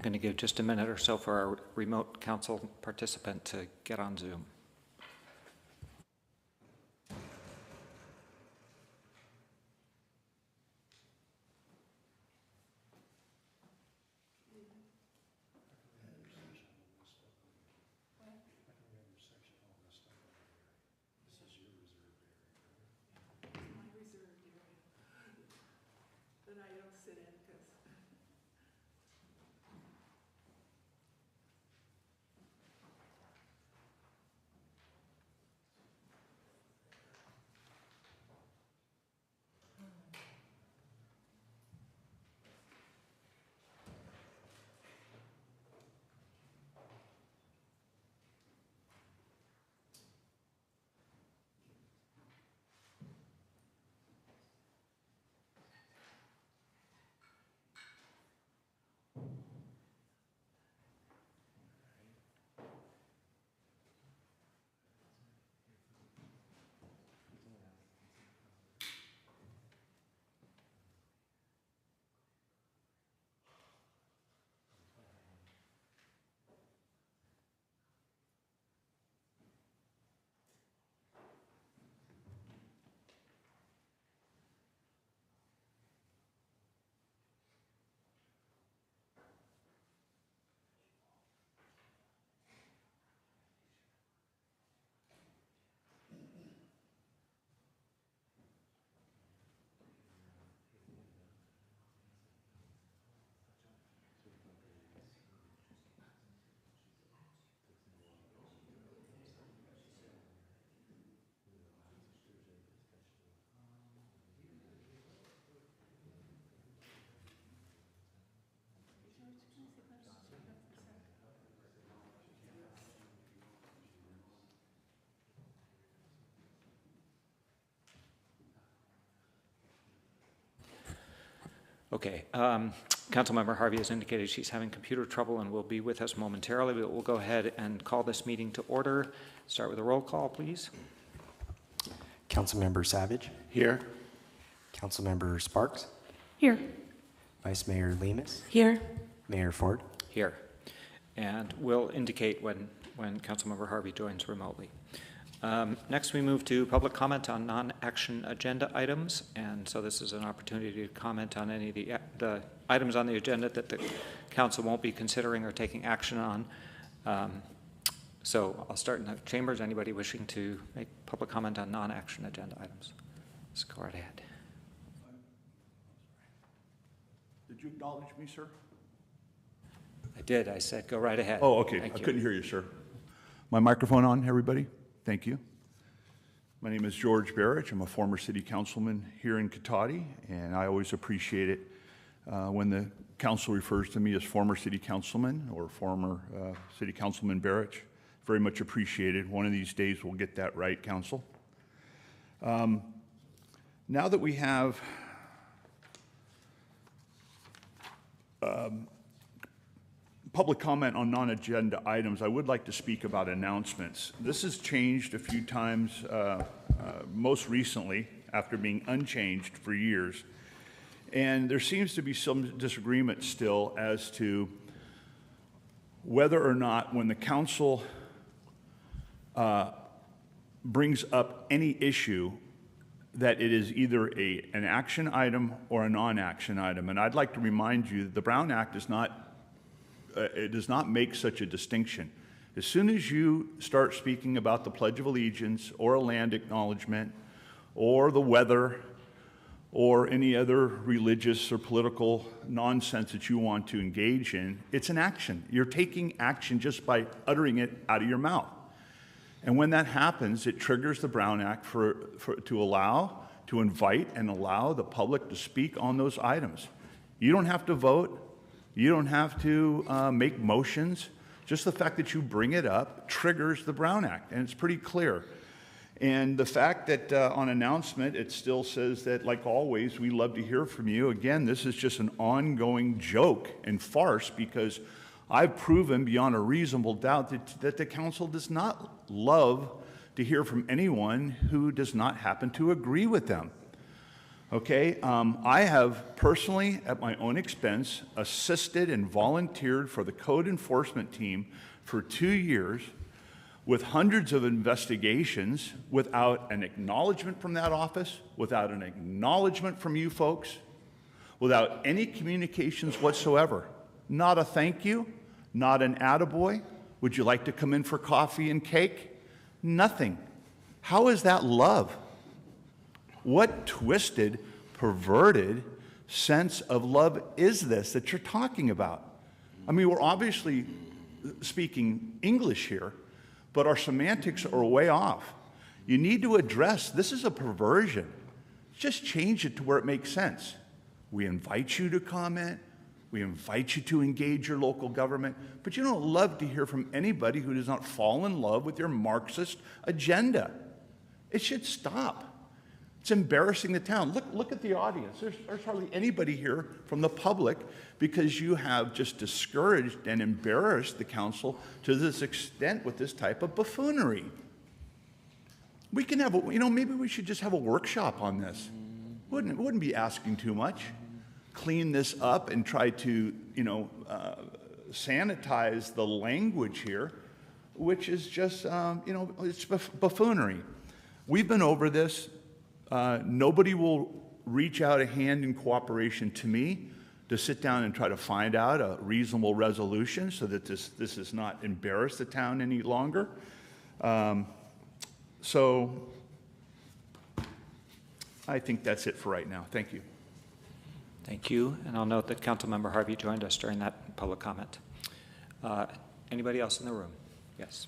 going to give just a minute or so for our remote council participant to get on Zoom. Okay, Councilmember Harvey has indicated she's having computer trouble and will be with us momentarily, but we'll go ahead and call this meeting to order. Start with a roll call, please. Councilmember Savage. Here. Councilmember Sparks. Here. Vice Mayor Lemus. Here. Mayor Ford. Here. And we'll indicate when Councilmember Harvey joins remotely. Next, we move to public comment on non-action agenda items. And so this is an opportunity to comment on any of the items on the agenda that the council won't be considering or taking action on. So I'll start in the chambers. Anybody wishing to make public comment on non-action agenda items? Let's go right ahead. Did you acknowledge me, sir? I did. I said go right ahead. Oh, okay. Thank I you. couldn't hear you, sir. My microphone on, everybody? Thank you. My name is George Barrich. I'm a former city councilman here in Cotati, and I always appreciate it when the council refers to me as former city councilman or former city councilman Barrich. Very much appreciated. One of these days we'll get that right, council. Now that we have public comment on non-agenda items, I would like to speak about announcements. This has changed a few times, most recently after being unchanged for years. And there seems to be some disagreement still as to whether or not when the council brings up any issue that it is either an action item or a non-action item. And I'd like to remind you that the Brown Act is not it does not make such a distinction. As soon as you start speaking about the Pledge of Allegiance or a land acknowledgement or the weather or any other religious or political nonsense that you want to engage in, it's an action. You're taking action just by uttering it out of your mouth. And when that happens, it triggers the Brown Act to invite and allow the public to speak on those items. You don't have to vote. You don't have to make motions. Just the fact that you bring it up triggers the Brown Act, and it's pretty clear. And the fact that on announcement it still says that, like always, we love to hear from you. Again, this is just an ongoing joke and farce because I've proven beyond a reasonable doubt that the council does not love to hear from anyone who does not happen to agree with them. Okay, I have personally, at my own expense, assisted and volunteered for the code enforcement team for 2 years with hundreds of investigations without an acknowledgement from that office, without an acknowledgement from you folks, without any communications whatsoever. Not a thank you, not an attaboy. Would you like to come in for coffee and cake? Nothing. How is that love? What twisted, perverted sense of love is this that you're talking about? I mean, we're obviously speaking English here, but our semantics are way off. You need to address, this is a perversion. Just change it to where it makes sense. We invite you to comment. We invite you to engage your local government, but you don't love to hear from anybody who does not fall in love with your Marxist agenda. It should stop. It's embarrassing the town. Look at the audience. There's hardly anybody here from the public because you have just discouraged and embarrassed the council to this extent with this type of buffoonery. We can have, maybe we should just have a workshop on this. Wouldn't be asking too much. Clean this up and try to, sanitize the language here, which is just, it's buffoonery. We've been over this. Nobody will reach out a hand in cooperation to me to sit down and try to find out a reasonable resolution so that this does not embarrass the town any longer. So I think that's it for right now. Thank you. Thank you. And I'll note that Councilmember Harvey joined us during that public comment. Anybody else in the room? Yes.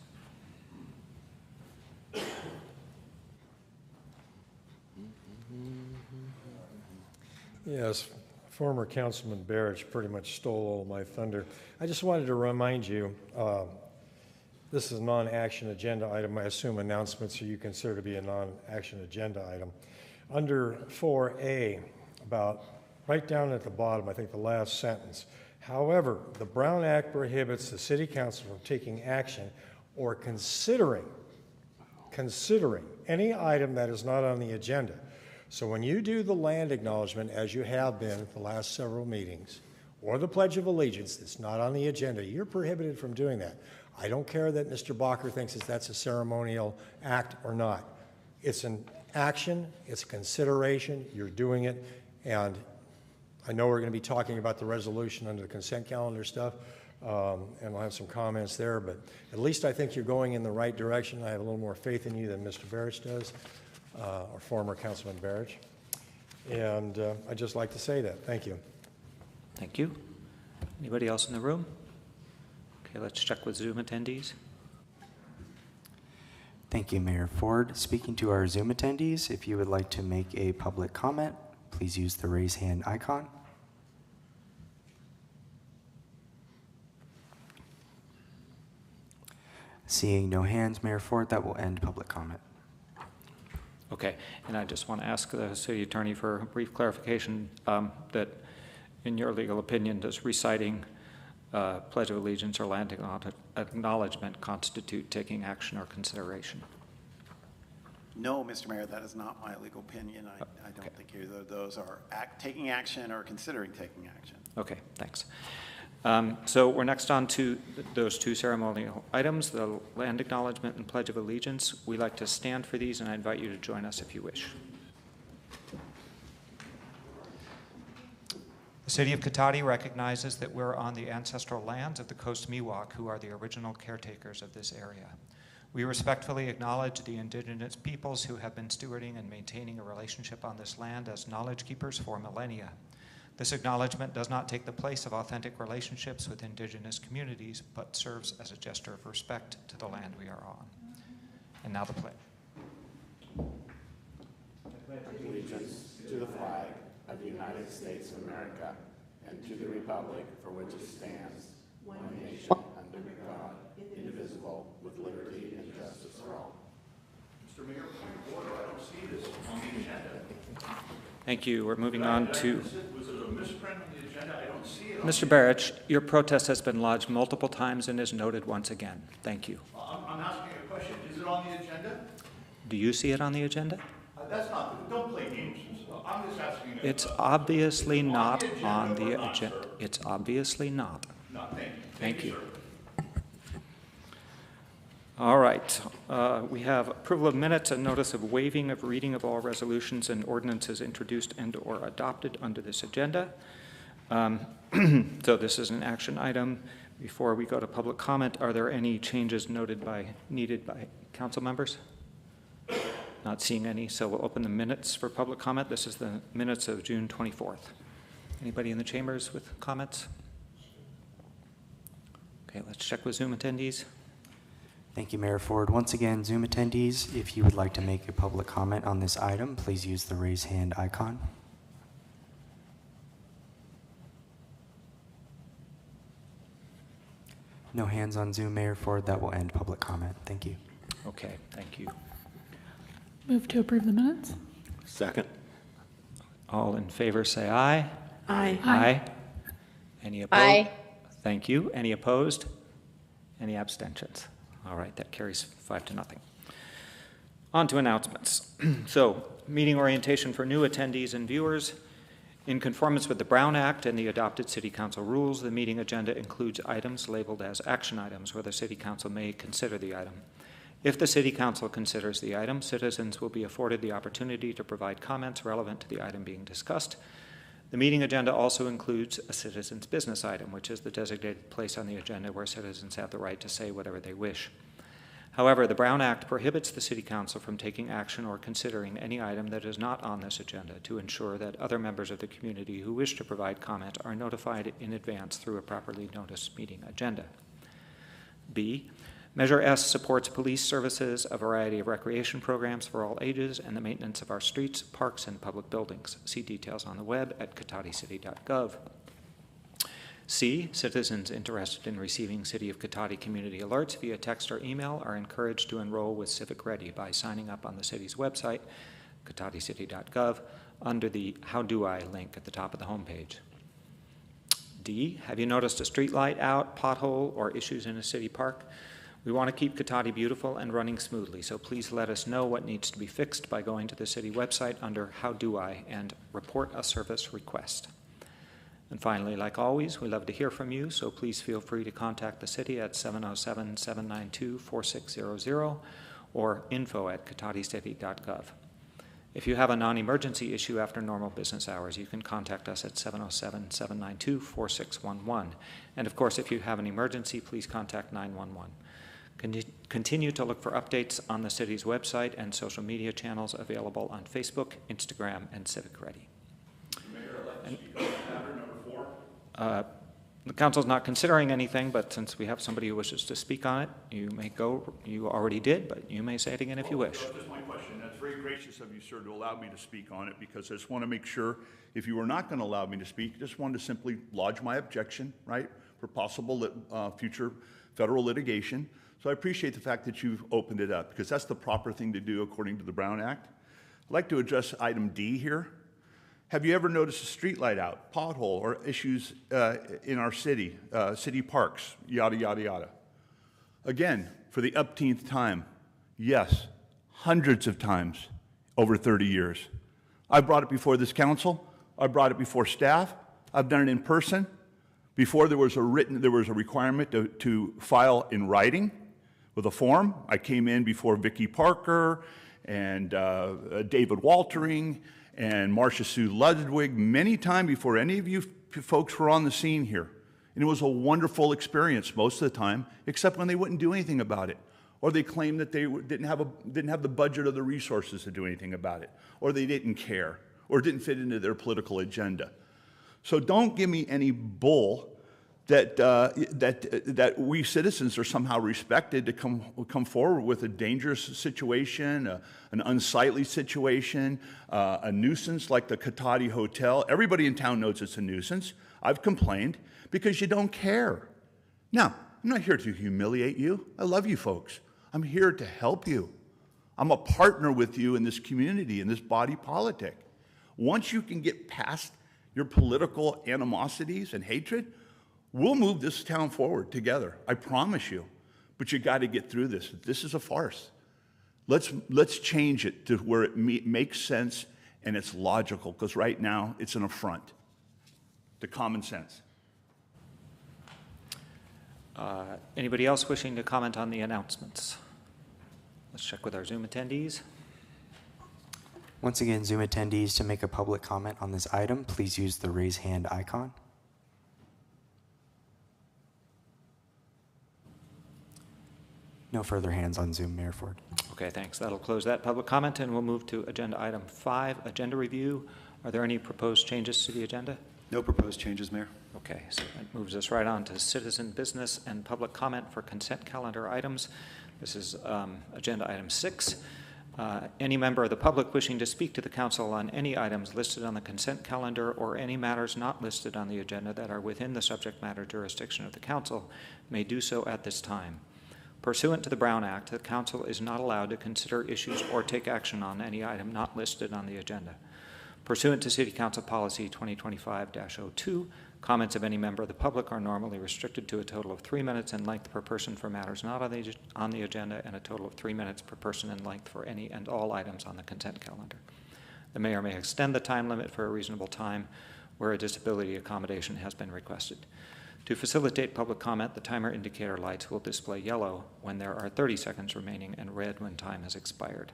Yes, former Councilman Barrett pretty much stole all my thunder. I just wanted to remind you, this is a non-action agenda item. I assume announcements you consider to be a non-action agenda item. Under 4A, about right down at the bottom, I think the last sentence. However, the Brown Act prohibits the City Council from taking action or considering any item that is not on the agenda. So when you do the land acknowledgement, as you have been at the last several meetings, or the Pledge of Allegiance that's not on the agenda, you're prohibited from doing that. I don't care that Mr. Bacher thinks that that's a ceremonial act or not. It's an action, it's a consideration, you're doing it, and I know we're going to be talking about the resolution under the consent calendar stuff, and I'll have some comments there, but at least I think you're going in the right direction. I have a little more faith in you than Mr. Barrett does. Or former Councilman Barrett. And I'd just like to say that. Thank you. Thank you. Anybody else in the room? Okay, let's check with Zoom attendees. Thank you, Mayor Ford. Speaking to our Zoom attendees, if you would like to make a public comment, please use the raise hand icon. Seeing no hands, Mayor Ford, that will end public comment. Okay, and I just want to ask the city attorney for a brief clarification that in your legal opinion, does reciting Pledge of Allegiance or land acknowledgement constitute taking action or consideration? No, Mr. Mayor, that is not my legal opinion. I don't think either of those are taking action or considering taking action. Okay, thanks. So we're next on to those two ceremonial items, the land acknowledgement and Pledge of Allegiance. We like to stand for these, and I invite you to join us if you wish. The City of Cotati recognizes that we're on the ancestral lands of the Coast Miwok, who are the original caretakers of this area. We respectfully acknowledge the indigenous peoples who have been stewarding and maintaining a relationship on this land as knowledge keepers for millennia. This acknowledgement does not take the place of authentic relationships with indigenous communities, but serves as a gesture of respect to the land we are on. And now the pledge. Allegiance to the flag of the United States of America and to the republic for which it stands, one nation, under God, indivisible, with liberty and justice for all. Mr. Mayor, point of order, I don't see this on the agenda. Thank you. We're moving on to... Was it a misprint on the agenda? I don't see it. Mr. Barrett, your protest has been lodged multiple times and is noted once again. Thank you. I'm asking a question. Is it on the agenda? Do you see it on the agenda? That's not, don't play games. On just asking you. It's obviously not on the agenda. It's obviously not. No, thank you. Thank you. sir. All right. We have approval of minutes and notice of waiving of reading of all resolutions and ordinances introduced and/or adopted under this agenda. So this is an action item. Before we go to public comment, are there any changes needed by council members? Not seeing any, so we'll open the minutes for public comment. This is the minutes of June 24th. Anybody in the chambers with comments? Okay, let's check with Zoom attendees. Thank you, Mayor Ford. Once again, Zoom attendees, if you would like to make a public comment on this item, please use the raise hand icon. No hands on Zoom, Mayor Ford. That will end public comment. Thank you. Okay, thank you. Move to approve the minutes? Second. All in favor, say aye. Aye. Aye. Any opposed? Aye. Thank you. Any opposed? Any abstentions? All right, that carries 5-0. On to announcements. So, meeting orientation for new attendees and viewers. In conformance with the Brown Act and the adopted City Council rules, the meeting agenda includes items labeled as action items where the City Council may consider the item. If the City Council considers the item, citizens will be afforded the opportunity to provide comments relevant to the item being discussed. The meeting agenda also includes a citizens' business item, which is the designated place on the agenda where citizens have the right to say whatever they wish. However, the Brown Act prohibits the City Council from taking action or considering any item that is not on this agenda to ensure that other members of the community who wish to provide comment are notified in advance through a properly noticed meeting agenda. B, Measure S supports police services, a variety of recreation programs for all ages, and the maintenance of our streets, parks, and public buildings. See details on the web at cotadicity.gov. C, citizens interested in receiving City of Cotati community alerts via text or email are encouraged to enroll with Civic Ready by signing up on the city's website, cotadicity.gov, under the How Do I link at the top of the homepage. D, have you noticed a street light out, pothole, or issues in a city park? We want to keep Cotati beautiful and running smoothly, so please let us know what needs to be fixed by going to the city website under How Do I and report a service request. And finally, like always, we love to hear from you, so please feel free to contact the city at 707-792-4600 or info@cotadicity.gov. If you have a non-emergency issue after normal business hours, you can contact us at 707-792-4611. And of course, if you have an emergency, please contact 911. Continue to look for updates on the city's website and social media channels available on Facebook, Instagram, and Civic Ready. Mayor, I'd like to speak on matter number 4. The council's not considering anything, but since we have somebody who wishes to speak on it, you may go. You already did, but you may say it again if you wish. That's just my question. That's very gracious of you, sir, to allow me to speak on it, because I just want to make sure, if you were not going to allow me to speak, I just wanted to simply lodge my objection, right, for possible future federal litigation. So I appreciate the fact that you've opened it up, because that's the proper thing to do according to the Brown Act. I'd like to address item D here. Have you ever noticed a street light out, pothole, or issues in our city, city parks, yada, yada, yada? Again, for the upteenth time, yes, hundreds of times over 30 years. I brought it before this council. I brought it before staff. I've done it in person. Before there was a requirement to file in writing with a form. I came in before Vicky Parker and David Waltering and Marcia Sue Ludwig, many times before any of you folks were on the scene here. And it was a wonderful experience most of the time, except when they wouldn't do anything about it. Or they claimed that they didn't have the budget or the resources to do anything about it. Or they didn't care, or it didn't fit into their political agenda. So don't give me any bull that we citizens are somehow respected to come forward with a dangerous situation, an unsightly situation, a nuisance like the Cotati Hotel. Everybody in town knows it's a nuisance. I've complained because you don't care. Now, I'm not here to humiliate you. I love you folks. I'm here to help you. I'm a partner with you in this community, in this body politic. Once you can get past your political animosities and hatred, we'll move this town forward together. I promise you. But you got to get through this. This is a farce. Let's change it to where it makes sense and it's logical, because right now it's an affront to common sense. Anybody else wishing to comment on the announcements? Let's check with our Zoom attendees. Once again, Zoom attendees, to make a public comment on this item, please use the raise hand icon. No further hands on Zoom, Mayor Ford. Okay, thanks. That'll close that public comment, and we'll move to agenda item 5, agenda review. Are there any proposed changes to the agenda? No proposed changes, Mayor. Okay, so that moves us right on to citizen business and public comment for consent calendar items. This is agenda item 6. Any member of the public wishing to speak to the council on any items listed on the consent calendar or any matters not listed on the agenda that are within the subject matter jurisdiction of the council may do so at this time. Pursuant to the Brown Act, the council is not allowed to consider issues or take action on any item not listed on the agenda. Pursuant to City Council Policy 2025-02, comments of any member of the public are normally restricted to a total of 3 minutes in length per person for matters not on the agenda, and a total of 3 minutes per person in length for any and all items on the consent calendar. The mayor may extend the time limit for a reasonable time where a disability accommodation has been requested. To facilitate public comment, the timer indicator lights will display yellow when there are 30 seconds remaining and red when time has expired.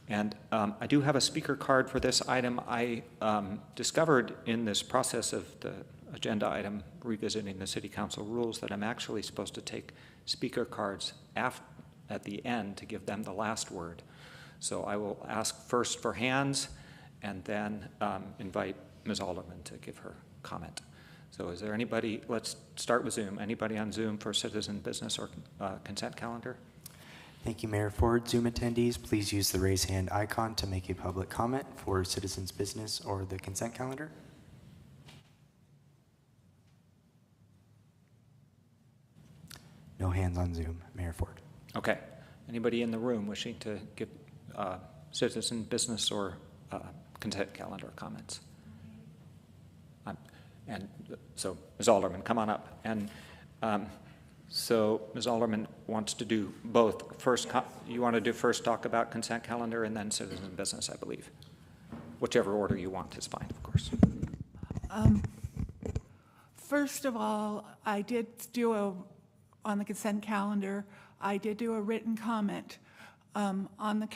And I do have a speaker card for this item. I discovered in this process of the agenda item revisiting the City Council rules that I'm actually supposed to take speaker cards at the end to give them the last word. So I will ask first for hands and then invite Ms. Alderman to give her comment. So is there anybody, let's start with Zoom. Anybody on Zoom for citizen business or consent calendar? Thank you, Mayor Ford. Zoom attendees, please use the raise hand icon to make a public comment for citizens business or the consent calendar. No hands on Zoom, Mayor Ford. Okay. Anybody in the room wishing to give citizen business or consent calendar comments? And so, Ms. Alderman, come on up. And so, Ms. Alderman wants to do both. First, you want to do first talk about consent calendar and then citizen business, I believe. Whichever order you want is fine, of course. First of all, I did do on the consent calendar, I did do a written comment. On the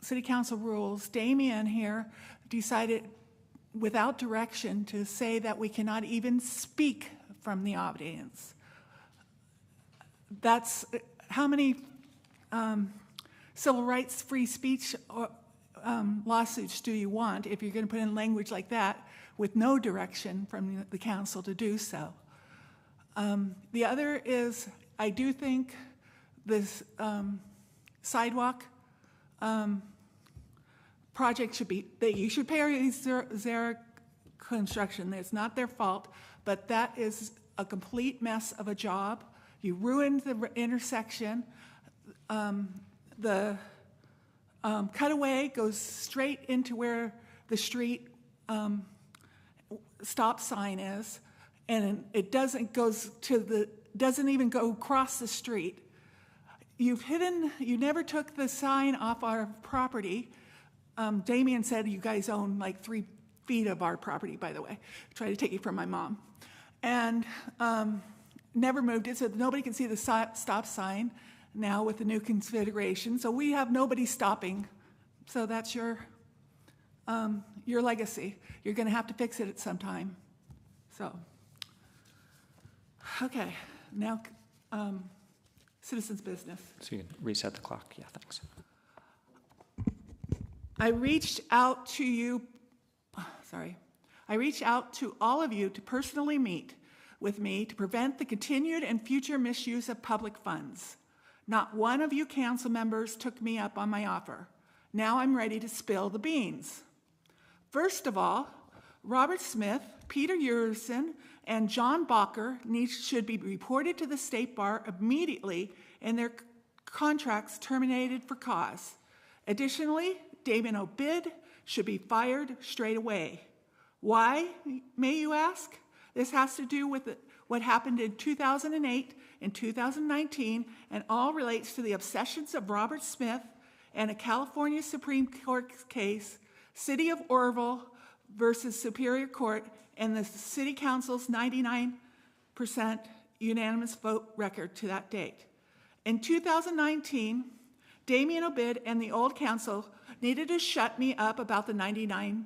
city council rules, Damien here decided without direction to say that we cannot even speak from the audience. That's how many civil rights free speech lawsuits do you want if you're going to put in language like that with no direction from the council to do so? The other is, I do think this sidewalk project should be, that you should pay Zara Construction. It's not their fault, but that is a complete mess of a job. You ruined the intersection. The cutaway goes straight into where the street stop sign is, and it doesn't even go across the street. You never took the sign off our property. Damien said you guys own like 3 feet of our property, by the way. Tried to take it from my mom. And never moved it, so nobody can see the stop sign now with the new configuration. So we have nobody stopping. So that's your legacy. You're going to have to fix it at some time. So, okay, now citizens' business. So you can reset the clock. Yeah, thanks. I reached out to all of you to personally meet with me to prevent the continued and future misuse of public funds. Not one of you council members took me up on my offer. Now I'm ready to spill the beans. First of all, Robert Smith, Peter Urissen, and John Bacher should be reported to the State Bar immediately and their contracts terminated for cause. Additionally, Damien Obid should be fired straight away. Why, may you ask? This has to do with what happened in 2008 and 2019, and all relates to the obsessions of Robert Smith and a California Supreme Court case City of Oroville versus Superior Court, and the City Council's 99% unanimous vote record to that date. In 2019, Damien Obid and the old council needed to shut me up about the 99%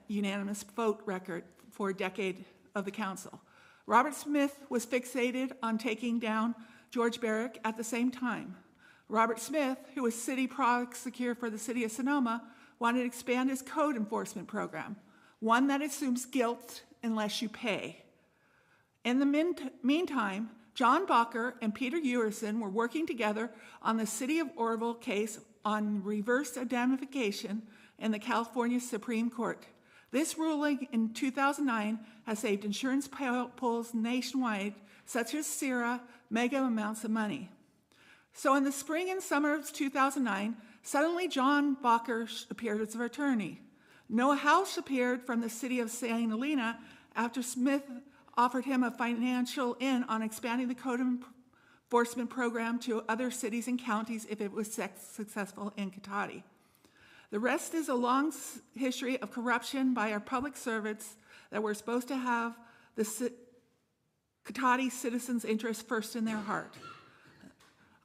unanimous vote record for a decade of the council. Robert Smith was fixated on taking down George Barrick at the same time. Robert Smith, who was city prosecutor for the city of Sonoma, wanted to expand his code enforcement program, one that assumes guilt unless you pay. In the meantime, John Bacher and Peter Uerson were working together on the City of Oroville case on reverse indemnification in the California Supreme Court. This ruling in 2009 has saved insurance pools nationwide, such as CIRA, mega amounts of money. So in the spring and summer of 2009, suddenly John Bacher appeared as an attorney. Noah House appeared from the city of St. Helena after Smith offered him a financial in on expanding the code enforcement program to other cities and counties if it was successful in Cotati. The rest is a long history of corruption by our public servants that were supposed to have the Cotati citizens' interest first in their heart.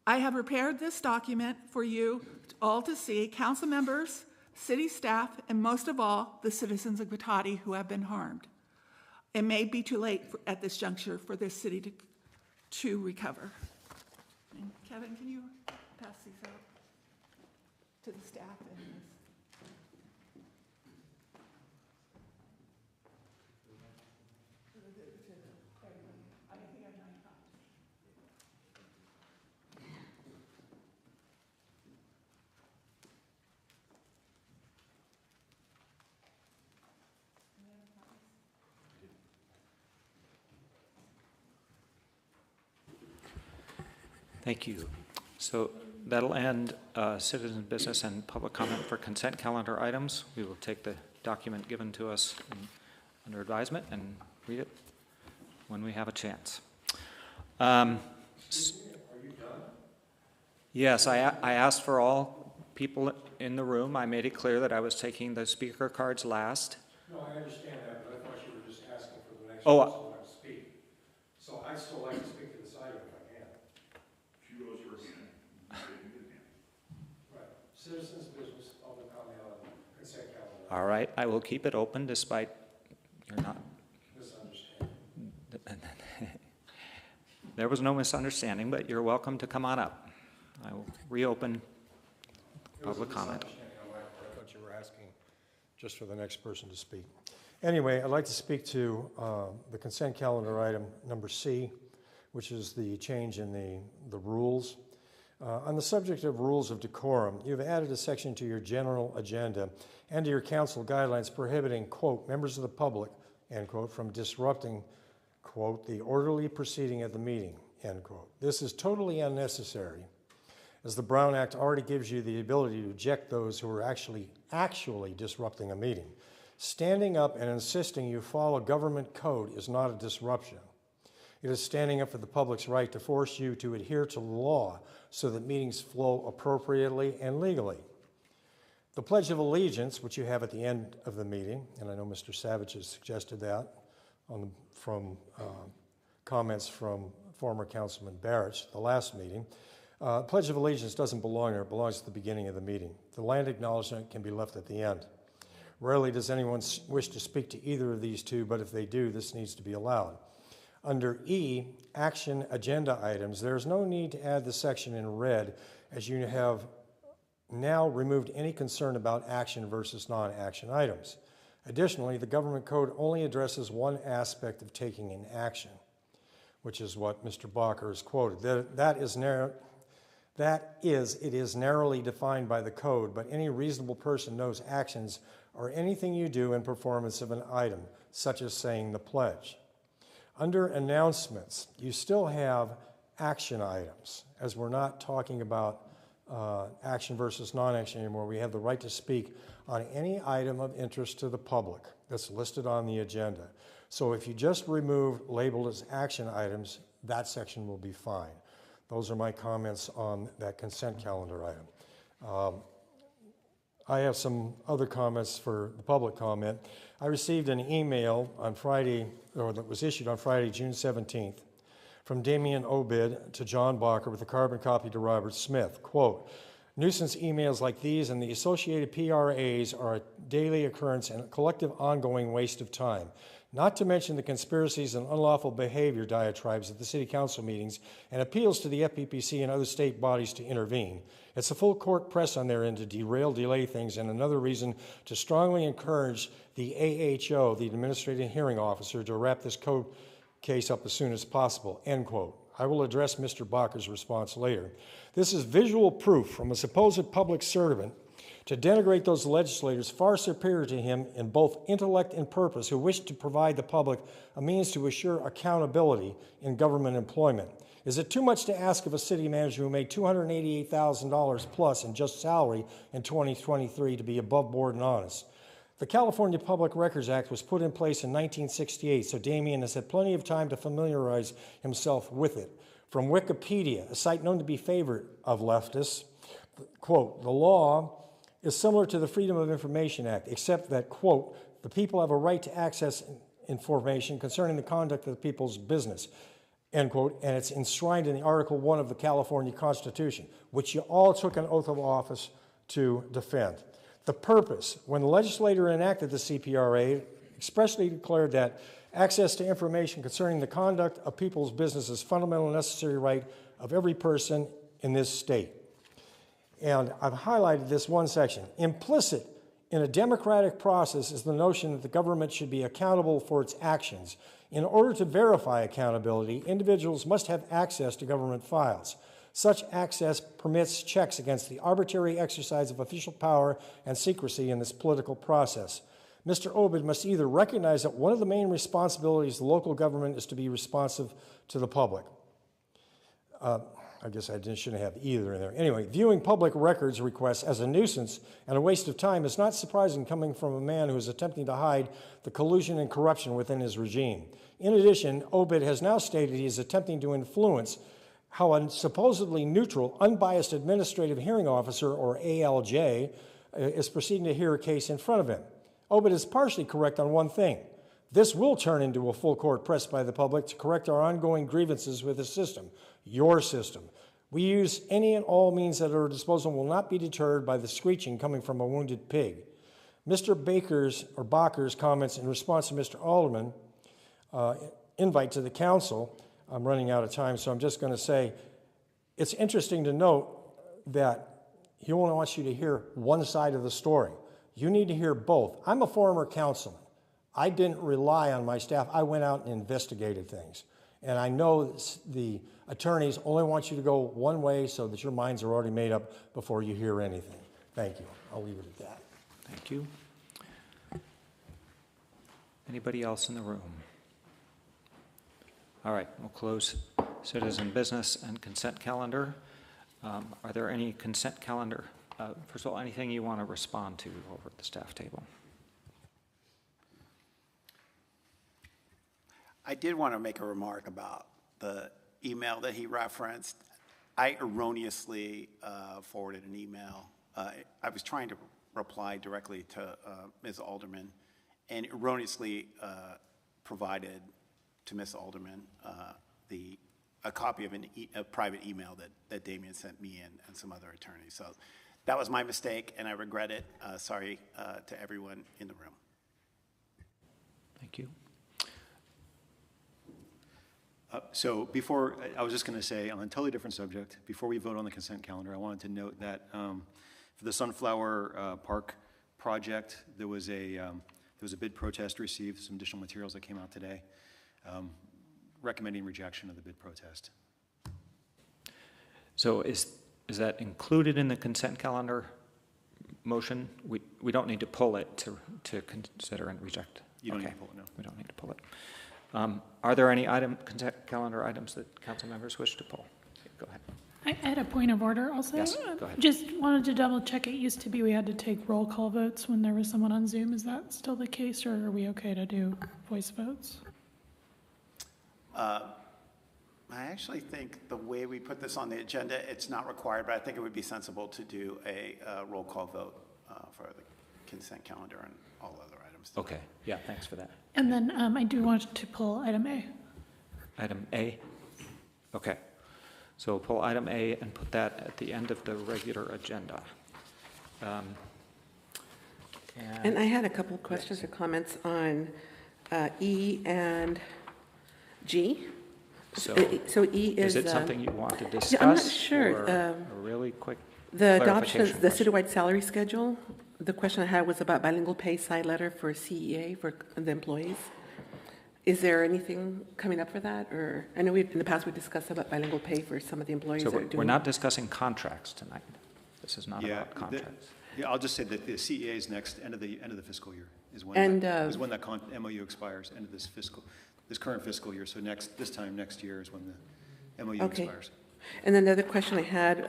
I have prepared this document for you all to see, council members, city staff, and most of all, the citizens of Cotati who have been harmed. It may be too late at this juncture for this city to recover. And Kevin, can you pass these out to the staff? Thank you. So that'll end citizen business and public comment for consent calendar items. We will take the document given to us under advisement and read it when we have a chance. Are you done? Yes, I asked for all people in the room. I made it clear that I was taking the speaker cards last. No, I understand that, but I thought you were just asking for the next Oh, person to speak. So I'd still like to speak to this item if I can. She rose her hand. Right. Citizens' business, public comment on consent calendar. All right, I will keep it open despite you're not. Misunderstanding. There was no misunderstanding, but you're welcome to come on up. I will reopen public comment. I thought you were asking just for the next person to speak. Anyway, I'd like to speak to the consent calendar item number C, which is the change in the rules. On the subject of rules of decorum, you've added a section to your general agenda and to your council guidelines prohibiting, quote, members of the public, end quote, from disrupting, quote, the orderly proceeding of the meeting, end quote. This is totally unnecessary, as the Brown Act already gives you the ability to eject those who are actually disrupting a meeting. Standing up and insisting you follow government code is not a disruption. It is standing up for the public's right to force you to adhere to the law so that meetings flow appropriately and legally. The Pledge of Allegiance, which you have at the end of the meeting, and I know Mr. Savage has suggested that from comments from former Councilman Barrett, the last meeting. Pledge of Allegiance doesn't belong there. It belongs at the beginning of the meeting. The land acknowledgement can be left at the end. Rarely does anyone wish to speak to either of these two, but if they do, this needs to be allowed. Under E, action agenda items, there is no need to add the section in red, as you have now removed any concern about action versus non-action items. Additionally, the government code only addresses one aspect of taking an action, which is what Mr. Bacher has quoted. It is narrowly defined by the code, but any reasonable person knows actions are anything you do in performance of an item, such as saying the pledge. Under announcements, you still have action items, as we're not talking about action versus non-action anymore. We have the right to speak on any item of interest to the public that's listed on the agenda. So if you just remove labeled as action items, that section will be fine. Those are my comments on that consent calendar item. I have some other comments for the public comment. I received an email on Friday, or that was issued on Friday, June 17th, from Damian Obid to John Bacher with a carbon copy to Robert Smith. Quote, nuisance emails like these and the associated PRAs are a daily occurrence and a collective ongoing waste of time. Not to mention the conspiracies and unlawful behavior diatribes at the city council meetings and appeals to the FPPC and other state bodies to intervene. It's a full court press on their end to derail, delay things, and another reason to strongly encourage the AHO, the Administrative Hearing Officer, to wrap this code case up as soon as possible, end quote. I will address Mr. Bacher's response later. This is visual proof from a supposed public servant to denigrate those legislators far superior to him in both intellect and purpose who wish to provide the public a means to assure accountability in government employment. Is it too much to ask of a city manager who made $288,000 plus in just salary in 2023 to be above board and honest? The California Public Records Act was put in place in 1968, so Damian has had plenty of time to familiarize himself with it. From Wikipedia, a site known to be favorite of leftists, quote, the law is similar to the Freedom of Information Act, except that, quote, the people have a right to access information concerning the conduct of the people's business, end quote, and it's enshrined in the Article 1 of the California Constitution, which you all took an oath of office to defend. The purpose, when the legislature enacted the CPRA, expressly declared that access to information concerning the conduct of people's business is a fundamental and necessary right of every person in this state. And I've highlighted this one section. Implicit in a democratic process is the notion that the government should be accountable for its actions. In order to verify accountability, individuals must have access to government files. Such access permits checks against the arbitrary exercise of official power and secrecy in this political process. Mr. Obid must either recognize that one of the main responsibilities of the local government is to be responsive to the public. I guess I shouldn't have either in there. Anyway, viewing public records requests as a nuisance and a waste of time is not surprising coming from a man who is attempting to hide the collusion and corruption within his regime. In addition, Obid has now stated he is attempting to influence how a supposedly neutral, unbiased administrative hearing officer, or ALJ, is proceeding to hear a case in front of him. Obid is partially correct on one thing. This will turn into a full court press by the public to correct our ongoing grievances with the system, your system. We use any and all means at our disposal and will not be deterred by the screeching coming from a wounded pig. Mr. Bacher's comments in response to Mr. Alderman invite to the council. I'm running out of time, so I'm just going to say it's interesting to note that he only wants you to hear one side of the story. You need to hear both. I'm a former councilman. I didn't rely on my staff. I went out and investigated things. And I know the attorneys only want you to go one way so that your minds are already made up before you hear anything. Thank you. I'll leave it at that. Thank you. Anybody else in the room? All right, we'll close citizen business and consent calendar. Are there any consent calendar? First of all, anything you want to respond to over at the staff table? I did want to make a remark about the email that he referenced. I erroneously forwarded an email. I was trying to reply directly to Ms. Alderman and erroneously provided to Ms. Alderman a copy of a private email that Damian sent me and some other attorneys. So that was my mistake, and I regret it. Sorry to everyone in the room. Thank you. So before, I was just going to say on a totally different subject, before we vote on the consent calendar, I wanted to note that for the Sunflower Park project, there was a bid protest received, some additional materials that came out today, recommending rejection of the bid protest. So is that included in the consent calendar motion? We don't need to pull it to consider and reject. You don't need to pull it, no. We don't need to pull it. Are there any consent calendar items that council members wish to pull? Okay, go ahead. I had a point of order also. Yes, go ahead. Just wanted to double check. It used to be we had to take roll call votes when there was someone on Zoom. Is that still the case, or are we okay to do voice votes? I actually think the way we put this on the agenda, it's not required, but I think it would be sensible to do a roll call vote for the consent calendar and all other items. Okay, yeah, thanks for that. And then I do want to pull item A. Item A? Okay. So we'll pull item A and put that at the end of the regular agenda. And I had a couple of questions or comments on E and G. So So E is. is it something you want to discuss? Yeah, I'm not sure. Or a really quick The adoption clarification of the question? citywide salary schedule. The question I had was about bilingual pay side letter for CEA for the employees. Is there anything coming up for that? Or, I know in the past we discussed about bilingual pay for some of the employees So that are doing. we're not discussing contracts tonight. This is not Yeah, about contracts. Yeah, I'll just say that the CEA is next, end of the fiscal year is when, And, is when that MOU expires, end of this current fiscal year. So this time next year is when the MOU Okay. expires. And then the other question I had,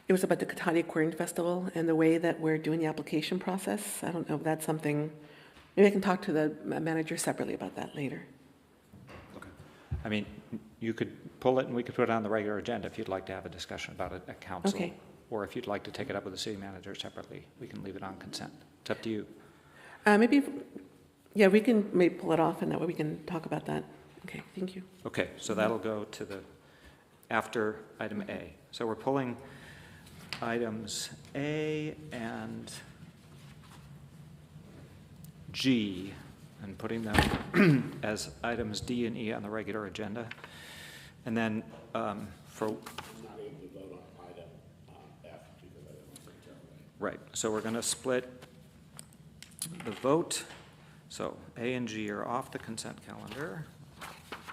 it was about the Katati Aquarium Festival and the way that we're doing the application process. I don't know if that's something, maybe I can talk to the manager separately about that later. Okay. I mean, you could pull it and we could put it on the regular agenda if you'd like to have a discussion about it at council. Okay. Or if you'd like to take it up with the city manager separately, we can leave it on consent. It's up to you. Maybe, yeah, we can maybe pull it off and that way we can talk about that. Okay, thank you. Okay, so that'll go to the, after item A. So we're pulling items A and G and putting them as items D and E on the regular agenda. And then for, right, so we're going to split the vote. So A and G are off the consent calendar.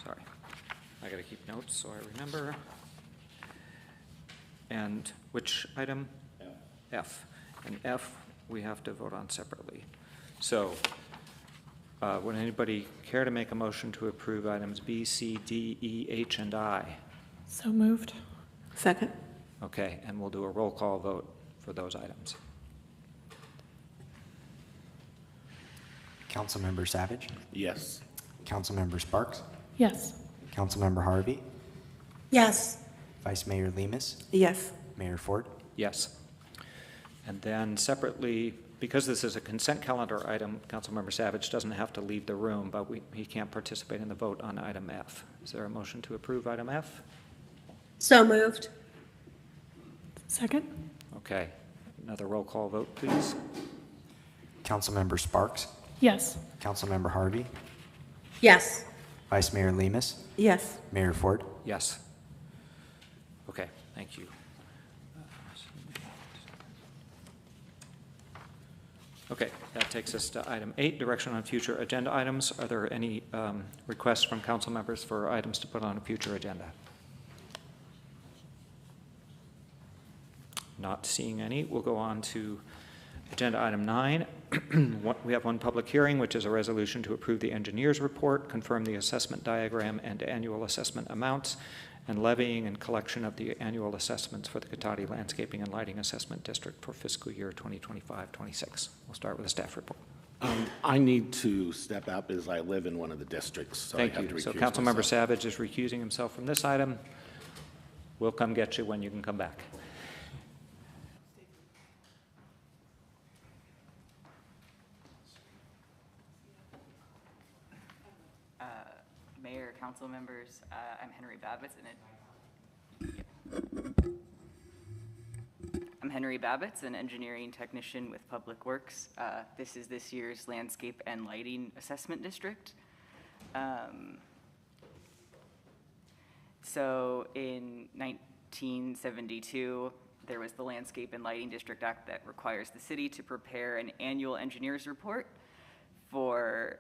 Sorry, I got to keep notes so I remember. And which item? F. And F, we have to vote on separately. So would anybody care to make a motion to approve items B, C, D, E, H, and I? So moved. Second? Okay, and we'll do a roll call vote for those items. Councilmember Savage, Yes. Councilmember Sparks, Yes. Councilmember Harvey, Yes. Vice Mayor Lemus, Yes. Mayor Ford. Yes. And then separately, because this is a consent calendar item, Councilmember Savage doesn't have to leave the room, but he can't participate in the vote on item F. Is there a motion to approve item F? So moved. Second? Okay. Another roll call vote, please. Councilmember Sparks, Yes. Councilmember Harvey, Yes. Vice Mayor Lemus, Yes. Mayor Ford. Yes. Okay, thank you. Okay, that takes us to item 8, direction on future agenda items. Are there any requests from council members for items to put on a future agenda? Not seeing any. We'll go on to agenda item 9. We have one public hearing, which is a resolution to approve the engineer's report, confirm the assessment diagram and annual assessment amounts, and levying and collection of the annual assessments for the Katati Landscaping and Lighting Assessment District for fiscal year 2025-26. We'll start with a staff report. I need to step out as I live in one of the districts, so I Thank have to you. So recuse Councilmember myself. Savage is recusing himself from this item. We'll come get you when you can come back. Mayor, council members, I'm Henry Babbitts, an engineering technician with Public Works. This is this year's Landscape and Lighting Assessment District. So in 1972, there was the Landscape and Lighting District Act that requires the city to prepare an annual engineer's report for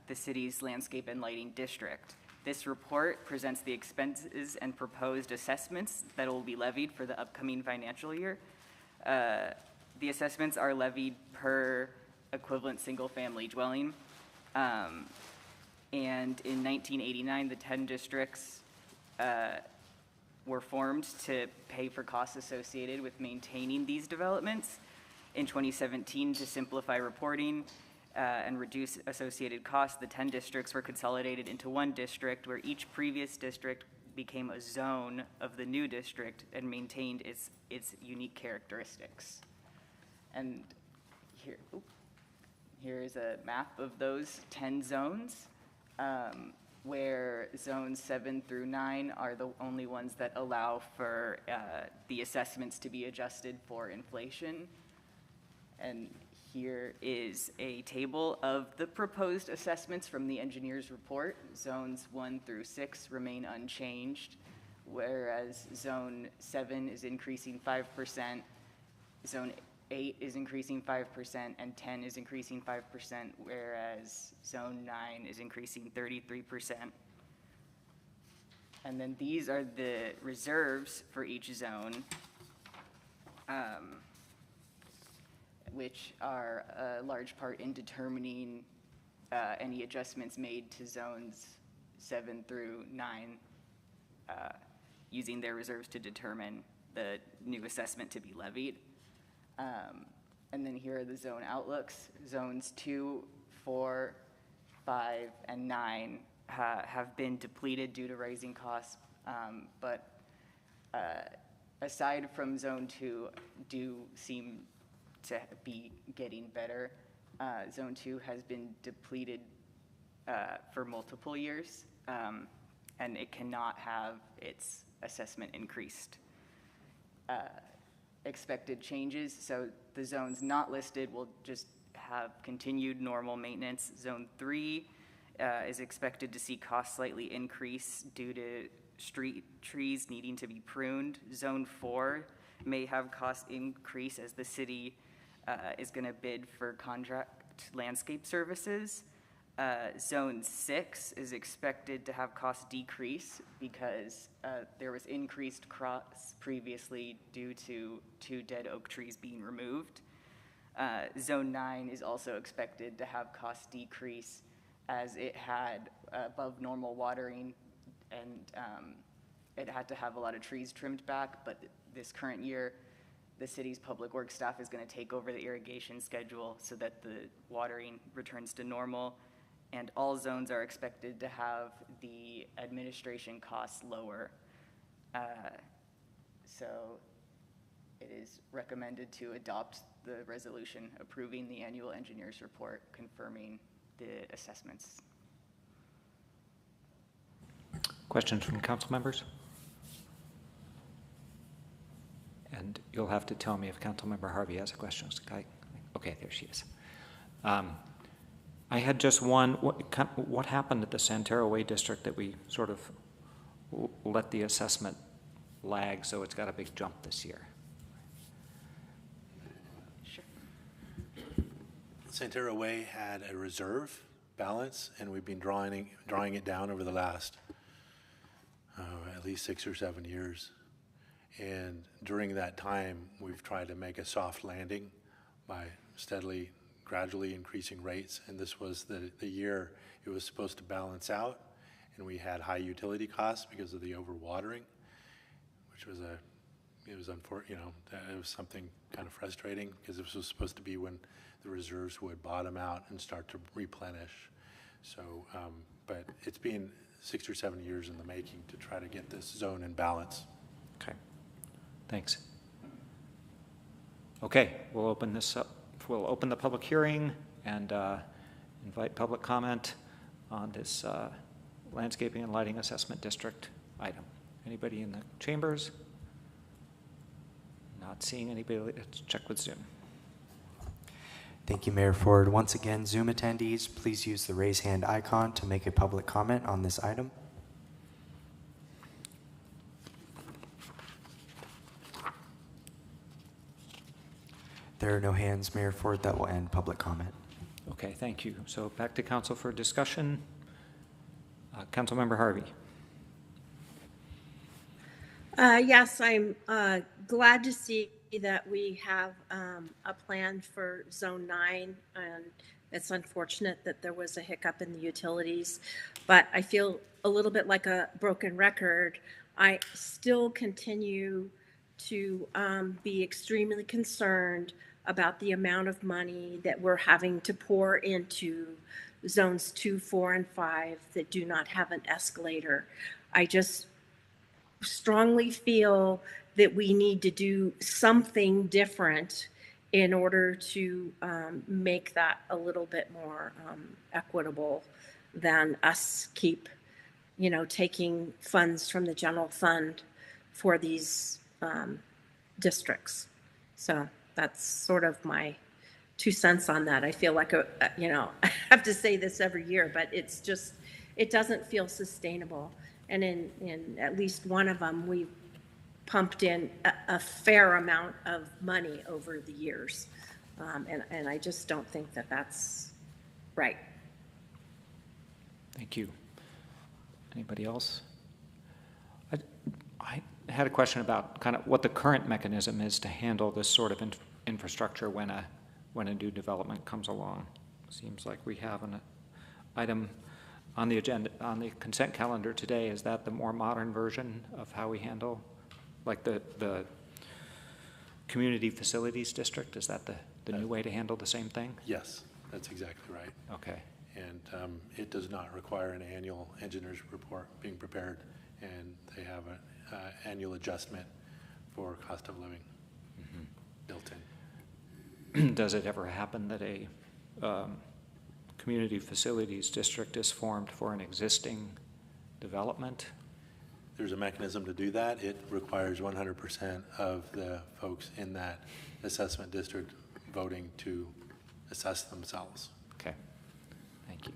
the city's landscape and lighting district. This report presents the expenses and proposed assessments that will be levied for the upcoming financial year. The assessments are levied per equivalent single-family dwelling. And in 1989, the 10 districts were formed to pay for costs associated with maintaining these developments. In 2017, to simplify reporting, and reduce associated costs, the 10 districts were consolidated into one district where each previous district became a zone of the new district and maintained its unique characteristics. And here is a map of those 10 zones, where zones 7 through 9 are the only ones that allow for the assessments to be adjusted for inflation. And here is a table of the proposed assessments from the engineer's report. Zones 1 through 6 remain unchanged, whereas zone 7 is increasing 5%, zone 8 is increasing 5%, and 10 is increasing 5%, whereas zone 9 is increasing 33%. And then these are the reserves for each zone, which are a large part in determining any adjustments made to zones 7 through 9, using their reserves to determine the new assessment to be levied. And then here are the zone outlooks. Zones 2, 4, 5, and 9 have been depleted due to rising costs, but aside from zone 2, do seem to be getting better. Zone 2 has been depleted for multiple years, and it cannot have its assessment increased. Expected changes, so the zones not listed will just have continued normal maintenance. Zone 3 is expected to see costs slightly increase due to street trees needing to be pruned. Zone 4 may have cost increase as the city is going to bid for contract landscape services. Zone 6 is expected to have cost decrease because there was increased crops previously due to 2 dead oak trees being removed. Zone 9 is also expected to have cost decrease as it had above normal watering, and it had to have a lot of trees trimmed back, but this current year the city's public works staff is going to take over the irrigation schedule so that the watering returns to normal, and all zones are expected to have the administration costs lower. So it is recommended to adopt the resolution approving the annual engineer's report confirming the assessments. Questions from council members? And you'll have to tell me if Councilmember Harvey has a question. Okay, there she is. I had just one. What happened at the Santero Way District that we sort of let the assessment lag, so it's got a big jump this year? Sure. Santero Way had a reserve balance, and we've been drawing it down over the last at least 6 or 7 years. And during that time, we've tried to make a soft landing by steadily, gradually increasing rates. And this was the year it was supposed to balance out. And we had high utility costs because of the overwatering, which was it was unfortunate, it was something kind of frustrating because this was supposed to be when the reserves would bottom out and start to replenish. So, but it's been 6 or 7 years in the making to try to get this zone in balance. Okay. Thanks. Okay, we'll open this up. We'll open the public hearing and invite public comment on this landscaping and lighting assessment district item. Anybody in the chambers? Not seeing anybody. Let's check with Zoom. Thank you, Mayor Ford. Once again, Zoom attendees, please use the raise hand icon to make a public comment on this item. There are no hands, Mayor Ford. That will end public comment. Okay, thank you. So back to council for discussion. Councilmember Harvey. Yes, I'm glad to see that we have a plan for Zone 9, and it's unfortunate that there was a hiccup in the utilities, but I feel a little bit like a broken record. I still continue to be extremely concerned about the amount of money that we're having to pour into zones 2, 4, and 5 that do not have an escalator. I just strongly feel that we need to do something different in order to make that a little bit more equitable than us keep, taking funds from the general fund for these districts. So that's sort of my 2 cents on that. I feel like, I have to say this every year, but it's just, it doesn't feel sustainable. And in at least one of them, we've pumped in a fair amount of money over the years. And I just don't think that that's right. Thank you. Anybody else? I had a question about kind of what the current mechanism is to handle this sort of infrastructure when a new development comes along. Seems like we have an item on the agenda, on the consent calendar today. Is that the more modern version of how we handle, like the community facilities district? Is that the new way to handle the same thing? Yes, that's exactly right. Okay. And it does not require an annual engineer's report being prepared, and they have an annual adjustment for cost of living built in. Does it ever happen that a community facilities district is formed for an existing development? There's a mechanism to do that. It requires 100% of the folks in that assessment district voting to assess themselves. Okay, thank you.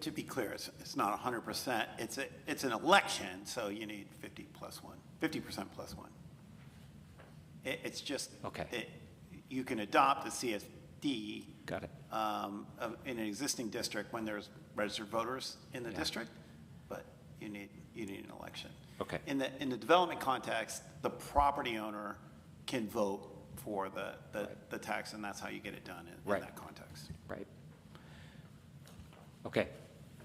To be clear, it's not 100%. It's an election, so you need 50% plus 1. It's just okay. You can adopt a CSD. Got it. In an existing district when there's registered voters in the district, but you need an election. Okay. In the development context, the property owner can vote for the tax, and that's how you get it done in that context. Right. Okay.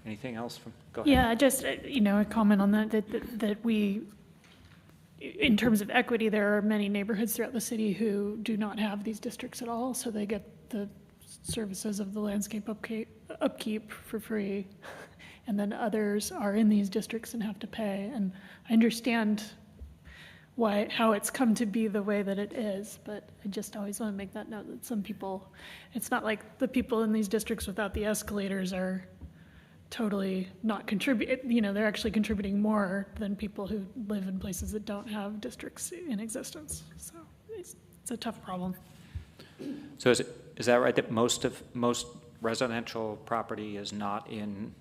Anything else from? Go ahead. Yeah, just a comment on that we, in terms of equity, there are many neighborhoods throughout the city who do not have these districts at all, so they get the services of the landscape upkeep for free, and then others are in these districts and have to pay. And I understand how it's come to be the way that it is, but I just always want to make that note that some people, it's not like the people in these districts without the escalators are totally not contributing, they're actually contributing more than people who live in places that don't have districts in existence. So it's a tough problem. So is that right, that most residential property is not in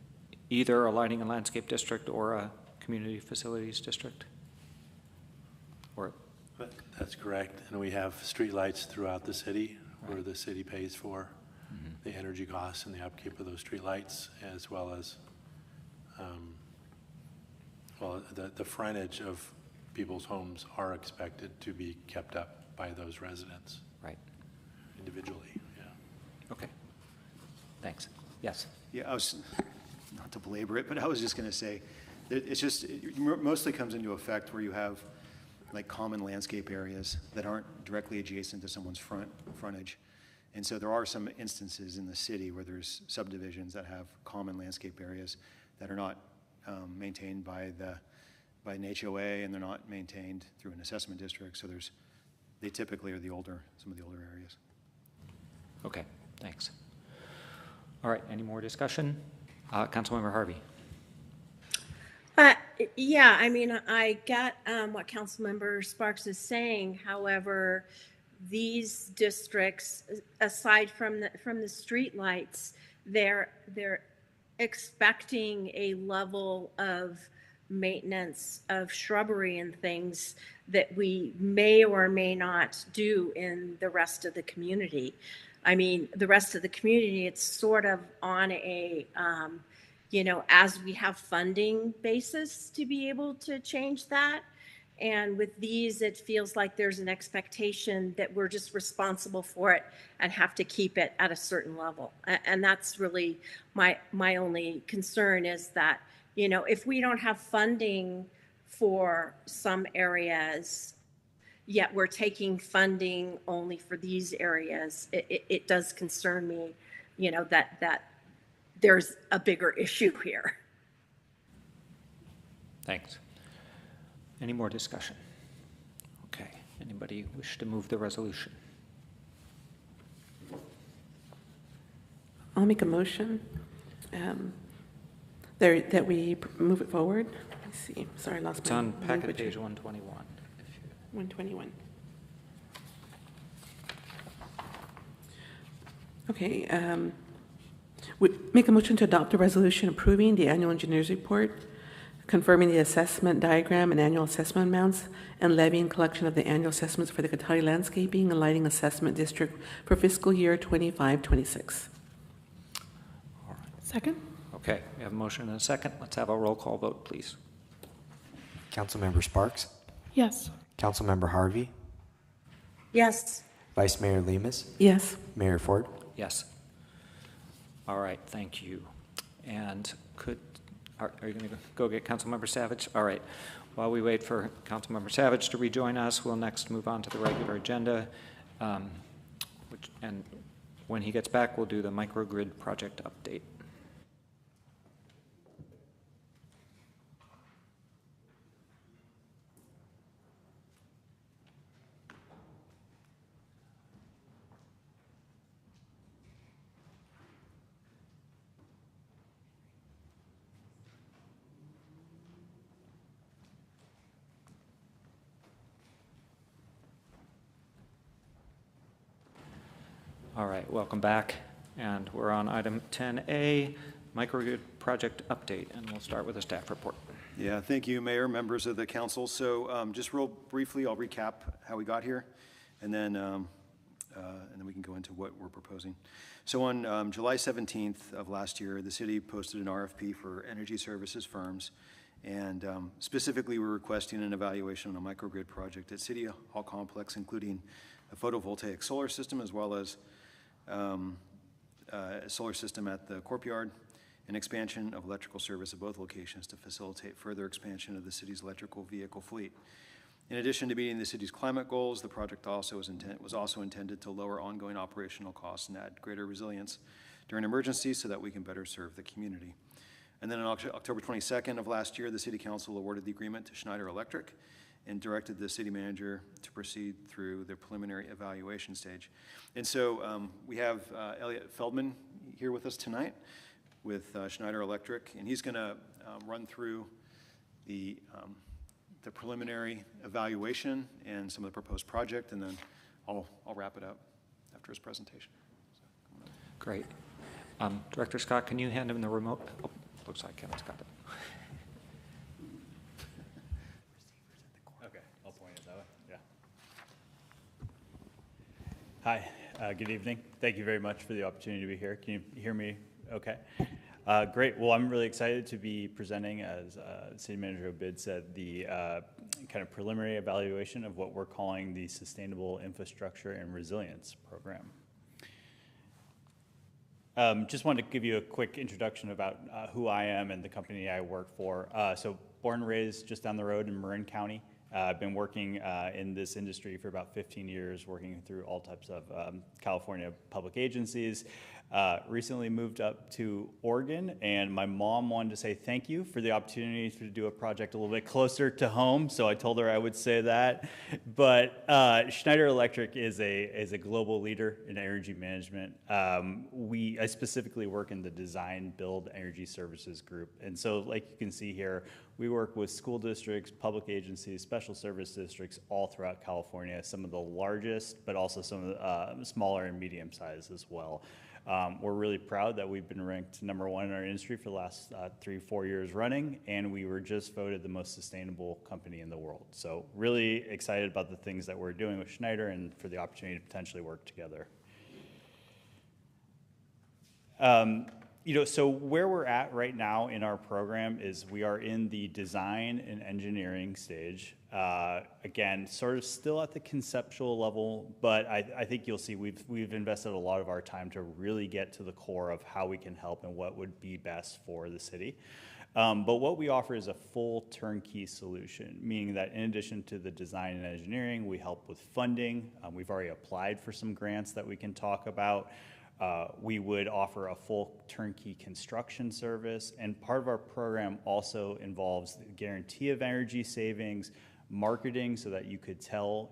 either a lighting and landscape district or a community facilities district? Or that's correct. And we have streetlights throughout the city where the city pays for the energy costs and the upkeep of those streetlights, as well as the frontage of people's homes are expected to be kept up by those residents. Right. Individually, yeah. Okay. Thanks. Yes. Yeah, I was, not to belabor it, but I was just going to say that it mostly comes into effect where you have like common landscape areas that aren't directly adjacent to someone's frontage. And so there are some instances in the city where there's subdivisions that have common landscape areas that are not maintained by an HOA, and they're not maintained through an assessment district. So they typically are some of the older areas. Okay, thanks. All right, any more discussion? Councilmember Harvey. Yeah, I mean, I get what Councilmember Sparks is saying. However, these districts, aside from the street lights, they're expecting a level of maintenance of shrubbery and things that we may or may not do in the rest of the community. I mean, the rest of the community, it's sort of on a as we have funding basis to be able to change that. And with these, it feels like there's an expectation that we're just responsible for it and have to keep it at a certain level. And that's really my only concern, is that, if we don't have funding for some areas, yet we're taking funding only for these areas, it does concern me, that there's a bigger issue here. Thanks. Any more discussion? Okay. Anybody wish to move the resolution? I'll make a motion that we move it forward. Let me see. Sorry, I lost It's my on packet language. page 121. 121. Okay. We make a motion to adopt a resolution approving the annual engineer's report, confirming the assessment diagram and annual assessment amounts, and levying collection of the annual assessments for the Katati Landscaping and Lighting Assessment District for fiscal year 25-26. Second? Okay, we have a motion and a second. Let's have a roll call vote, please. Councilmember Sparks, Yes. Councilmember Harvey, Yes. Vice Mayor Lemus, Yes. Mayor Ford. Yes. All right, thank you. And are you going to go get Councilmember Savage? All right. While we wait for Councilmember Savage to rejoin us, we'll next move on to the regular agenda. And when he gets back, we'll do the microgrid project update. All right, welcome back. And we're on item 10A, microgrid project update, and we'll start with a staff report. Yeah, thank you, Mayor, members of the council. So just real briefly, I'll recap how we got here, and then we can go into what we're proposing. So on July 17th of last year, the city posted an RFP for energy services firms, and specifically we're requesting an evaluation on a microgrid project at City Hall Complex, including a photovoltaic solar system as well as a solar system at the Courtyard, an expansion of electrical service at both locations to facilitate further expansion of the city's electrical vehicle fleet. In addition to meeting the city's climate goals, the project also was also intended to lower ongoing operational costs and add greater resilience during emergencies so that we can better serve the community. And then on October 22nd of last year, the City Council awarded the agreement to Schneider Electric and directed the city manager to proceed through the preliminary evaluation stage. And so we have Elliot Feldman here with us tonight with Schneider Electric, and he's going to run through the preliminary evaluation and some of the proposed project, and then I'll wrap it up after his presentation. Great. Director Scott, can you hand him the remote? Oh, looks like Kevin's got it. Okay, I'll point it that way. Yeah. Hi, good evening. Thank you very much for the opportunity to be here. Can you hear me okay? Great. Well, I'm really excited to be presenting, as City Manager Obid said, the kind of preliminary evaluation of what we're calling the Sustainable Infrastructure and Resilience Program. Just wanted to give you a quick introduction about who I am and the company I work for. So born and raised just down the road in Marin County. I've been working in this industry for about 15 years, working through all types of California public agencies. Recently moved up to Oregon, and my mom wanted to say thank you for the opportunity to do a project a little bit closer to home, so I told her I would say that. But Schneider Electric is a global leader in energy management. I specifically work in the design build energy services group, and so like you can see here, we work with school districts, public agencies, special service districts all throughout California, some of the largest, but also some of the smaller and medium sized as well. We're really proud that we've been ranked #1 in our industry for the last 3-4 years running, and we were just voted the most sustainable company in the world. So really excited about the things that we're doing with Schneider and for the opportunity to potentially work together. So where we're at right now in our program is we are in the design and engineering stage. Again, sort of still at the conceptual level, but I think you'll see we've invested a lot of our time to really get to the core of how we can help and what would be best for the city. But what we offer is a full turnkey solution, meaning that in addition to the design and engineering, we help with funding. We've already applied for some grants that we can talk about. We would offer a full turnkey construction service, and part of our program also involves the guarantee of energy savings, marketing so that you could tell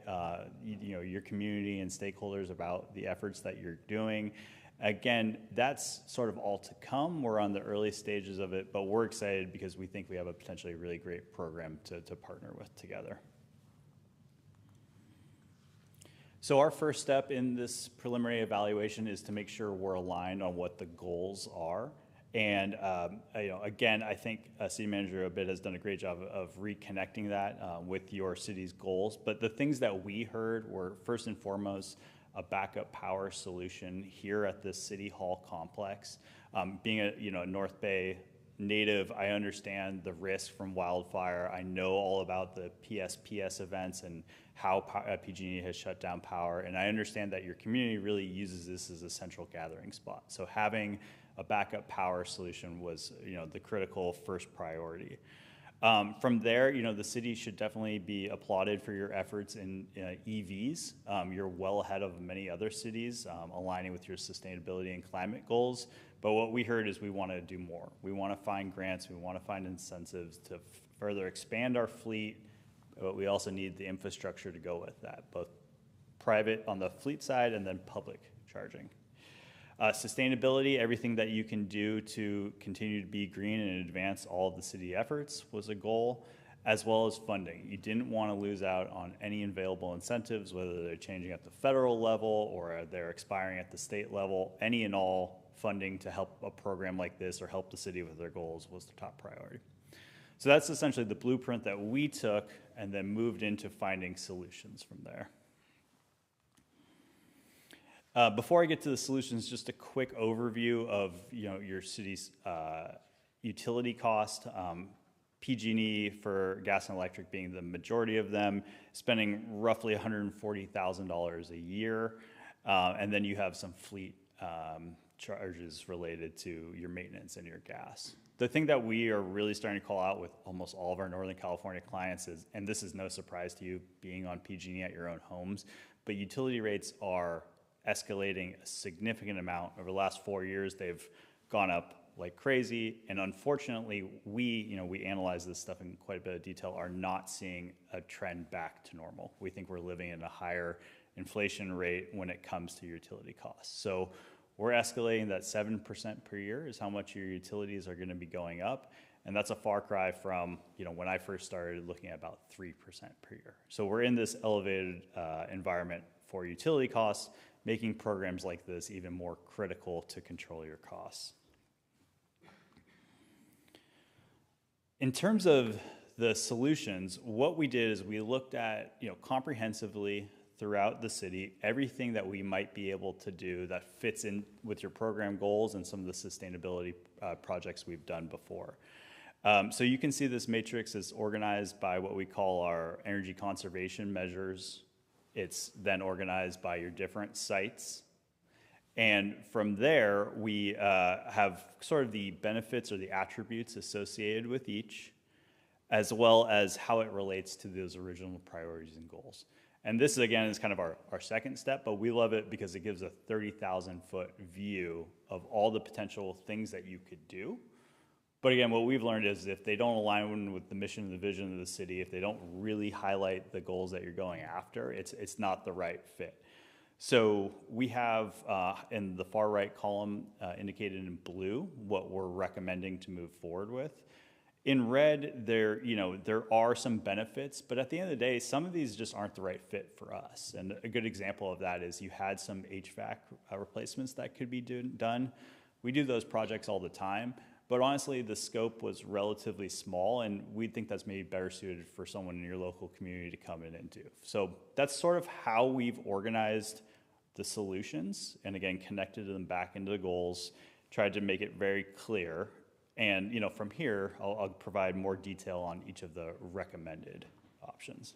your community and stakeholders about the efforts that you're doing, Again, that's sort of all to come. We're on the early stages of it, but we're excited because we think we have a potentially really great program to partner with together. So our first step in this preliminary evaluation is to make sure we're aligned on what the goals are. And again, I think City Manager Obid has done a great job of reconnecting that with your city's goals. But the things that we heard were, first and foremost, a backup power solution here at the City Hall complex. Being a North Bay native, I understand the risk from wildfire. I know all about the PSPS events and how PG&E has shut down power, and I understand that your community really uses this as a central gathering spot. So having a backup power solution was, the critical first priority. From there, the city should definitely be applauded for your efforts in EVs. You're well ahead of many other cities, aligning with your sustainability and climate goals. But what we heard is we want to do more. We want to find grants. We want to find incentives to further expand our fleet. But we also need the infrastructure to go with that, both private on the fleet side and then public charging. Sustainability, everything that you can do to continue to be green and advance all of the city efforts was a goal, as well as funding. You didn't want to lose out on any available incentives, whether they're changing at the federal level or they're expiring at the state level. Any and all funding to help a program like this or help the city with their goals was the top priority. So that's essentially the blueprint that we took and then moved into finding solutions from there. Before I get to the solutions, just a quick overview of your city's utility cost. PG&E for gas and electric being the majority of them, spending roughly $140,000 a year, and then you have some fleet charges related to your maintenance and your gas. The thing that we are really starting to call out with almost all of our Northern California clients is, and this is no surprise to you being on PG&E at your own homes, but utility rates are escalating a significant amount. Over the last 4 years, they've gone up like crazy. And unfortunately, we analyze this stuff in quite a bit of detail, are not seeing a trend back to normal. We think we're living in a higher inflation rate when it comes to utility costs. So we're escalating that 7% per year is how much your utilities are going to be going up. And that's a far cry from, when I first started looking at about 3% per year. So we're in this elevated environment for utility costs, making programs like this even more critical to control your costs. In terms of the solutions, what we did is we looked at, comprehensively throughout the city, everything that we might be able to do that fits in with your program goals and some of the sustainability projects we've done before. So you can see this matrix is organized by what we call our energy conservation measures. It's then organized by your different sites. And from there, we have sort of the benefits or the attributes associated with each, as well as how it relates to those original priorities and goals. And this, again, is kind of our second step, but we love it because it gives a 30,000-foot view of all the potential things that you could do. But again, what we've learned is if they don't align with the mission and the vision of the city, if they don't really highlight the goals that you're going after, it's not the right fit. So we have in the far right column indicated in blue what we're recommending to move forward with. In red, there are some benefits, but at the end of the day, some of these just aren't the right fit for us. And a good example of that is you had some HVAC replacements that could be done. We do those projects all the time. But honestly, the scope was relatively small, and we think that's maybe better suited for someone in your local community to come in and do. So that's sort of how we've organized the solutions, and again, connected them back into the goals, tried to make it very clear. And from here, I'll provide more detail on each of the recommended options.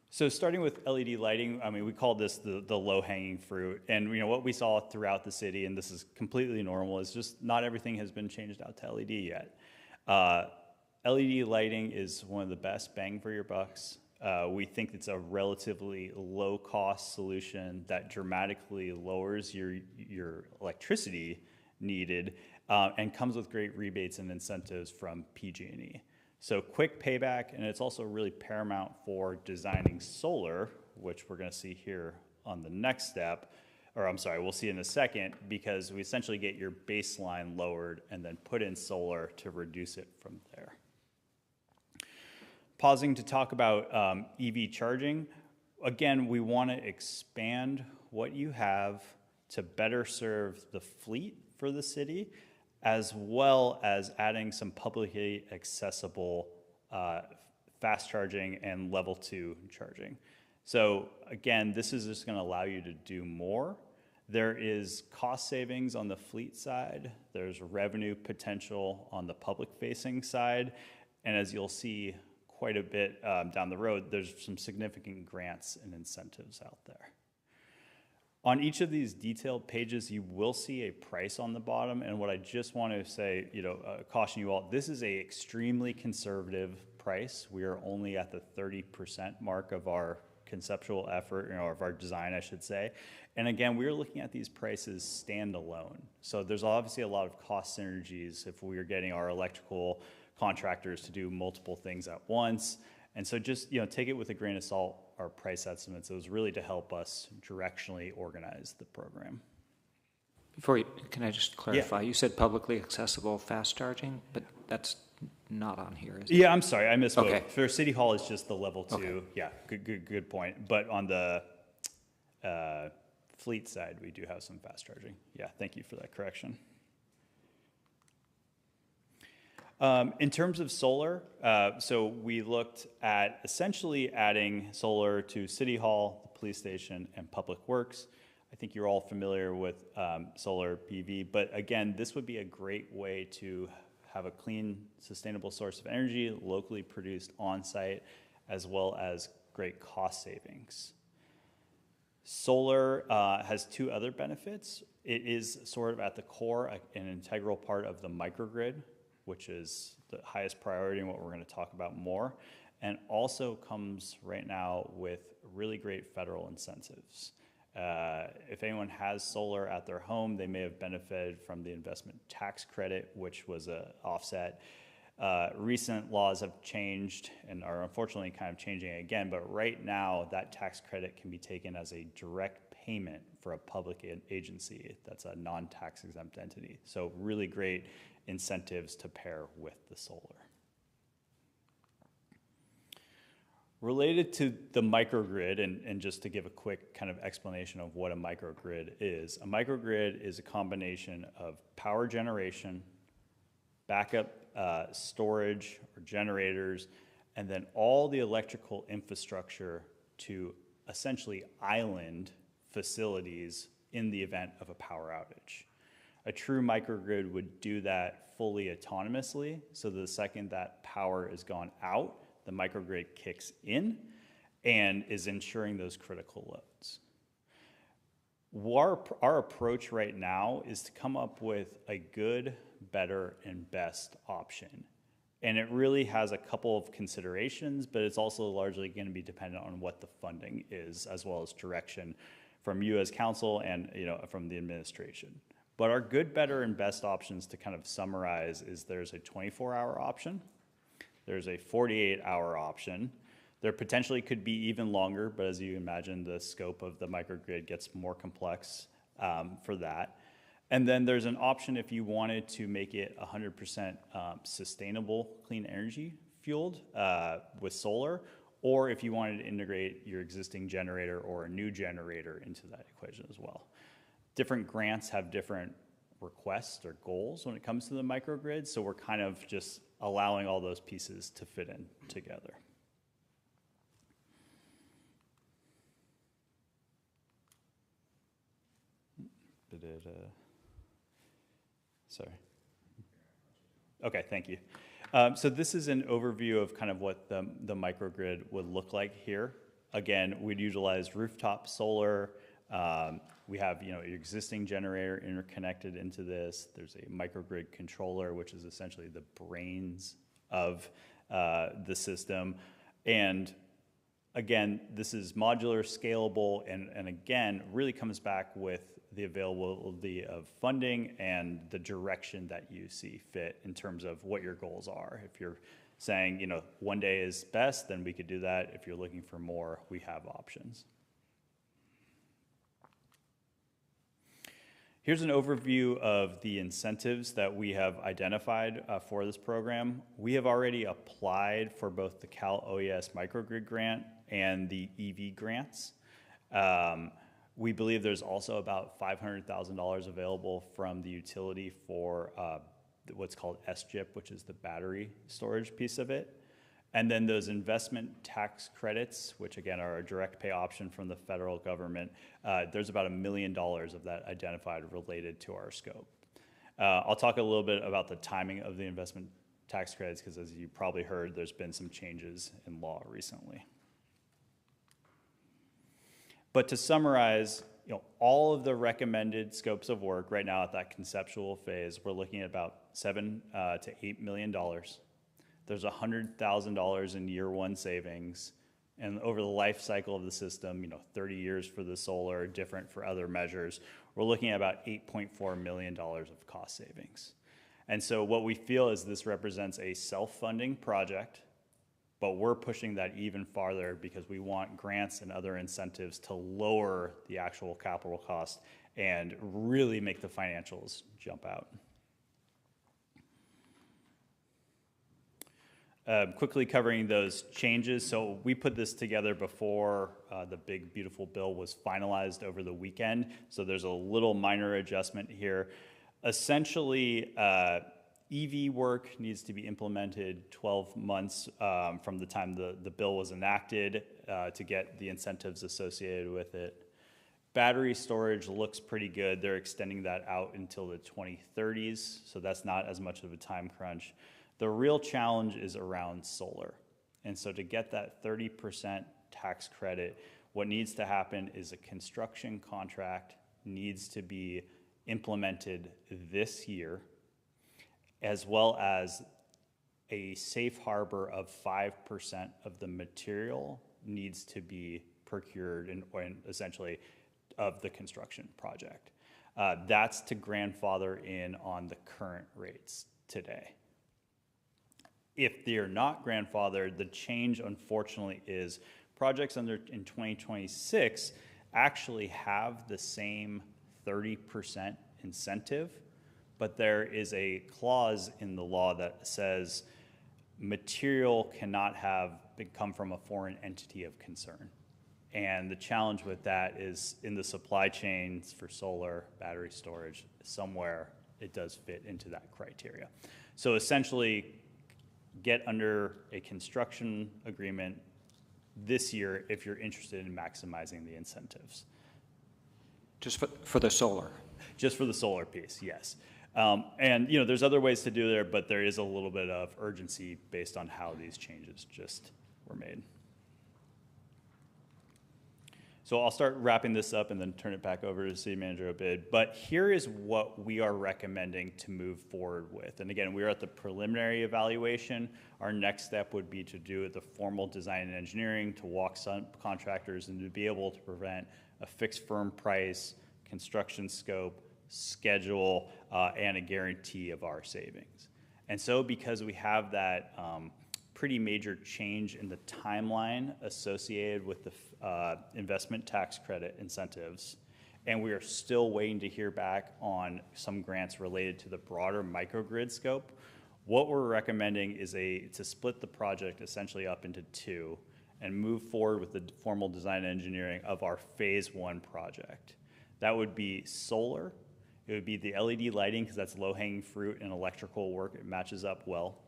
So starting with LED lighting, we call this the low-hanging fruit. And what we saw throughout the city, and this is completely normal, is just not everything has been changed out to LED yet. LED lighting is one of the best bang for your bucks. We think it's a relatively low-cost solution that dramatically lowers your electricity needed and comes with great rebates and incentives from PG&E. So quick payback, and it's also really paramount for designing solar, which we're going to see here on the next step, or I'm sorry, we'll see in a second, because we essentially get your baseline lowered and then put in solar to reduce it from there. Pausing to talk about EV charging. Again, we want to expand what you have to better serve the fleet for the city, as well as adding some publicly accessible fast charging and level 2 charging. So again, this is just going to allow you to do more. There is cost savings on the fleet side. There's revenue potential on the public-facing side. And as you'll see quite a bit down the road, there's some significant grants and incentives out there. On each of these detailed pages, you will see a price on the bottom. And what I just want to say, caution you all, this is a extremely conservative price. We are only at the 30% mark of our conceptual effort, of our design, I should say. And again, we're looking at these prices standalone. So there's obviously a lot of cost synergies if we are getting our electrical contractors to do multiple things at once. And so just, take it with a grain of salt, our price estimates. It was really to help us directionally organize the program. Can I just clarify? Yeah. You said publicly accessible fast charging, but that's not on here, is it? Yeah, I'm sorry, I misspoke. Okay. For City Hall, it's just the level 2. Okay. Yeah, good point. But on the fleet side, we do have some fast charging. Yeah, thank you for that correction. In terms of solar, so we looked at essentially adding solar to City Hall, the police station, and Public Works. I think you're all familiar with solar PV, but again, this would be a great way to have a clean, sustainable source of energy, locally produced on-site, as well as great cost savings. Solar has 2 other benefits. It is sort of at the core, an integral part of the microgrid, which is the highest priority and what we're going to talk about more, and also comes right now with really great federal incentives. If anyone has solar at their home, they may have benefited from the investment tax credit, which was an offset. Recent laws have changed and are unfortunately kind of changing again, but right now that tax credit can be taken as a direct payment for a public agency that's a non-tax exempt entity. So really great incentives to pair with the solar. Related to the microgrid, and just to give a quick kind of explanation of what a microgrid is a combination of power generation, backup storage or generators, and then all the electrical infrastructure to essentially island facilities in the event of a power outage. A true microgrid would do that fully autonomously, so the second that power is gone out, the microgrid kicks in and is ensuring those critical loads. Our approach right now is to come up with a good, better, and best option. And it really has a couple of considerations, but it's also largely going to be dependent on what the funding is, as well as direction from you as council and from the administration. But our good, better, and best options, to kind of summarize, is there's a 24-hour option, there's a 48-hour option. There potentially could be even longer, but as you imagine, the scope of the microgrid gets more complex for that. And then there's an option if you wanted to make it 100% sustainable clean energy fueled with solar, or if you wanted to integrate your existing generator or a new generator into that equation as well. Different grants have different requests or goals when it comes to the microgrid, so we're kind of just allowing all those pieces to fit in together. Sorry. Okay, thank you. So this is an overview of kind of what the microgrid would look like here. Again, we'd utilize rooftop solar. We have your existing generator interconnected into this. There's a microgrid controller, which is essentially the brains of the system. And again, this is modular, scalable, and again, really comes back with the availability of funding and the direction that you see fit in terms of what your goals are. If you're saying, one day is best, then we could do that. If you're looking for more, we have options. Here's an overview of the incentives that we have identified for this program. We have already applied for both the Cal OES microgrid grant and the EV grants. We believe there's also about $500,000 available from the utility for what's called SGIP, which is the battery storage piece of it. And then those investment tax credits, which again are a direct pay option from the federal government, there's about $1 million of that identified related to our scope. I'll talk a little bit about the timing of the investment tax credits, because as you probably heard, there's been some changes in law recently. But to summarize, all of the recommended scopes of work right now at that conceptual phase, we're looking at about $7 to $8 million. There's $100,000 in year one savings, and over the life cycle of the system, 30 years for the solar, different for other measures, we're looking at about $8.4 million of cost savings. And so what we feel is this represents a self-funding project, but we're pushing that even farther because we want grants and other incentives to lower the actual capital cost and really make the financials jump out. Quickly covering those changes. So we put this together before the big, beautiful bill was finalized over the weekend. So there's a little minor adjustment here. Essentially, EV work needs to be implemented 12 months from the time the bill was enacted to get the incentives associated with it. Battery storage looks pretty good. They're extending that out until the 2030s, so that's not as much of a time crunch. The real challenge is around solar. And so to get that 30% tax credit, what needs to happen is a construction contract needs to be implemented this year, as well as a safe harbor of 5% of the material needs to be procured and essentially of the construction project. That's to grandfather in on the current rates today. If they're not grandfathered, the change, unfortunately, is projects in 2026 actually have the same 30% incentive, but there is a clause in the law that says material cannot come from a foreign entity of concern. And the challenge with that is in the supply chains for solar, battery storage, somewhere it does fit into that criteria. So essentially, get under a construction agreement this year if you're interested in maximizing the incentives. Just for the solar? Just for the solar piece, yes. And there's other ways to do there, but there is a little bit of urgency based on how these changes just were made. So I'll start wrapping this up and then turn it back over to City Manager Obid. But here is what we are recommending to move forward with. And again, we're at the preliminary evaluation. Our next step would be to do the formal design and engineering, to walk some contractors, and to be able to prevent a fixed firm price, construction scope, schedule, and a guarantee of our savings. And so because we have that pretty major change in the timeline associated with the investment tax credit incentives, and we are still waiting to hear back on some grants related to the broader microgrid scope, what we're recommending is to split the project essentially up into two and move forward with the formal design and engineering of our phase one project. That would be solar. It would be the LED lighting, because that's low-hanging fruit and electrical work. It matches up well.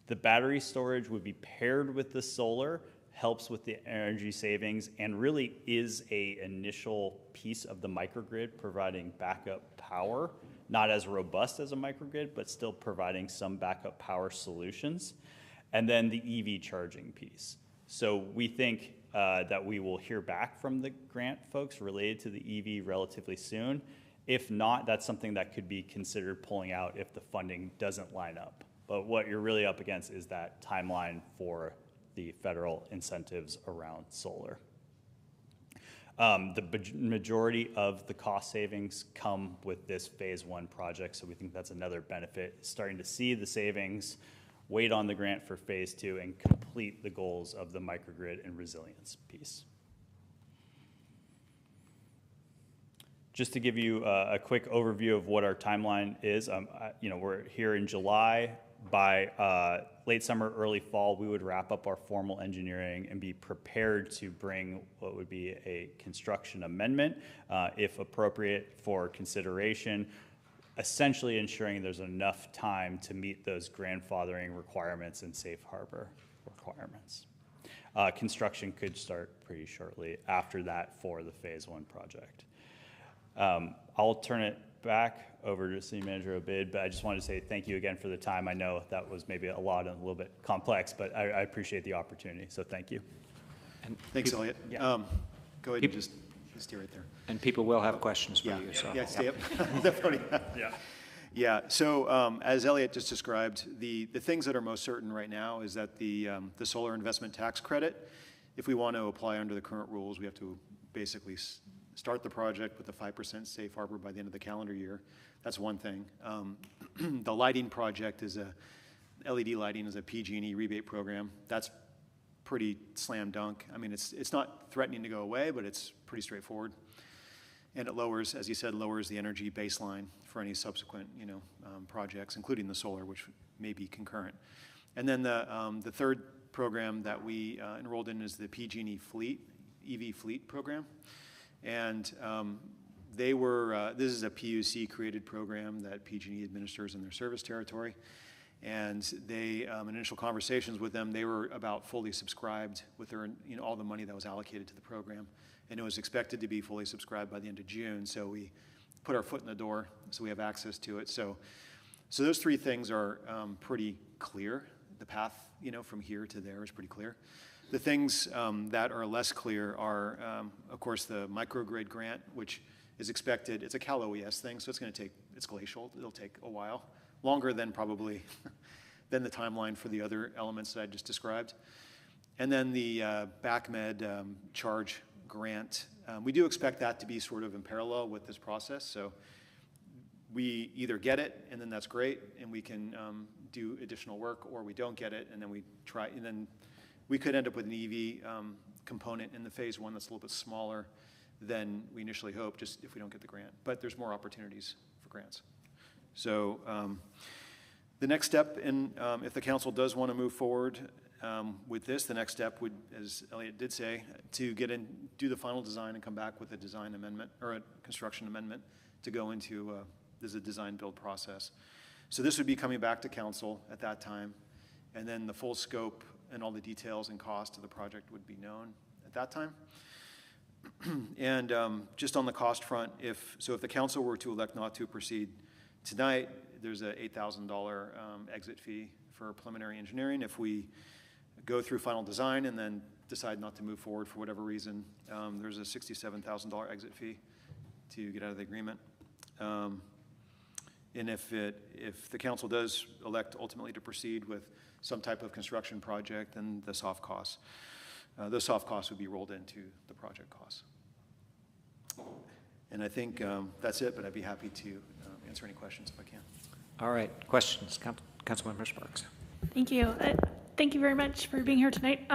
The battery storage would be paired with the solar, helps with the energy savings, and really is an initial piece of the microgrid providing backup power, not as robust as a microgrid, but still providing some backup power solutions. And then the EV charging piece. So we think that we will hear back from the grant folks related to the EV relatively soon. If not, that's something that could be considered pulling out if the funding doesn't line up. But what you're really up against is that timeline for the federal incentives around solar. The majority of the cost savings come with this phase one project, so we think that's another benefit. Starting to see the savings, wait on the grant for phase two, and complete the goals of the microgrid and resilience piece. Just to give you a quick overview of what our timeline is, we're here in July. By late summer, early fall, we would wrap up our formal engineering and be prepared to bring what would be a construction amendment, if appropriate, for consideration, essentially ensuring there's enough time to meet those grandfathering requirements and safe harbor requirements. Construction could start pretty shortly after that for the Phase 1 project. I'll turn it back over to City Manager Obid, but I just wanted to say thank you again for the time. I know that was maybe a lot and a little bit complex, but I appreciate the opportunity, so thank you. And Thanks, Elliot. Yeah. Go ahead and just stay right there. And people will have questions for you, so. Yeah, stay up. Yeah, so as Elliot just described, the things that are most certain right now is that the solar investment tax credit, if we want to apply under the current rules, we have to basically start the project with a 5% safe harbor by the end of the calendar year. That's one thing. The lighting project is LED lighting is a PG&E rebate program. That's pretty slam dunk. I mean, it's not threatening to go away, but it's pretty straightforward. And it lowers, as you said, lowers the energy baseline for any subsequent, projects, including the solar, which may be concurrent. And then the third program that we enrolled in is the PG&E EV fleet program. And this is a PUC created program that PG&E administers in their service territory. And they, in initial conversations with them, they were about fully subscribed with their, all the money that was allocated to the program. And it was expected to be fully subscribed by the end of June. So we put our foot in the door so we have access to it. So those three things are pretty clear. The path, from here to there is pretty clear. The things that are less clear are, of course, the microgrid grant, which is expected. It's a Cal OES thing, so it's glacial. It'll take a while, longer than probably than the timeline for the other elements that I just described. And then the BACMed charge grant, we do expect that to be sort of in parallel with this process. So we either get it, and then that's great, and we can do additional work, or we don't get it, and then we try, and then we could end up with an EV component in the Phase 1 that's a little bit smaller than we initially hoped, just if we don't get the grant. But there's more opportunities for grants. So the next step, if the council does want to move forward with this, the next step would, as Elliot did say, to do the final design and come back with a design amendment or a construction amendment to go into there's a design build process. So this would be coming back to council at that time, and then the full scope and all the details and cost of the project would be known at that time. And just on the cost front, if the council were to elect not to proceed tonight, there's a $8,000 exit fee for preliminary engineering. If we go through final design and then decide not to move forward for whatever reason, there's a $67,000 exit fee to get out of the agreement. And if the council does elect ultimately to proceed with some type of construction project, then those soft costs would be rolled into the project costs. And I think that's it, but I'd be happy to answer any questions if I can. All right, questions, Councilmember Sparks. Thank you. Thank you very much for being here tonight.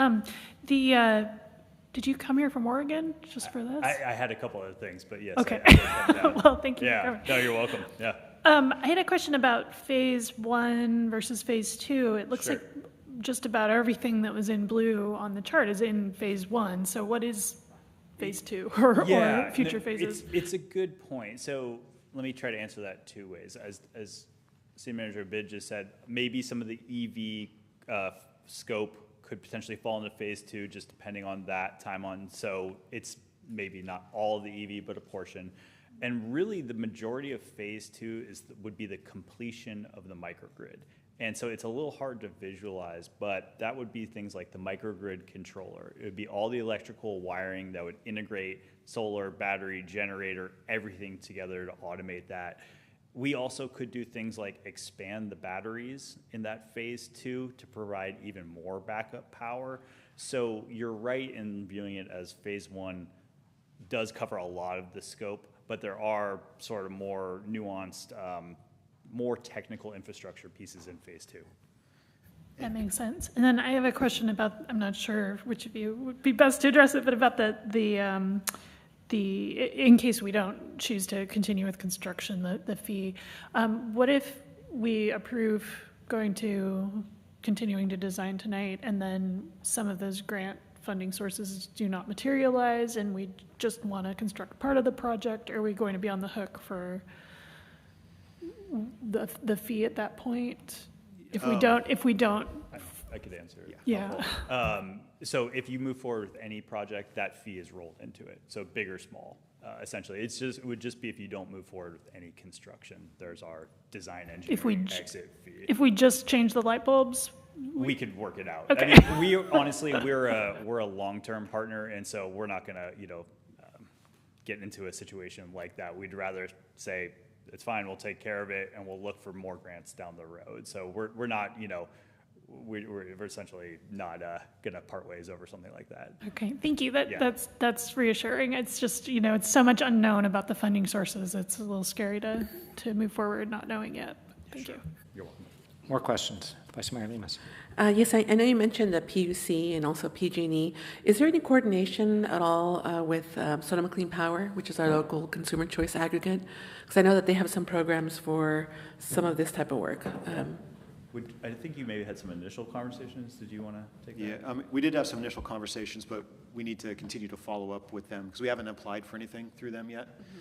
Did you come here from Oregon just for this? I had a couple other things, but yes. Okay. Well, thank you. Yeah, no, you're welcome. Yeah. I had a question about Phase 1 versus Phase 2. It looks like just about everything that was in blue on the chart is in Phase 1. So what is Phase 2 or future phases? It's a good point. So let me try to answer that two ways. As City Manager Obid just said, maybe some of the EV scope could potentially fall into Phase 2, just depending on that timeline. So it's maybe not all of the EV, but a portion. And really, the majority of Phase 2 would be the completion of the microgrid. And so it's a little hard to visualize, but that would be things like the microgrid controller. It would be all the electrical wiring that would integrate solar, battery, generator, everything together to automate that. We also could do things like expand the batteries in that Phase 2 to provide even more backup power. So you're right in viewing it as Phase 1 does cover a lot of the scope, but there are sort of more nuanced, more technical infrastructure pieces in Phase 2. That makes sense. And then I have a question about, I'm not sure which of you would be best to address it, but about the in case we don't choose to continue with construction, the fee. What if we approve continuing to design tonight, and then some of those grant funding sources do not materialize, and we just want to construct part of the project? Are we going to be on the hook for the fee at that point? If we don't, I could answer. yeah. So if you move forward with any project, that fee is rolled into it. So big or small, essentially. It would just be if you don't move forward with any construction. There's our design engineering exit fee. If we just change the light bulbs, we could work it out. Okay. I mean, we're a long-term partner, and so we're not gonna, get into a situation like that. We'd rather say, it's fine, we'll take care of it, and we'll look for more grants down the road. So we're not, we're essentially not gonna part ways over something like that. okay, thank you. That's reassuring. It's just, it's so much unknown about the funding sources. It's a little scary to move forward not knowing yet. Thank you. You're welcome. More questions? Vice Mayor Lemus. Yes, I know you mentioned the PUC and also PG&E. Is there any coordination at all with Sonoma Clean Power, which is our local consumer choice aggregate? Because I know that they have some programs for some of this type of work. I think you maybe had some initial conversations. Did you want to take that? Yeah, we did have some initial conversations, but we need to continue to follow up with them because we haven't applied for anything through them yet. Mm-hmm.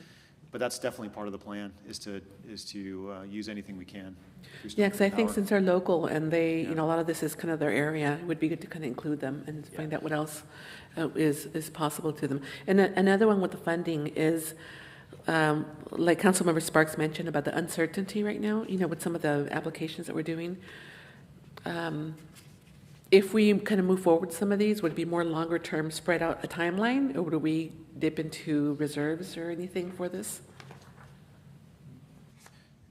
But that's definitely part of the plan, is to use anything we can. Yeah, because I think since they're local and they, a lot of this is kind of their area, it would be good to kind of include them and find out what else is possible to them. And another one with the funding is, like Councilmember Sparks mentioned about the uncertainty right now, with some of the applications that we're doing. If we kind of move forward some of these, would it be more longer term spread out a timeline, or would we dip into reserves or anything for this?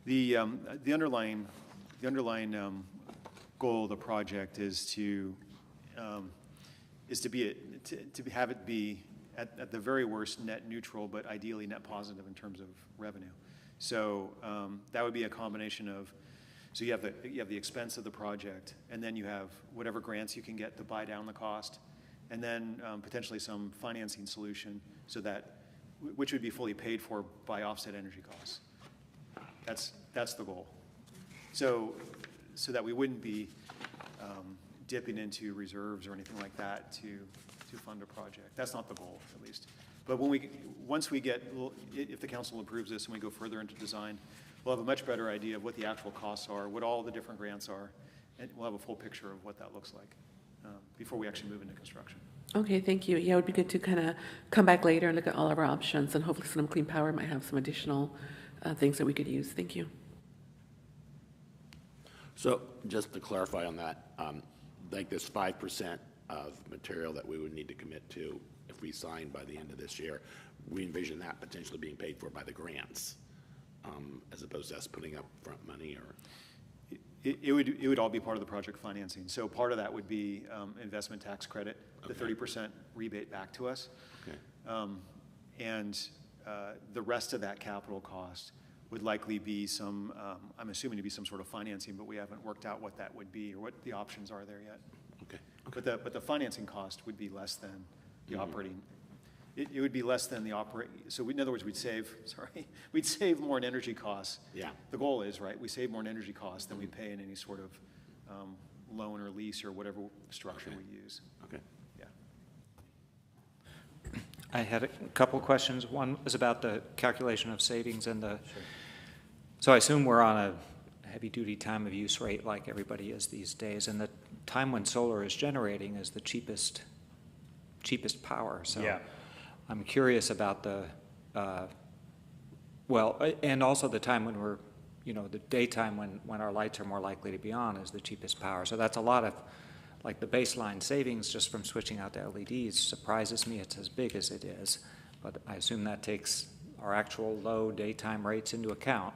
The underlying goal of the project is to have it be at the very worst net neutral, but ideally net positive in terms of revenue. So that would be a combination of. So you have the expense of the project, and then you have whatever grants you can get to buy down the cost, and then potentially some financing solution, so that which would be fully paid for by offset energy costs. That's the goal. So that we wouldn't be dipping into reserves or anything like that to fund a project. That's not the goal, at least. But once we get, if the council approves this and we go further into design, we'll have a much better idea of what the actual costs are, what all the different grants are, and we'll have a full picture of what that looks like before we actually move into construction. Okay, thank you. Yeah, it would be good to kind of come back later and look at all of our options, and hopefully Sonoma Clean Power might have some additional things that we could use. Thank you. So just to clarify on that, like this 5% of material that we would need to commit to if we sign by the end of this year, we envision that potentially being paid for by the grants, as opposed to us putting up front money, or? It would all be part of the project financing. So part of that would be investment tax credit, the 30% rebate back to us. Okay. And the rest of that capital cost would likely be some, I'm assuming to be some sort of financing, but we haven't worked out what that would be or what the options are there yet. Okay. But the financing cost would be less than the operating. It would be less than the operating. So in other words, we'd save more in energy costs. Yeah. The goal is, right, we save more in energy costs than we pay in any sort of loan or lease or whatever structure we use. Okay. Yeah. I had a couple of questions. One was about the calculation of savings and the. Sure. So I assume we're on a heavy-duty time of use rate like everybody is these days, and the time when solar is generating is the cheapest power. So yeah. I'm curious about the, and also the time when we're, the daytime when our lights are more likely to be on is the cheapest power. So that's a lot of, like the baseline savings just from switching out to LEDs surprises me it's as big as it is. But I assume that takes our actual low daytime rates into account.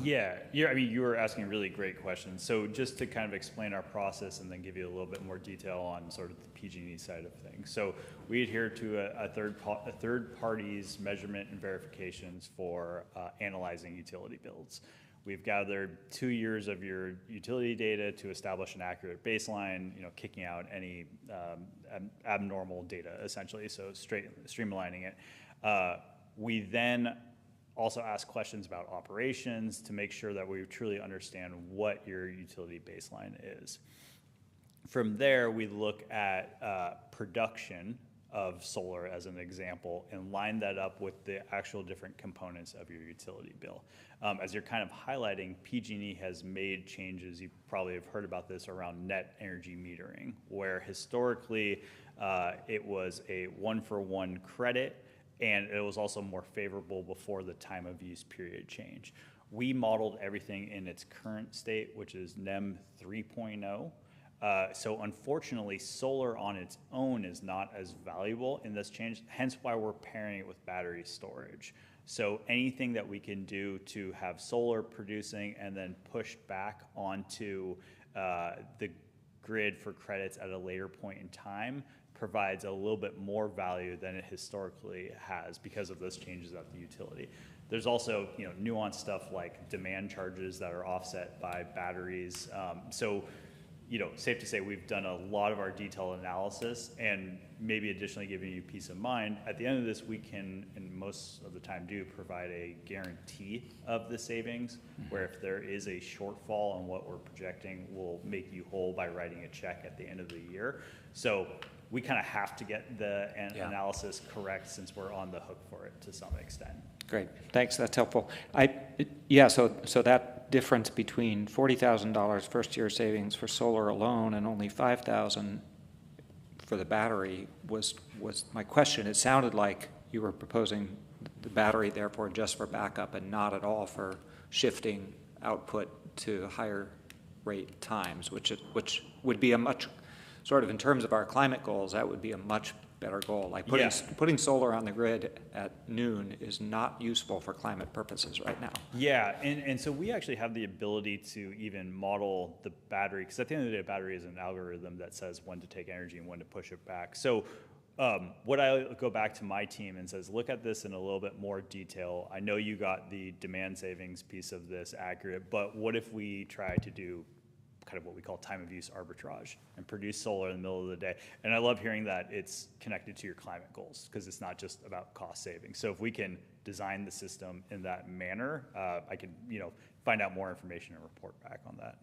Yeah, I mean, you were asking really great questions. So just to kind of explain our process and then give you a little bit more detail on sort of the PG&E side of things. So we adhere to a third party's measurement and verifications for analyzing utility bills. We've gathered 2 years of your utility data to establish an accurate baseline, kicking out any abnormal data, essentially, so streamlining it. We then also ask questions about operations to make sure that we truly understand what your utility baseline is. From there, we look at production of solar as an example and line that up with the actual different components of your utility bill. As you're kind of highlighting, PG&E has made changes, you probably have heard about this, around net energy metering, where historically it was a 1-for-1 credit, and it was also more favorable before the time of use period change. We modeled everything in its current state, which is NEM 3.0. So unfortunately, solar on its own is not as valuable in this change, hence why we're pairing it with battery storage. So anything that we can do to have solar producing and then pushed back onto the grid for credits at a later point in time provides a little bit more value than it historically has because of those changes at the utility. There's also nuanced stuff like demand charges that are offset by batteries. So safe to say we've done a lot of our detailed analysis, and maybe additionally giving you peace of mind. At the end of this, we can, and most of the time do, provide a guarantee of the savings, where if there is a shortfall on what we're projecting, we'll make you whole by writing a check at the end of the year. So we kind of have to get the analysis correct since we're on the hook for it to some extent. Great, thanks, that's helpful. So that difference between $40,000 first year savings for solar alone and only $5,000 for the battery was my question. It sounded like you were proposing the battery therefore just for backup and not at all for shifting output to higher rate times, which would be a much, sort of in terms of our climate goals, that would be a much better goal. Like putting solar on the grid at noon is not useful for climate purposes right now. Yeah, and so we actually have the ability to even model the battery, because at the end of the day, a battery is an algorithm that says when to take energy and when to push it back. So what I go back to my team and says, look at this in a little bit more detail. I know you got the demand savings piece of this accurate, but what if we try to do kind of what we call time of use arbitrage and produce solar in the middle of the day? And I love hearing that it's connected to your climate goals, because it's not just about cost savings. So if we can design the system in that manner, I can find out more information and report back on that.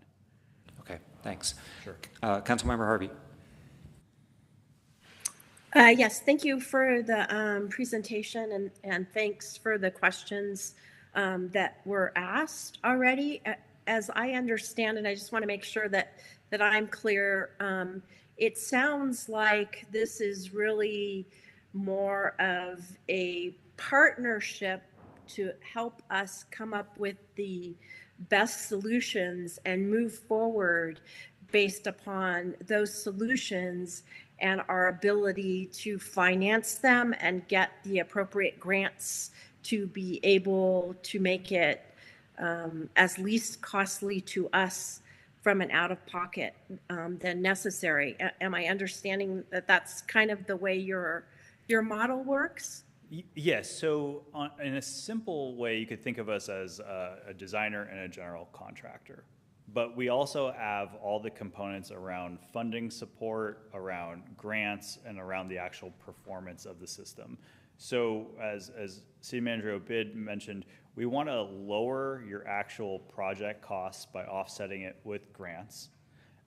Okay, thanks. Sure. Councilmember Harvey. Yes, thank you for the presentation, and thanks for the questions that were asked already. As I understand, and I just want to make sure that I'm clear, it sounds like this is really more of a partnership to help us come up with the best solutions and move forward based upon those solutions and our ability to finance them and get the appropriate grants to be able to make it as least costly to us from an out-of-pocket than necessary. Am I understanding that that's kind of the way your model works? Yes. So in a simple way, you could think of us as a designer and a general contractor. But we also have all the components around funding support, around grants, and around the actual performance of the system. So as City Manager Obid mentioned, we want to lower your actual project costs by offsetting it with grants.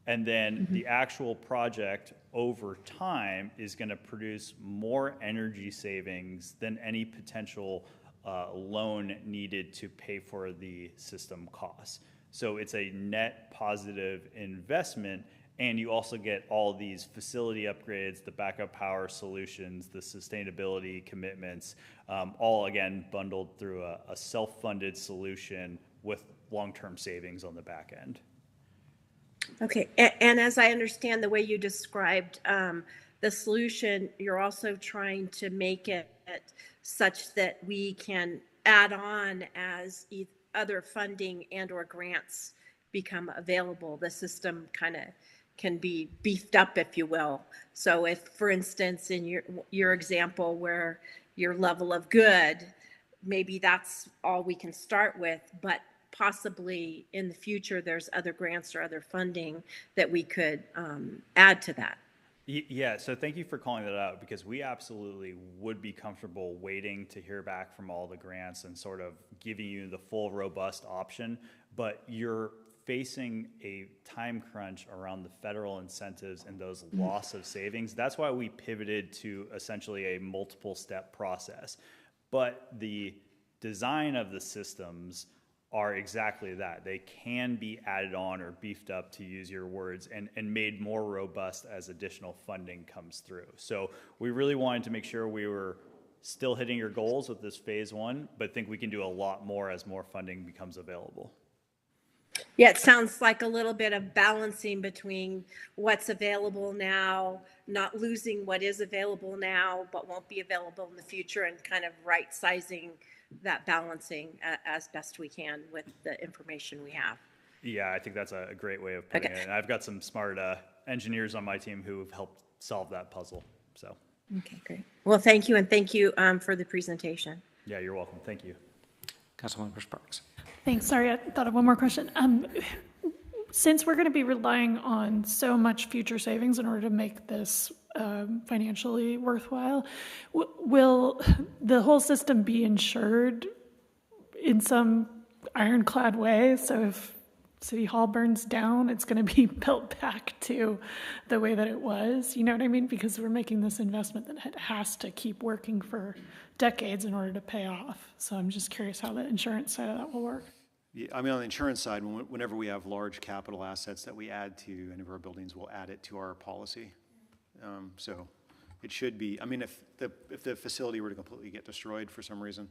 And then the actual project over time is going to produce more energy savings than any potential loan needed to pay for the system costs. So it's a net positive investment, and you also get all these facility upgrades, the backup power solutions, the sustainability commitments, all again bundled through a self-funded solution with long-term savings on the back end. Okay, and as I understand the way you described the solution, you're also trying to make it such that we can add on as other funding and or grants become available. The system kind of can be beefed up, if you will. So if, for instance, in your example where your level of good, maybe that's all we can start with, but possibly in the future, there's other grants or other funding that we could add to that. Yeah, so thank you for calling that out, because we absolutely would be comfortable waiting to hear back from all the grants and sort of giving you the full robust option, but you're facing a time crunch around the federal incentives and those loss of savings. That's why we pivoted to essentially a multiple step process. But the design of the systems are exactly that. They can be added on or beefed up, to use your words, and made more robust as additional funding comes through. So we really wanted to make sure we were still hitting your goals with this phase one, but think we can do a lot more as more funding becomes available. Yeah, it sounds like a little bit of balancing between what's available now, not losing what is available now, but won't be available in the future, and kind of right sizing that balancing as best we can with the information we have. Yeah, I think that's a great way of putting it. And I've got some smart engineers on my team who have helped solve that puzzle. So. Okay, great. Well, thank you, and thank you for the presentation. Yeah, you're welcome. Thank you. Councilmember Sparks. Thanks. Sorry, I thought of one more question. Since we're going to be relying on so much future savings in order to make this financially worthwhile, will the whole system be insured in some ironclad way? So if City Hall burns down, it's going to be built back to the way that it was. You know what I mean? Because we're making this investment that has to keep working for decades in order to pay off. So I'm just curious how the insurance side of that will work. Yeah, I mean, on the insurance side, whenever we have large capital assets that we add to any of our buildings, we'll add it to our policy. So it should be, I mean, if the facility were to completely get destroyed for some reason,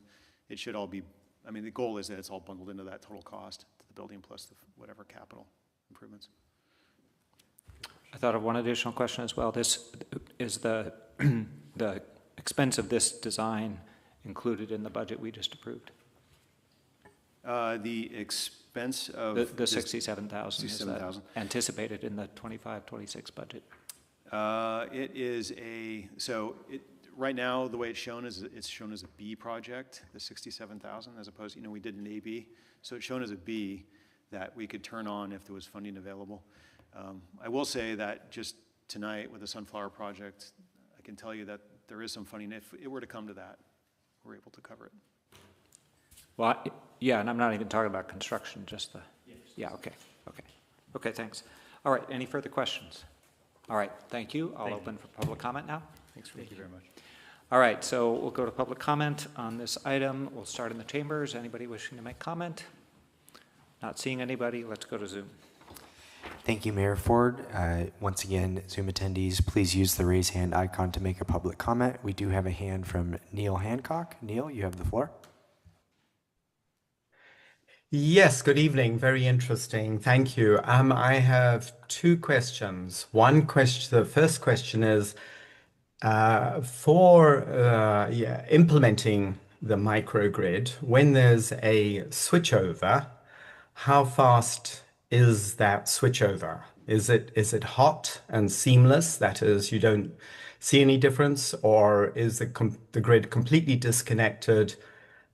it should all be, I mean, the goal is that it's all bundled into that total cost to the building plus whatever capital improvements. I thought of one additional question as well. This is the expense of this design included in the budget we just approved? The expense of the 67,000 is that 67,000 anticipated in the 25-26 budget. It is right now the way it's shown is it's shown as a B project, the 67,000, as opposed, we did an AB, so it's shown as a B that we could turn on if there was funding available. I will say that just tonight with the Sunflower project, I can tell you that there is some funding. If it were to come to that, we're able to cover it. Well, yeah, and I'm not even talking about construction, just the, yeah, okay, thanks. All right, any further questions? All right, thank you. I'll open for public comment now. Thank you very much. All right, so we'll go to public comment on this item. We'll start in the chambers. Anybody wishing to make comment? Not seeing anybody, let's go to Zoom. Thank you, Mayor Ford. Once again, Zoom attendees, please use the raise hand icon to make a public comment. We do have a hand from Neil Hancock. Neil, you have the floor. Yes, good evening. Very interesting. Thank you. I have two questions. The first question is for implementing the microgrid, when there's a switchover, how fast is that switchover? Is it hot and seamless? That is, you don't see any difference, or is the grid completely disconnected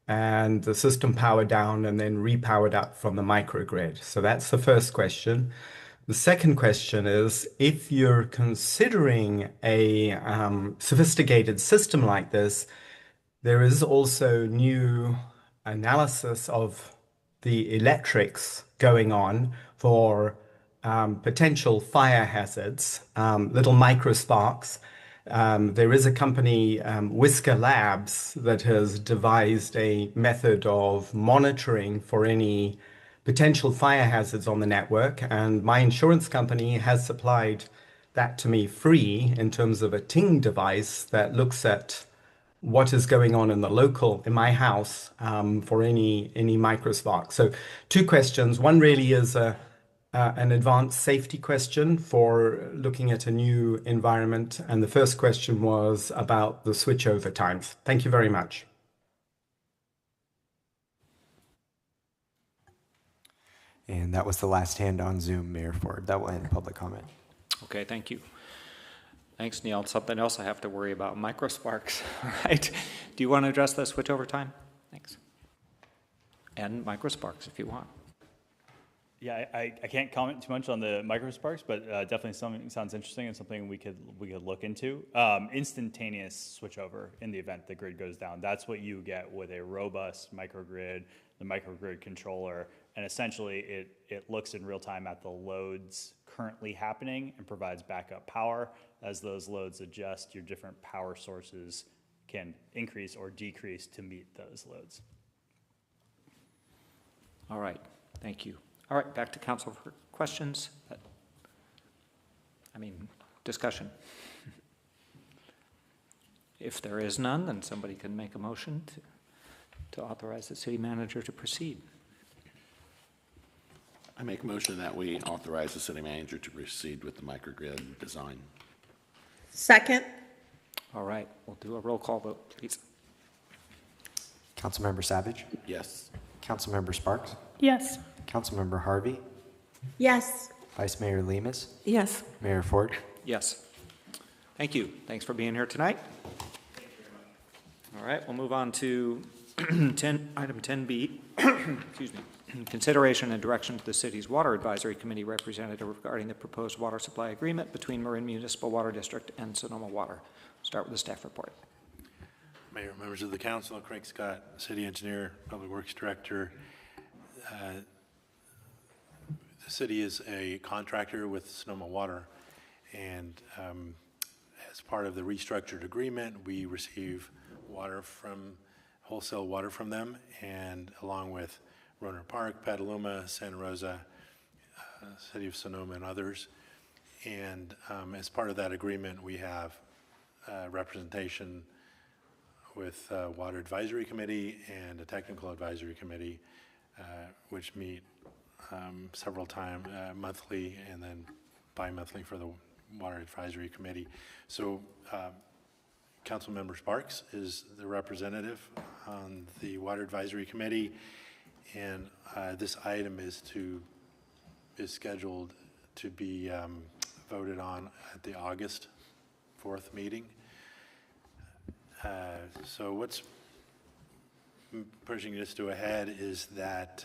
and the system powered down and then repowered up from the microgrid? So that's the first question. The second question is, if you're considering a sophisticated system like this, there is also new analysis of the electrics going on for potential fire hazards, little micro sparks. There is a company, Whisker Labs, that has devised a method of monitoring for any potential fire hazards on the network, and my insurance company has supplied that to me free in terms of a Ting device that looks at what is going on in my house for any micro sparks. So two questions. One really is an advanced safety question for looking at a new environment. And the first question was about the switchover times. Thank you very much. And that was the last hand on Zoom, Mayor Ford. That will end public comment. Okay, thank you. Thanks, Neil. Something else I have to worry about, microsparks, all right? Do you want to address the switchover time? Thanks. And microsparks if you want. Yeah, I can't comment too much on the microsparks, but definitely something sounds interesting and something we could look into. Instantaneous switchover in the event the grid goes down. That's what you get with a robust microgrid, the microgrid controller, and essentially it looks in real time at the loads currently happening and provides backup power. As those loads adjust, your different power sources can increase or decrease to meet those loads. All right, thank you. All right, back to council for questions. Discussion. If there is none, then somebody can make a motion to authorize the city manager to proceed. I make a motion that we authorize the city manager to proceed with the microgrid design. Second. All right, we'll do a roll call vote, please. Councilmember Savage? Yes. Councilmember Sparks? Yes. Councilmember Harvey? Yes. Vice Mayor Lemus? Yes. Mayor Ford? Yes. Thank you. Thanks for being here tonight. All right, we'll move on to item 10B. Excuse me. Consideration and direction to the city's Water Advisory Committee representative regarding the proposed water supply agreement between Marin Municipal Water District and Sonoma Water. Start with the staff report. Mayor, members of the council, Craig Scott, City Engineer, Public Works Director. The city is a contractor with Sonoma Water, and as part of the restructured agreement, we receive wholesale water from them, and along with Rohnert Park, Petaluma, Santa Rosa, City of Sonoma, and others. And as part of that agreement, we have representation with Water Advisory Committee and a Technical Advisory Committee, which meet several times monthly and then bi-monthly for the Water Advisory Committee. So Councilmember Sparks is the representative on the Water Advisory Committee, and this item is scheduled to be voted on at the August 4th meeting. So what's pushing this to a head is that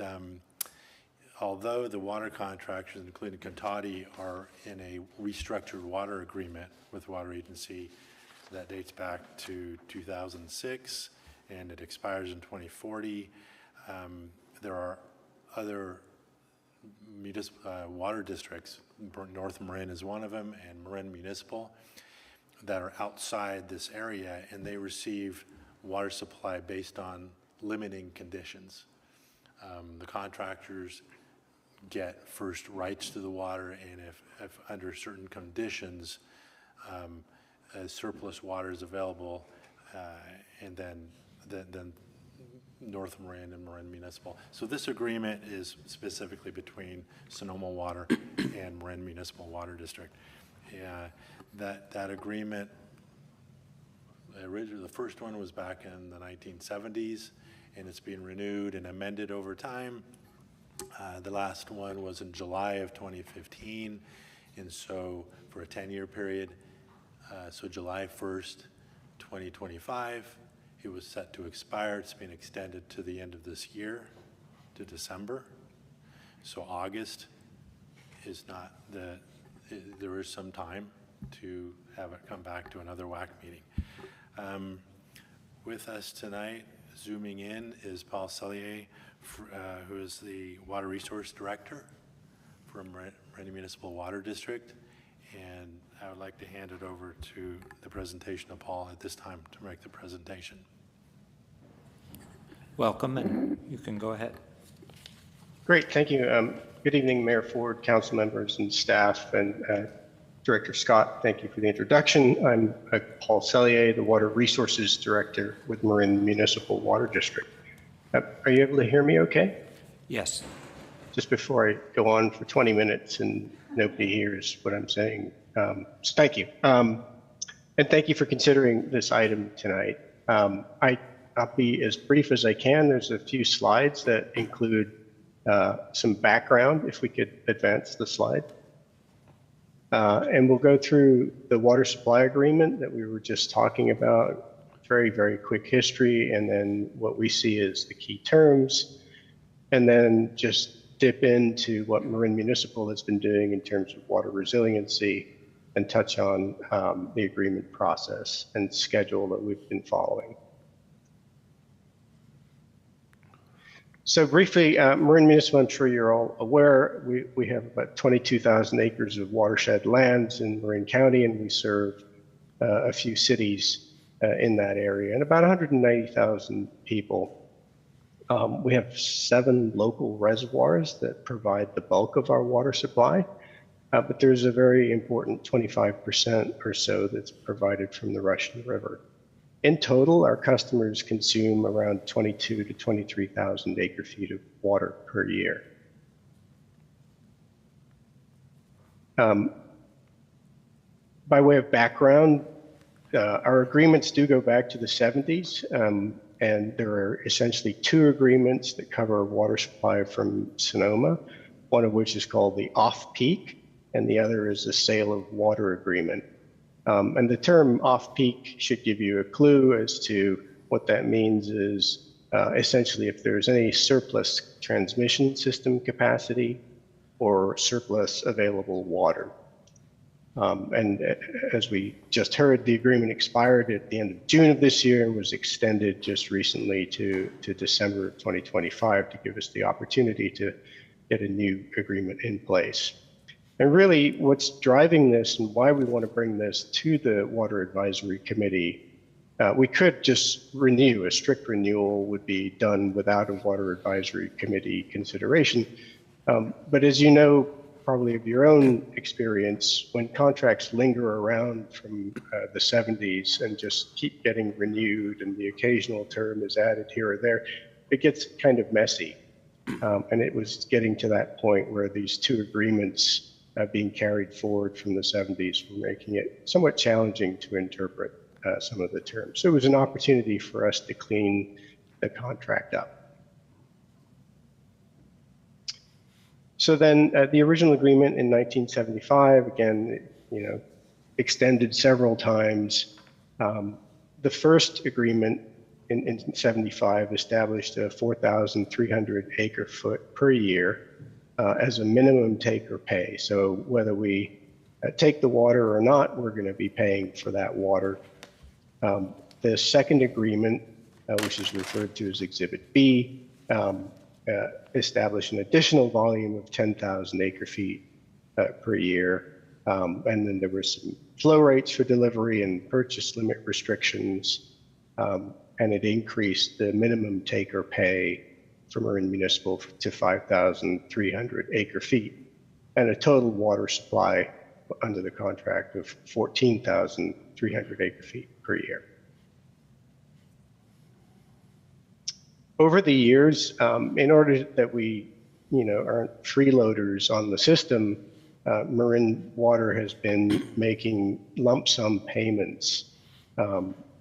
although the water contractors, including Cantati, are in a restructured water agreement with the water agency that dates back to 2006 and it expires in 2040, there are other water districts, North Marin is one of them, and Marin Municipal, that are outside this area, and they receive water supply based on limiting conditions. The contractors get first rights to the water, and if under certain conditions, surplus water is available, and then North Marin and Marin Municipal. So this agreement is specifically between Sonoma Water and Marin Municipal Water District. That agreement, originally the first one was back in the 1970s, and it's been renewed and amended over time. The last one was in July of 2015, and so for a 10-year period, so July 1st, 2025, it was set to expire. It's been extended to the end of this year, to December. So August is not there is some time to have it come back to another WAC meeting. With us tonight, zooming in, is Paul Sellier, who is the Water Resource Director for Marin Municipal Water District. And I would like to hand it over to the presentation of Paul at this time to make the presentation. Welcome, and you can go ahead. Great, thank you. Good evening, Mayor Ford, council members and staff, and Director Scott. Thank you for the introduction. I'm Paul Sellier, the Water Resources Director with Marin Municipal Water District. Are you able to hear me okay? Yes. Just before I go on for 20 minutes and nobody hears what I'm saying. So thank you. And thank you for considering this item tonight. I'll be as brief as I can. There's a few slides that include some background, if we could advance the slide. And we'll go through the water supply agreement that we were just talking about, very, very quick history, and then what we see as the key terms, and then just dip into what Marin Municipal has been doing in terms of water resiliency and touch on the agreement process and schedule that we've been following. So briefly, Marin Municipal, I'm sure you're all aware, we have about 22,000 acres of watershed lands in Marin County, and we serve a few cities in that area, and about 190,000 people. We have 7 local reservoirs that provide the bulk of our water supply, but there's a very important 25% or so that's provided from the Russian River. In total, our customers consume around 22 to 23,000 acre feet of water per year. By way of background, our agreements do go back to the 70s, and there are essentially 2 agreements that cover water supply from Sonoma, one of which is called the off-peak, and the other is the sale of water agreement. And the term off-peak should give you a clue as to what that means is essentially if there's any surplus transmission system capacity or surplus available water. And as we just heard, the agreement expired at the end of June of this year and was extended just recently to December of 2025 to give us the opportunity to get a new agreement in place. And really what's driving this and why we want to bring this to the Water Advisory Committee, we could just renew, a strict renewal would be done without a Water Advisory Committee consideration. But as you know, probably of your own experience, when contracts linger around from the 70s and just keep getting renewed and the occasional term is added here or there, it gets kind of messy. And it was getting to that point where these 2 agreements being carried forward from the 70s were making it somewhat challenging to interpret some of the terms. So it was an opportunity for us to clean the contract up. So then the original agreement in 1975, again, extended several times. The first agreement in 75 established a 4,300 acre foot per year as a minimum take or pay. So whether we take the water or not, we're going to be paying for that water. The second agreement, which is referred to as Exhibit B, established an additional volume of 10,000 acre feet per year. And then there were some flow rates for delivery and purchase limit restrictions. And it increased the minimum take or pay for Marin Municipal to 5,300 acre feet and a total water supply under the contract of 14,300 acre feet per year. Over the years, in order that we, aren't freeloaders on the system, Marin Water has been making lump sum payments,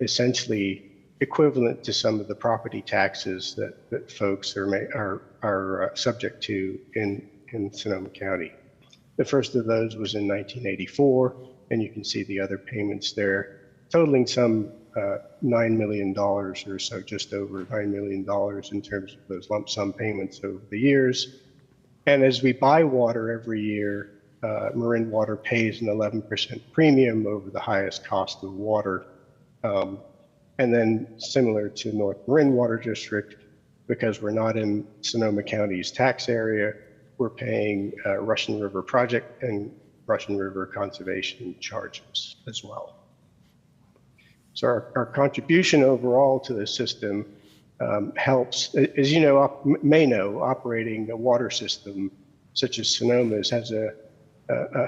essentially equivalent to some of the property taxes that folks are subject to in Sonoma County. The first of those was in 1984, and you can see the other payments there, totaling some $9 million or so, just over $9 million in terms of those lump sum payments over the years. And as we buy water every year, Marin Water pays an 11% premium over the highest cost of water. And then similar to North Marin Water District, because we're not in Sonoma County's tax area, we're paying Russian River Project and Russian River Conservation charges as well. So our contribution overall to the system helps, as you know, may know, operating a water system such as Sonoma's has a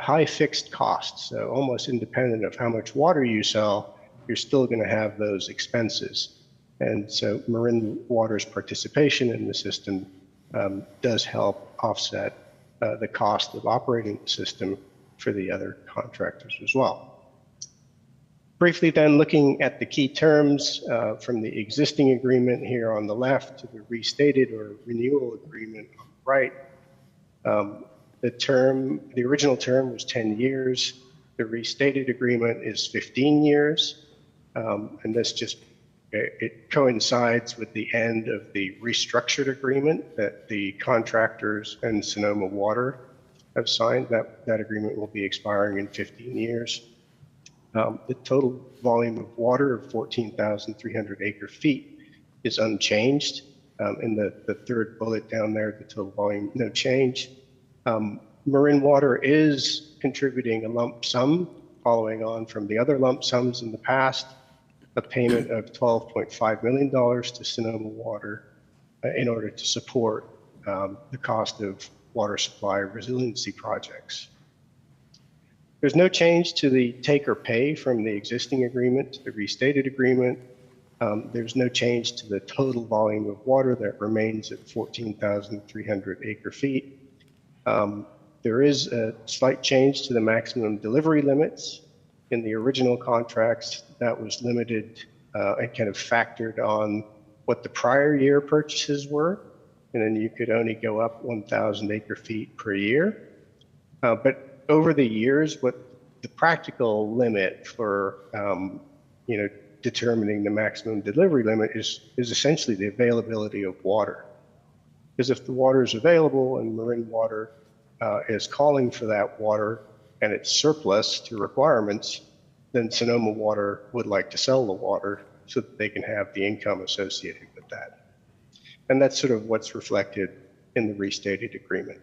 high fixed cost. So almost independent of how much water you sell, you're still going to have those expenses. And so Marin Water's participation in the system does help offset the cost of operating the system for the other contractors as well. Briefly then, looking at the key terms from the existing agreement here on the left to the restated or renewal agreement on the right. The original term was 10 years. The restated agreement is 15 years. And this just It coincides with the end of the restructured agreement that the contractors and Sonoma Water have signed. That agreement will be expiring in 15 years. The total volume of water of 14,300 acre feet is unchanged. In the third bullet down there, the total volume, no change. Marin Water is contributing a lump sum following on from the other lump sums in the past, a payment of $12.5 million to Sonoma Water in order to support the cost of water supply resiliency projects. There's no change to the take or pay from the existing agreement to the restated agreement. There's no change to the total volume of water that remains at 14,300 acre feet. There is a slight change to the maximum delivery limits. In the original contracts, that was limited and kind of factored on what the prior year purchases were, and then you could only go up 1,000 acre feet per year. But over the years, what the practical limit for determining the maximum delivery limit is essentially the availability of water. Because if the water is available and Marin Water is calling for that water and it's surplus to requirements, then Sonoma Water would like to sell the water so that they can have the income associated with that. And that's sort of what's reflected in the restated agreement.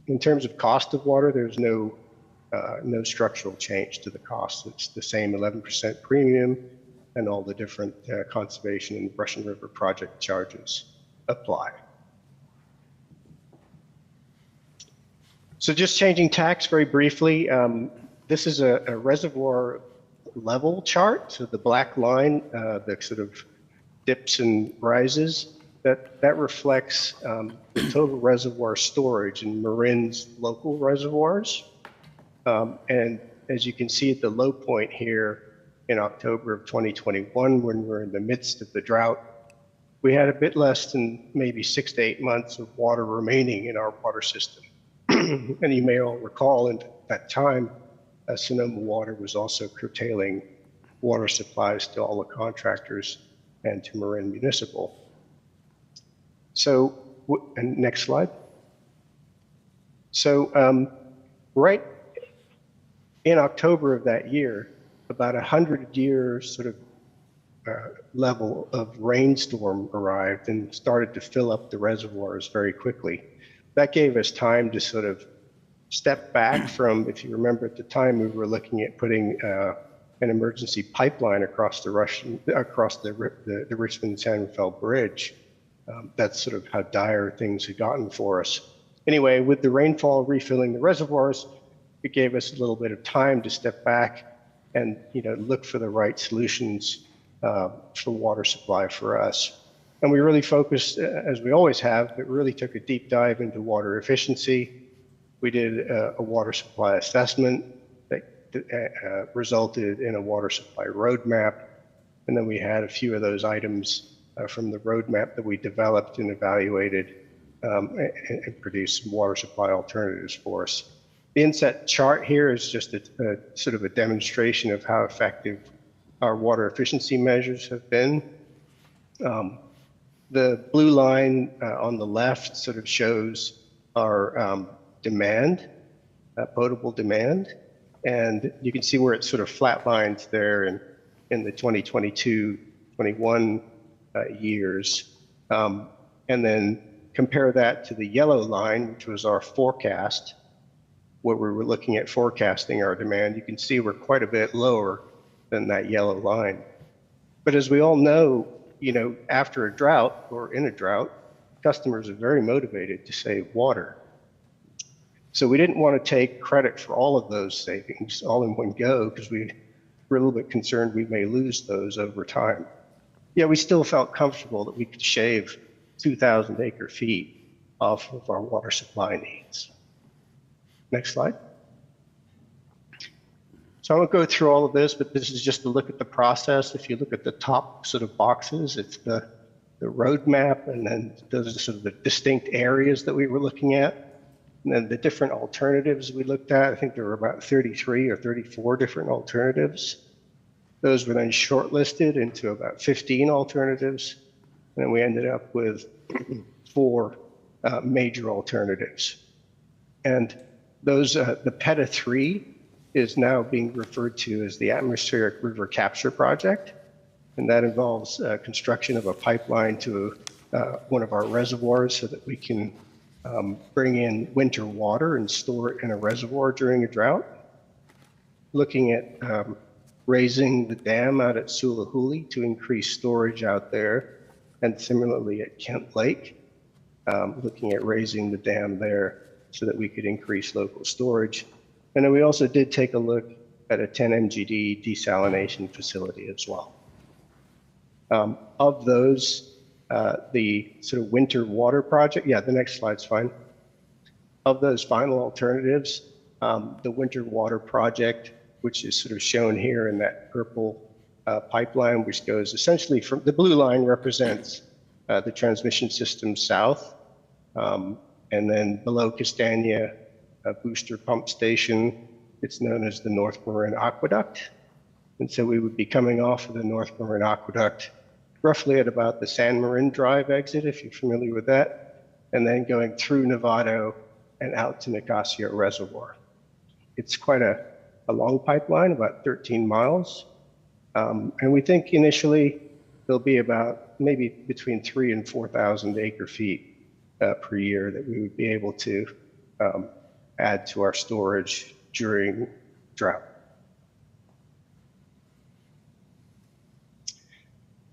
In terms of cost of water, there's no structural change to the cost. It's the same 11% premium, and all the different conservation and Russian River project charges apply. So just changing tax very briefly, this is a reservoir level chart. So the black line that sort of dips and rises, that reflects the total reservoir storage in Marin's local reservoirs. And as you can see at the low point here in October of 2021, when we're in the midst of the drought, we had a bit less than maybe 6 to 8 months of water remaining in our water system. And you may all recall at that time, Sonoma Water was also curtailing water supplies to all the contractors and to Marin Municipal. So, and next slide. So right in October of that year, about 100-year sort of level of rainstorm arrived and started to fill up the reservoirs very quickly. That gave us time to sort of step back from, if you remember at the time, we were looking at putting an emergency pipeline across the Richmond-San Rafael Bridge. That's sort of how dire things had gotten for us. Anyway, with the rainfall refilling the reservoirs, it gave us a little bit of time to step back and look for the right solutions for water supply for us. And we really focused, as we always have, but really took a deep dive into water efficiency. We did a water supply assessment that resulted in a water supply roadmap. And then we had a few of those items from the roadmap that we developed and evaluated and produced some water supply alternatives for us. The inset chart here is just a sort of a demonstration of how effective our water efficiency measures have been. The blue line on the left sort of shows our demand, potable demand. And you can see where it sort of flatlines there in the 2022-21 years. And then compare that to the yellow line, which was our forecast, where we were looking at forecasting our demand. You can see we're quite a bit lower than that yellow line. But as we all know, after a drought or in a drought, customers are very motivated to save water. So we didn't want to take credit for all of those savings all in one go, because we were a little bit concerned we may lose those over time. Yeah, we still felt comfortable that we could shave 2,000 acre feet off of our water supply needs. Next slide. So I won't go through all of this, but this is just to look at the process. If you look at the top sort of boxes, it's the roadmap, and then those are sort of the distinct areas that we were looking at. And then the different alternatives we looked at, I think there were about 33 or 34 different alternatives. Those were then shortlisted into about 15 alternatives, and then we ended up with 4 major alternatives. And those, the PETA 3 is now being referred to as the Atmospheric River Capture Project, and that involves construction of a pipeline to one of our reservoirs so that we can bring in winter water and store it in a reservoir during a drought. Looking at raising the dam out at Sulahuli to increase storage out there, and similarly at Kent Lake, looking at raising the dam there so that we could increase local storage. And then we also did take a look at a 10 MGD desalination facility as well. Of those, the sort of winter water project, yeah, the next slide's fine. Of those final alternatives, the winter water project, which is sort of shown here in that purple pipeline, which goes essentially from, the blue line represents the transmission system south, and then below Castagna, a booster pump station, it's known as the North Marin Aqueduct. And so we would be coming off of the North Marin Aqueduct roughly at about the San Marin Drive exit, if you're familiar with that, and then going through Novato and out to Nicasio Reservoir. It's quite a long pipeline, about 13 miles. And we think initially there'll be about maybe between 3,000 and 4,000 acre feet per year that we would be able to add to our storage during drought.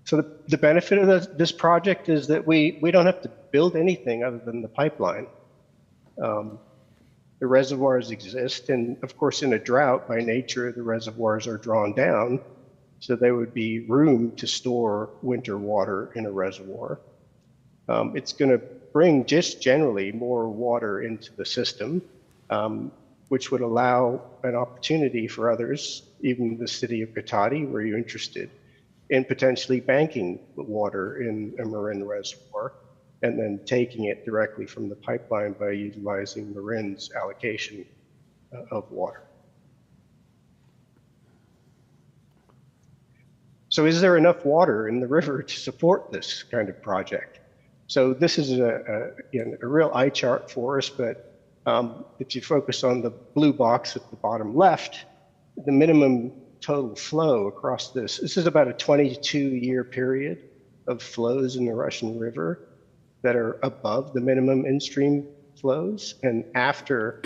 So the benefit of this project is that we don't have to build anything other than the pipeline. The reservoirs exist, and of course in a drought, by nature, the reservoirs are drawn down, so there would be room to store winter water in a reservoir. It's going to bring just generally more water into the system, which would allow an opportunity for others, even the city of Cotati, were you interested, in potentially banking water in a Marin reservoir and then taking it directly from the pipeline by utilizing Marin's allocation of water. So is there enough water in the river to support this kind of project? So this is a real eye chart for us, but if you focus on the blue box at the bottom left, the minimum total flow across this is about a 22-year period of flows in the Russian River that are above the minimum in-stream flows, and after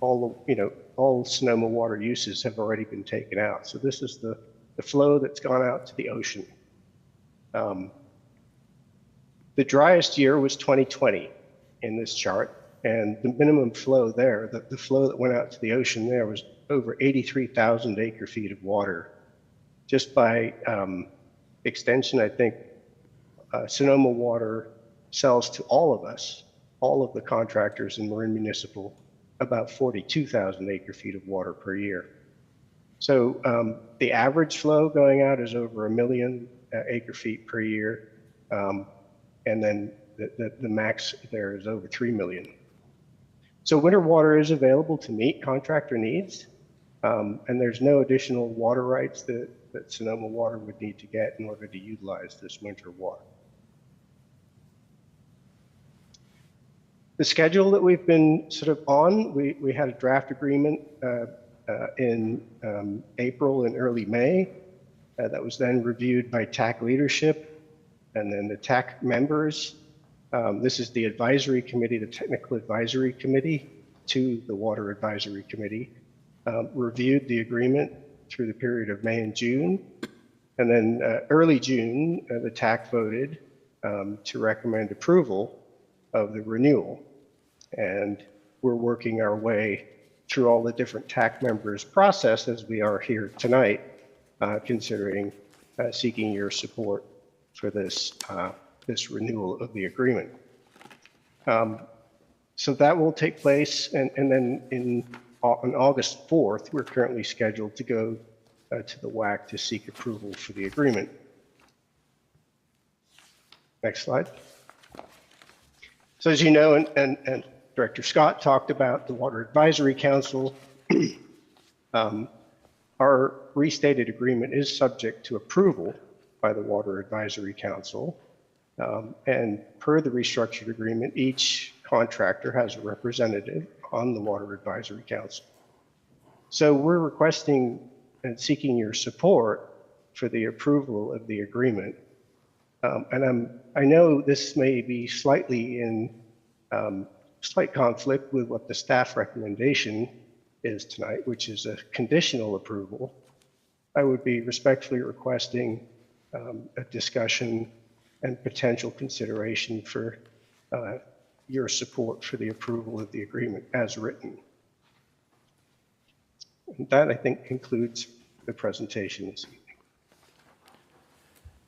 all Sonoma water uses have already been taken out. So this is the flow that's gone out to the ocean. The driest year was 2020 in this chart, and the minimum flow there, the flow that went out to the ocean there, was over 83,000 acre feet of water. Just by extension, I think Sonoma Water sells to all of us, all of the contractors in Marin Municipal, about 42,000 acre feet of water per year. So the average flow going out is over 1 million acre feet per year. And then the max there is over 3 million. So winter water is available to meet contractor needs. And there's no additional water rights that Sonoma Water would need to get in order to utilize this winter water. The schedule that we've been sort of on, we had a draft agreement in April and early May that was then reviewed by TAC leadership and then the TAC members. This is the advisory committee, the technical advisory committee to the water advisory committee, reviewed the agreement through the period of May and June. And then early June, the TAC voted to recommend approval of the renewal. And we're working our way through all the different TAC members' process as we are here tonight, considering seeking your support for this, this renewal of the agreement. So that will take place, and then on August 4th, we're currently scheduled to go to the WAC to seek approval for the agreement. Next slide. So as you know, and Director Scott talked about the Water Advisory Council, our restated agreement is subject to approval by the Water Advisory Council. And per the restructured agreement, each contractor has a representative on the Water Advisory Council. So we're requesting and seeking your support for the approval of the agreement. I know this may be slightly in slight conflict with what the staff recommendation is tonight, which is a conditional approval. I would be respectfully requesting a discussion and potential consideration for your support for the approval of the agreement as written. And that, I think, concludes the presentation this evening.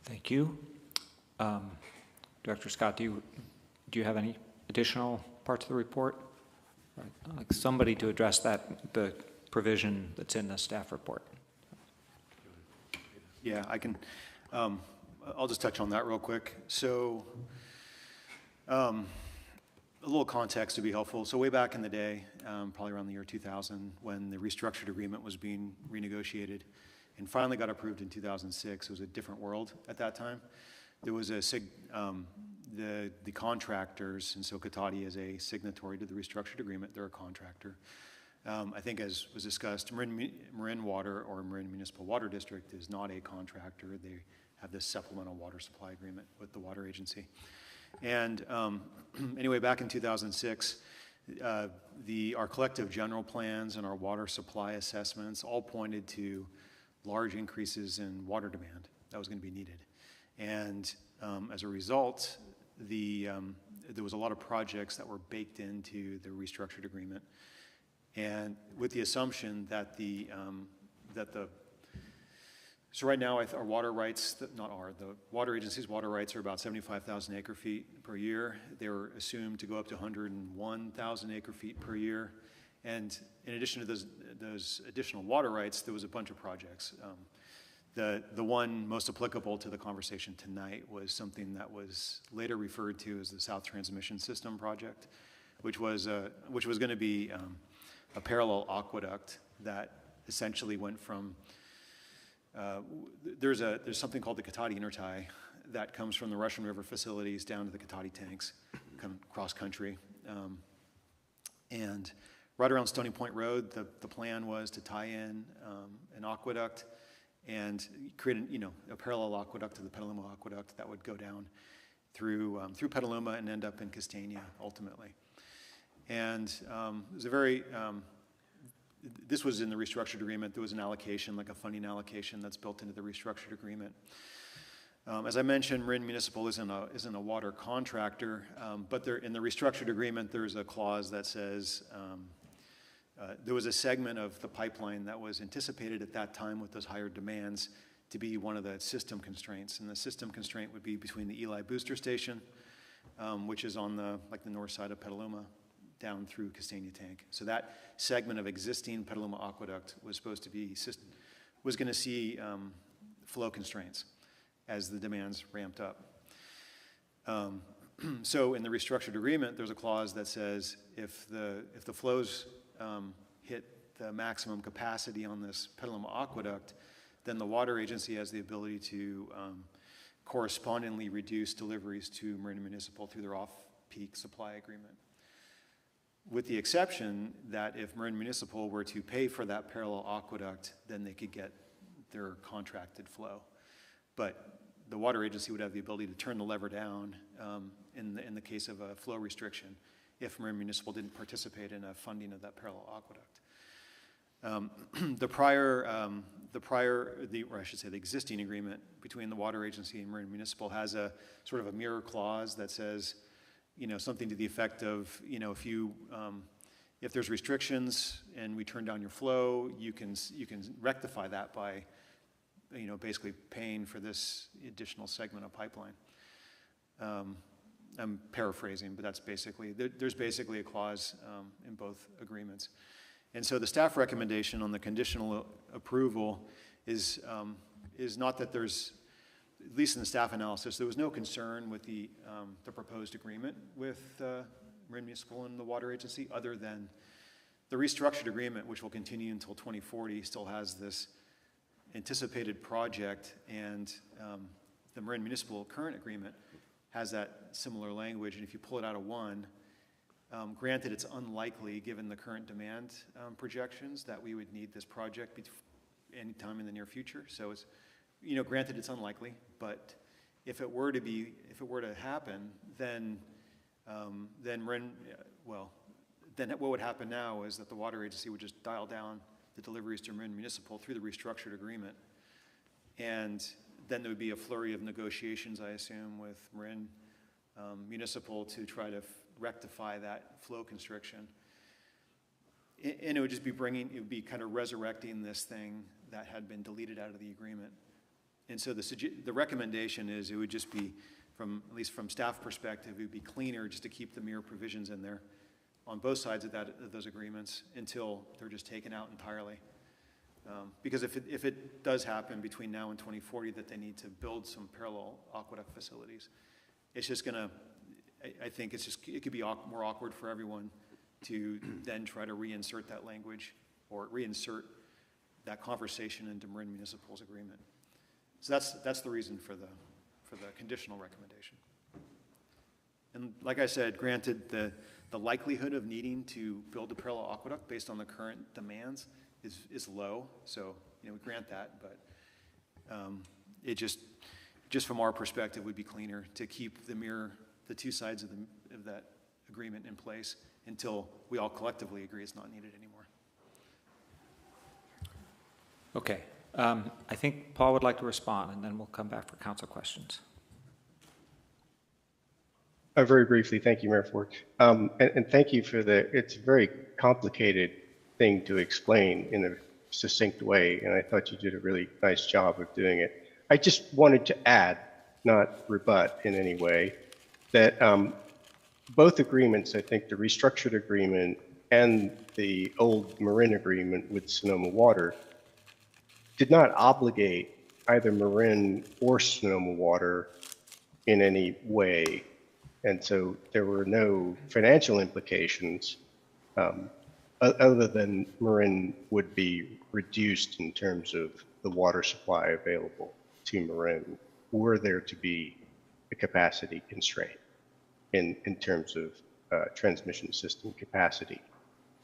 Thank you. Director Scott, do you have any additional parts of the report? I'd like somebody to address the provision that's in the staff report. Yeah, I can. I'll just touch on that real quick. So a little context would be helpful. So way back in the day, probably around the year 2000, when the restructured agreement was being renegotiated and finally got approved in 2006, it was a different world at that time. There was the contractors, and so Cotati is a signatory to the restructured agreement. They're a contractor. I think, as was discussed, Marin Water or Marin Municipal Water District is not a contractor. They have this supplemental water supply agreement with the water agency. And anyway, back in 2006, our collective general plans and our water supply assessments all pointed to large increases in water demand that was going to be needed. And as a result, there was a lot of projects that were baked into the restructured agreement, and with the assumption that so right now our water rights, the water agency's water rights are about 75,000 acre feet per year. They were assumed to go up to 101,000 acre feet per year. And in addition to those additional water rights, there was a bunch of projects. The one most applicable to the conversation tonight was something that was later referred to as the South Transmission System project, which was going to be a parallel aqueduct that essentially went from there's something called the Cotati intertie that comes from the Russian River facilities down to the Cotati tanks, come cross country, and right around Stony Point Road, the plan was to tie in an aqueduct and create a parallel aqueduct to the Petaluma Aqueduct that would go down through Petaluma and end up in Castaigne ultimately. And it was a very this was in the restructured agreement. There was an allocation, like a funding allocation, that's built into the restructured agreement. As I mentioned, Marin Municipal isn't a water contractor, but in the restructured agreement, there's a clause that says there was a segment of the pipeline that was anticipated at that time with those higher demands to be one of the system constraints, and the system constraint would be between the Eli Booster Station, which is on the north side of Petaluma, down through Castaigne Tank. So that segment of existing Petaluma Aqueduct was going to see flow constraints as the demands ramped up. So in the restructured agreement, there's a clause that says if the flows hit the maximum capacity on this Petaluma Aqueduct, then the water agency has the ability to correspondingly reduce deliveries to Marin Municipal through their off-peak supply agreement, with the exception that if Marin Municipal were to pay for that parallel aqueduct, then they could get their contracted flow. But the water agency would have the ability to turn the lever down in the case of a flow restriction if Marin Municipal didn't participate in a funding of that parallel aqueduct. The existing agreement between the water agency and Marin Municipal has a sort of a mirror clause that says, something to the effect of, if there's restrictions and we turn down your flow, you can rectify that by, basically paying for this additional segment of pipeline. I'm paraphrasing, but that's there's basically a clause in both agreements. And so the staff recommendation on the conditional approval is not that there's, at least in the staff analysis, there was no concern with the proposed agreement with Marin Municipal and the water agency, other than the restructured agreement, which will continue until 2040, still has this anticipated project and the Marin Municipal current agreement has that similar language, and if you pull it out of one, granted it's unlikely given the current demand projections that we would need this project anytime in the near future. So it's, granted it's unlikely, but if it were to happen, then Marin, then what would happen now is that the water agency would just dial down the deliveries to Marin Municipal through the restructured agreement. And then there would be a flurry of negotiations, I assume, with Marin Municipal to try to rectify that flow constriction. And it would just be it would be kind of resurrecting this thing that had been deleted out of the agreement. And so the recommendation is it would just be, at least from staff perspective, it would be cleaner just to keep the mirror provisions in there on both sides of those agreements until they're just taken out entirely. Because if it does happen between now and 2040 that they need to build some parallel aqueduct facilities, it's just going to, I think it could be more awkward for everyone to then try to reinsert that language or reinsert that conversation into Marin Municipal's agreement. So that's the reason for the conditional recommendation. And like I said, granted, the likelihood of needing to build a parallel aqueduct based on the current demands is low. So we grant that, but it just from our perspective would be cleaner to keep the two sides of that agreement in place until we all collectively agree it's not needed anymore. Okay. I think Paul would like to respond, and then we'll come back for council questions. Very briefly, thank you, Mayor Ford. And thank you for it's a very complicated thing to explain in a succinct way, and I thought you did a really nice job of doing it. I just wanted to add, not rebut in any way, that both agreements, I think the restructured agreement and the old Marin agreement with Sonoma Water, did not obligate either Marin or Sonoma Water in any way. And so there were no financial implications other than Marin would be reduced in terms of the water supply available to Marin were there to be a capacity constraint in terms of transmission system capacity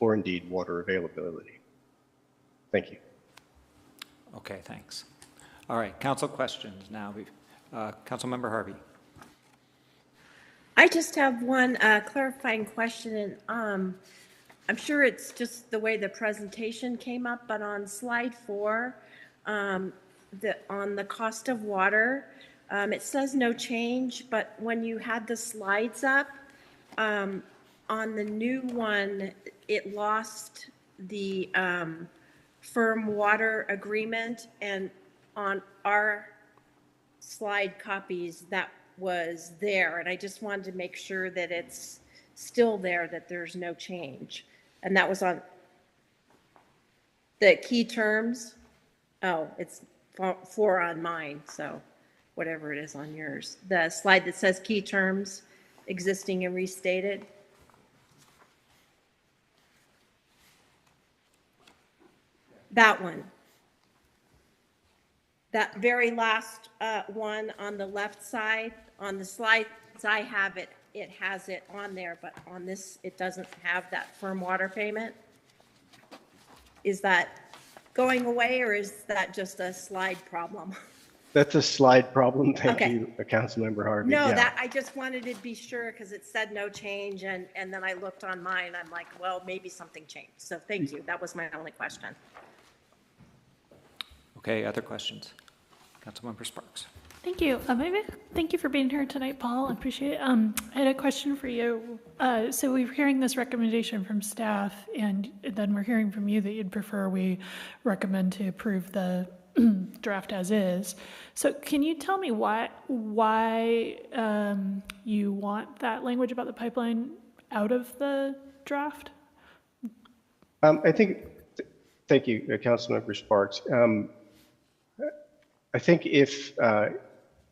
or indeed water availability. Thank you. Okay, thanks. All right, council questions now. Councilmember Harvey. I just have one clarifying question. I'm sure it's just the way the presentation came up, but on slide 4, on the cost of water, it says no change, but when you had the slides up, on the new one, it lost the firm water agreement, and on our slide copies that was there, and I just wanted to make sure that it's still there, that there's no change. And that was on the key terms. Oh, it's 4 on mine, so whatever it is on yours. The slide that says key terms, existing and restated. That one. That very last one on the left side, on the slides I have it, it has it on there, but on this, it doesn't have that firm water payment. Is that going away, or is that just a slide problem? That's a slide problem. Thank Okay. you, Councilmember Harvey. No, Yeah. that, I just wanted to be sure because it said no change, and then I looked on mine, I'm like, well, maybe something changed. So thank you. That was my only question. Okay, other questions? Councilmember Sparks. Thank you. Thank you for being here tonight, Paul. I appreciate it. I had a question for you. So we're hearing this recommendation from staff, and then we're hearing from you that you'd prefer we recommend to approve the draft as is. So can you tell me why you want that language about the pipeline out of the draft? I think, thank you, Councilmember Sparks. I think if,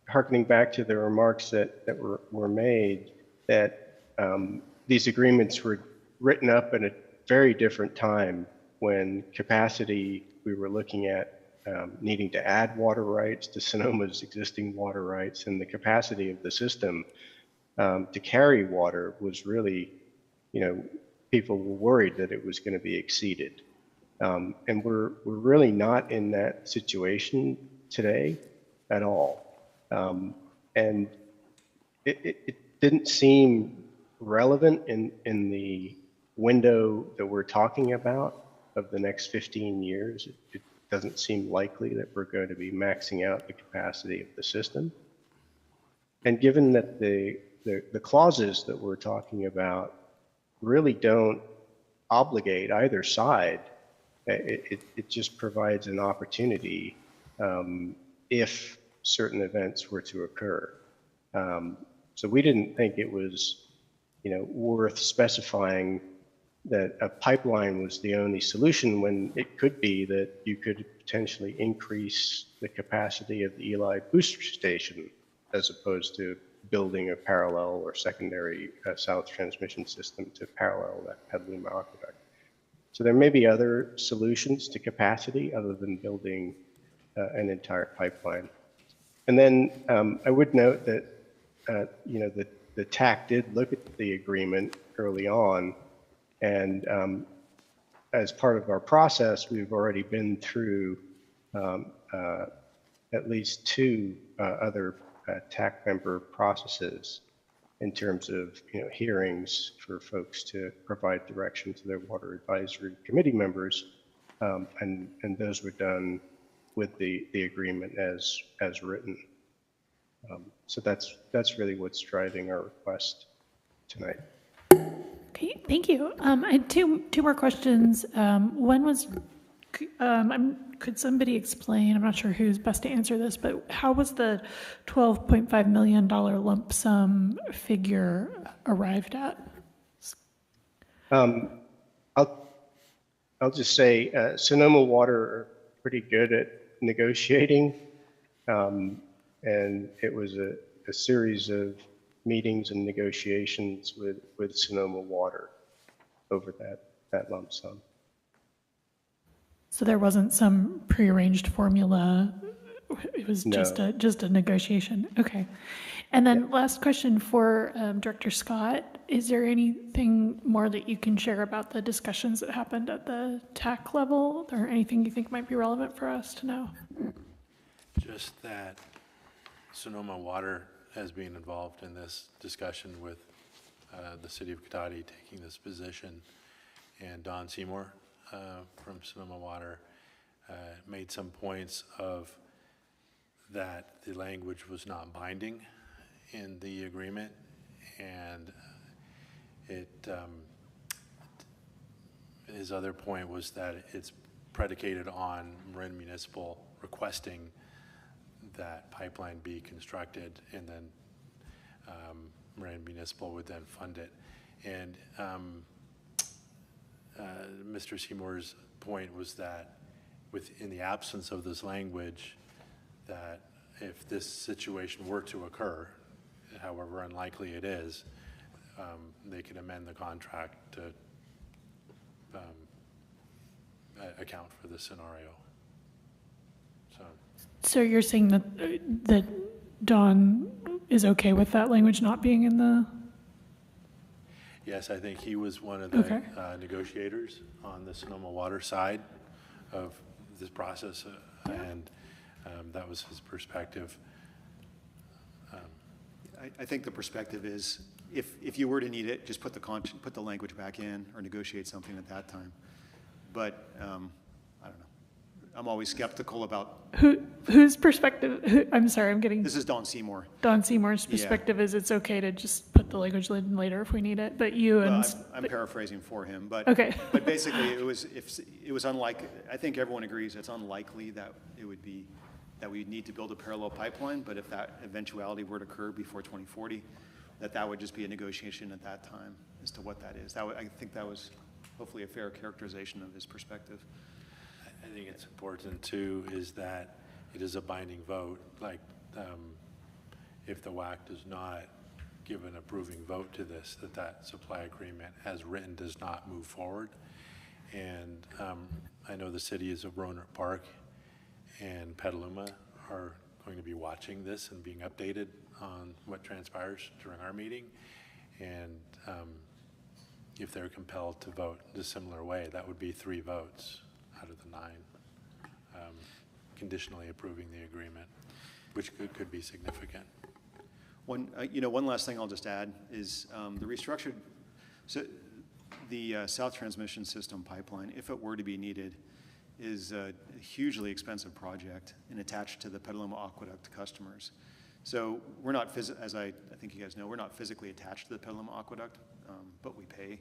hearkening back to the remarks that were made, that these agreements were written up at a very different time when capacity we were looking at needing to add water rights to Sonoma's existing water rights, and the capacity of the system to carry water was really, people were worried that it was going to be exceeded. And we're really not in that situation today at all. And it didn't seem relevant in the window that we're talking about of the next 15 years. It doesn't seem likely that we're going to be maxing out the capacity of the system. And given that the clauses that we're talking about really don't obligate either side, it just provides an opportunity if certain events were to occur. So we didn't think it was, worth specifying that a pipeline was the only solution when it could be that you could potentially increase the capacity of the Eli booster station as opposed to building a parallel or secondary south transmission system to parallel that Petaluma aqueduct. So there may be other solutions to capacity other than building an entire pipeline. And then I would note that, the TAC did look at the agreement early on, and as part of our process, we've already been through at least 2 other TAC member processes in terms of hearings for folks to provide direction to their water advisory committee members, and those were done with the agreement as written. So that's really what's driving our request tonight. Okay, thank you. I had two more questions. One was, could somebody explain, I'm not sure who's best to answer this, but how was the $12.5 million lump sum figure arrived at? I'll just say Sonoma Water are pretty good at negotiating, and it was a series of meetings and negotiations with Sonoma Water over that lump sum. So there wasn't some prearranged formula. It was No. just a negotiation. Okay. And then last question for Director Scott. Is there anything more that you can share about the discussions that happened at the TAC level, or anything you think might be relevant for us to know? Just that Sonoma Water has been involved in this discussion with the city of Cotati taking this position, and Don Seymour from Sonoma Water made some points of that the language was not binding in the agreement, and his other point was that it's predicated on Marin Municipal requesting that pipeline be constructed, and then Marin Municipal would then fund it. And Mr. Seymour's point was that in the absence of this language, that if this situation were to occur, however unlikely it is, they could amend the contract to account for the scenario. So you're saying that Don is okay with that language not being in the... Yes, I think he was one of the negotiators on the Sonoma Water side of this process, and that was his perspective. I think the perspective is, if you were to need it, just put the language back in or negotiate something at that time. But I don't know. I'm always skeptical about... Whose perspective? I'm sorry, I'm getting... This is Don Seymour. Don Seymour's perspective is it's okay to just put the language in later if we need it, but you and... I'm paraphrasing for him, but... Okay. But basically, it was unlikely, I think everyone agrees it's unlikely that that we'd need to build a parallel pipeline, but if that eventuality were to occur before 2040, that would just be a negotiation at that time as to what that is. I think that was hopefully a fair characterization of his perspective. I think it's important too is that it is a binding vote. Like if the WAC does not give an approving vote to this, that supply agreement as written does not move forward. And I know the city is of Rohnert Park, and Petaluma are going to be watching this and being updated on what transpires during our meeting. And if they're compelled to vote in a similar way, that would be 3 votes out of the 9 conditionally approving the agreement, which could be significant. One last thing I'll just add is the restructured, so the South Transmission System pipeline, if it were to be needed, is a hugely expensive project and attached to the Petaluma Aqueduct customers. So we're not, as I think you guys know, we're not physically attached to the Petaluma Aqueduct, but we pay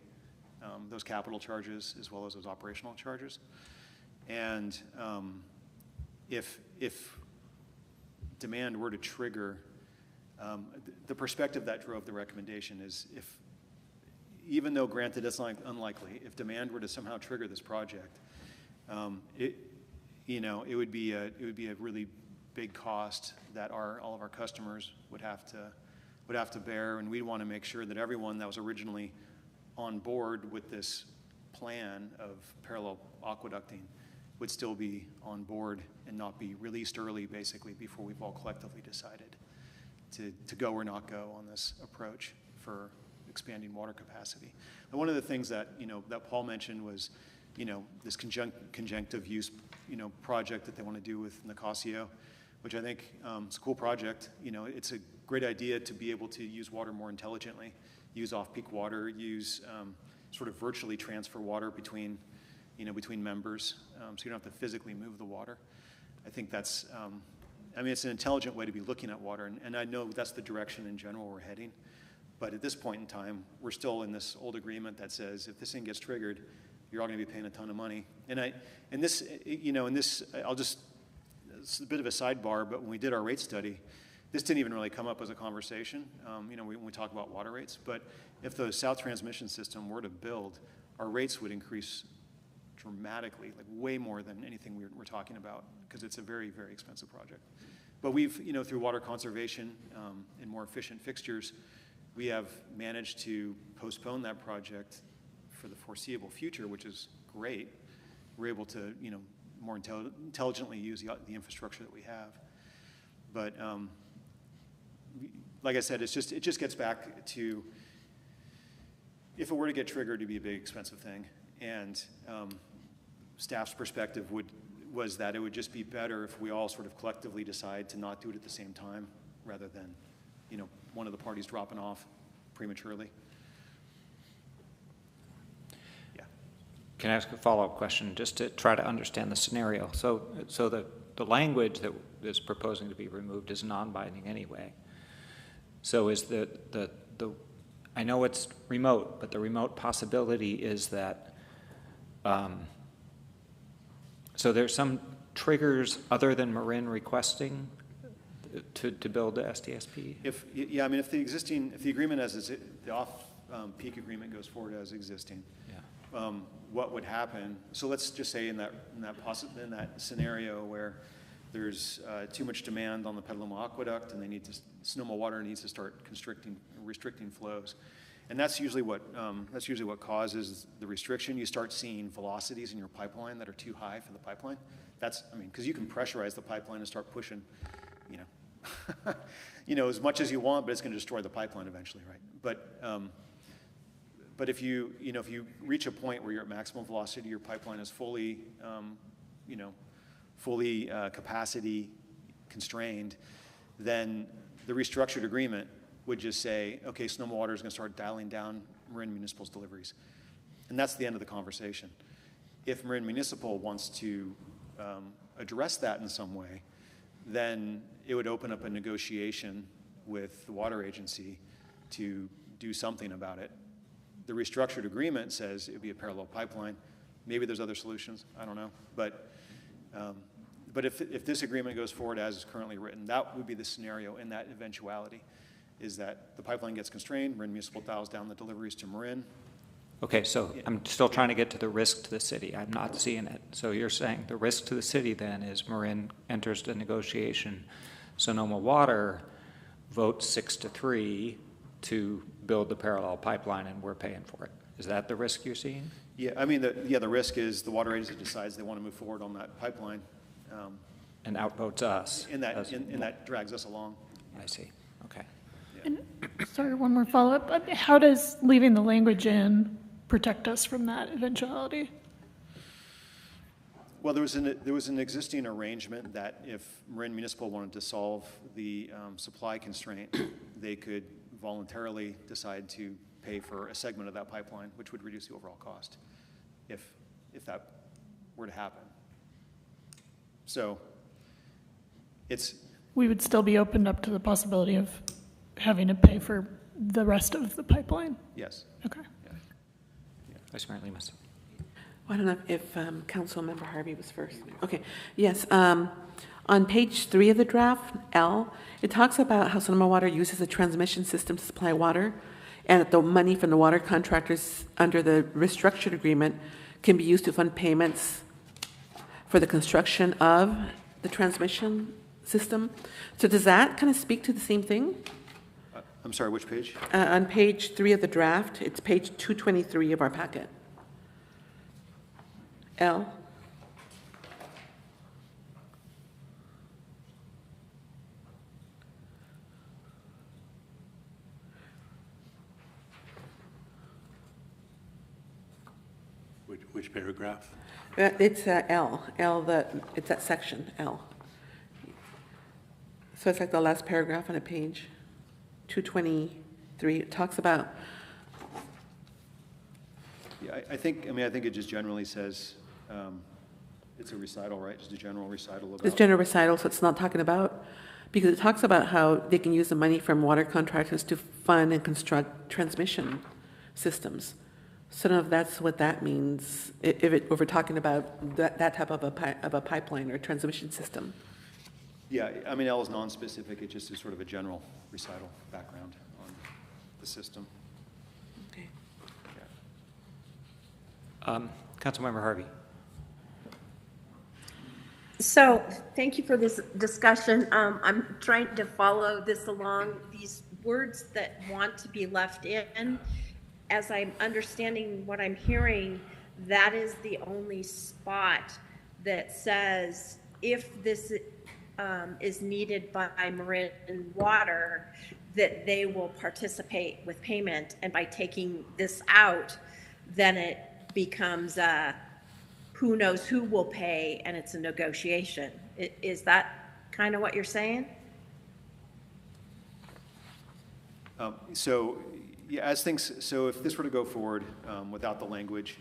those capital charges as well as those operational charges. And if demand were to trigger, the perspective that drove the recommendation is even though granted it's unlikely, if demand were to somehow trigger this project, it would be a really big cost that all of our customers would have to bear, and we'd want to make sure that everyone that was originally on board with this plan of parallel aqueducting would still be on board and not be released early, basically, before we've all collectively decided to go or not go on this approach for expanding water capacity. And one of the things that that Paul mentioned was this conjunctive use project that they want to do with Nicasio, which I think is a cool project. It's a great idea to be able to use water more intelligently, use off-peak water, use sort of virtually transfer water between members, so you don't have to physically move the water. I think that's, it's an intelligent way to be looking at water, and I know that's the direction in general we're heading. But at this point in time, we're still in this old agreement that says if this thing gets triggered, you're all going to be paying a ton of money. It's a bit of a sidebar, but when we did our rate study, this didn't even really come up as a conversation, when we talk about water rates. But if the South Transmission System were to build, our rates would increase dramatically, like way more than anything we're talking about, because it's a very, very expensive project. But we've, through water conservation and more efficient fixtures, we have managed to postpone that project for the foreseeable future, which is great. We're able to, more intelligently use the infrastructure that we have. But like I said, it just gets back to, if it were to get triggered, it'd be a big expensive thing. And staff's perspective was that it would just be better if we all sort of collectively decide to not do it at the same time, rather than, one of the parties dropping off prematurely. Yeah. Can I ask a follow-up question, just to try to understand the scenario? So the language that is proposing to be removed is non-binding anyway. So is I know it's remote, but the remote possibility is that, so there's some triggers other than Marin requesting to build the STSP? If the agreement the off-peak agreement goes forward as existing, what would happen? So let's just say in that scenario where there's too much demand on the Petaluma Aqueduct and Sonoma Water needs to start restricting flows, and that's usually what causes the restriction. You start seeing velocities in your pipeline that are too high for the pipeline. Because you can pressurize the pipeline and start pushing, as much as you want, but it's going to destroy the pipeline eventually, right? But if you reach a point where you're at maximum velocity, your pipeline is fully capacity constrained, then the restructured agreement would just say, okay, Sonoma Water is going to start dialing down Marin Municipal's deliveries. And that's the end of the conversation. If Marin Municipal wants to address that in some way, then it would open up a negotiation with the water agency to do something about it. The restructured agreement says it would be a parallel pipeline. Maybe there's other solutions, I don't know. But if this agreement goes forward as is currently written, that would be the scenario in that eventuality, is that the pipeline gets constrained, Marin Municipal dials down the deliveries to Marin. Okay, so I'm still trying to get to the risk to the city. I'm not seeing it. So you're saying the risk to the city then is Marin enters the negotiation, Sonoma Water votes 6-3 to build the parallel pipeline, and we're paying for it. Is that the risk you're seeing? Yeah, the risk is the water agency decides they want to move forward on that pipeline. and outvotes us. And that drags us along. I see, okay. And, sorry, one more follow-up. How does leaving the language in protect us from that eventuality? Well, there was an existing arrangement that if Marin Municipal wanted to solve the supply constraint, they could voluntarily decide to pay for a segment of that pipeline, which would reduce the overall cost, if that were to happen. So, we would still be opened up to the possibility of having to pay for the rest of the pipeline? Yes. Okay. Vice Mayor Lemus. I don't know if Councilmember Harvey was first. Okay, yes. On page 3 of the draft, L, it talks about how Sonoma Water uses a transmission system to supply water, and that the money from the water contractors under the restructured agreement can be used to fund payments for the construction of the transmission system. So does that kind of speak to the same thing? I'm sorry, which page? On page 3 of the draft, it's page 223 of our packet. L. Which paragraph? It's L. It's that section, L. So it's like the last paragraph on a page, 223. It talks about. Yeah, I think it just generally says, it's a recital, right? Just a general recital about. It's general recital, so it's not talking about, because it talks about how they can use the money from water contractors to fund and construct transmission systems. So I don't know if that's what that means, if we're talking about that type of a pipeline or transmission system. Yeah, I mean, L is non-specific. It just is sort of a general recital background on the system. Okay. Councilmember Harvey. So thank you for this discussion. I'm trying to follow this along. These words that want to be left in, as I'm understanding what I'm hearing, that is the only spot that says if this is needed by Marin Water, that they will participate with payment. And by taking this out, then it becomes who knows who will pay, and it's a negotiation. Is that kind of what you're saying? So, yeah, so if this were to go forward without the language,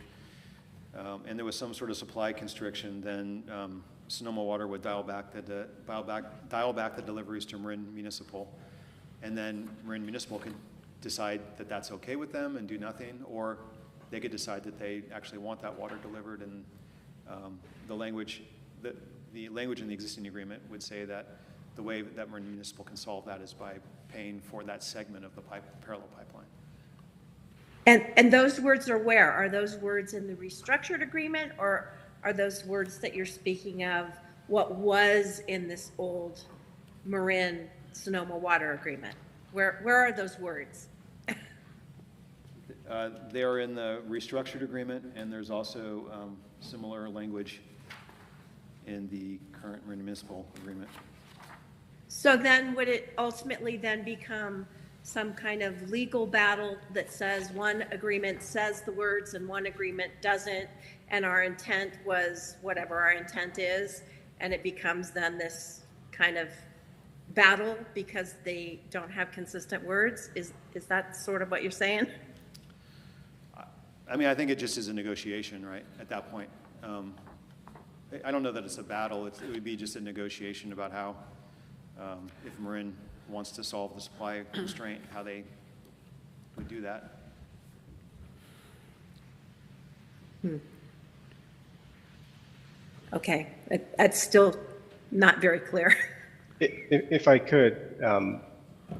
and there was some sort of supply constriction, then Sonoma Water would dial back the deliveries to Marin Municipal, and then Marin Municipal could decide that that's okay with them and do nothing, or they could decide that they actually want that water delivered, and the language in the existing agreement would say that the way that Marin Municipal can solve that is by paying for that segment of the parallel pipeline. And those words are where? Are those words in the restructured agreement, or are those words that you're speaking of what was in this old Marin Sonoma Water agreement? Where are those words? They are in the restructured agreement, and there's also similar language in the current Marin Municipal agreement. So then would it ultimately then become some kind of legal battle that says one agreement says the words and one agreement doesn't, and our intent was whatever our intent is, and it becomes then this kind of battle because they don't have consistent words? Is that sort of what you're saying? I mean, I think it just is a negotiation, right, at that point. I don't know that it's a battle. It would be just a negotiation about how, if Marin wants to solve the supply constraint, how they would do that. Okay, that's still not very clear. If I could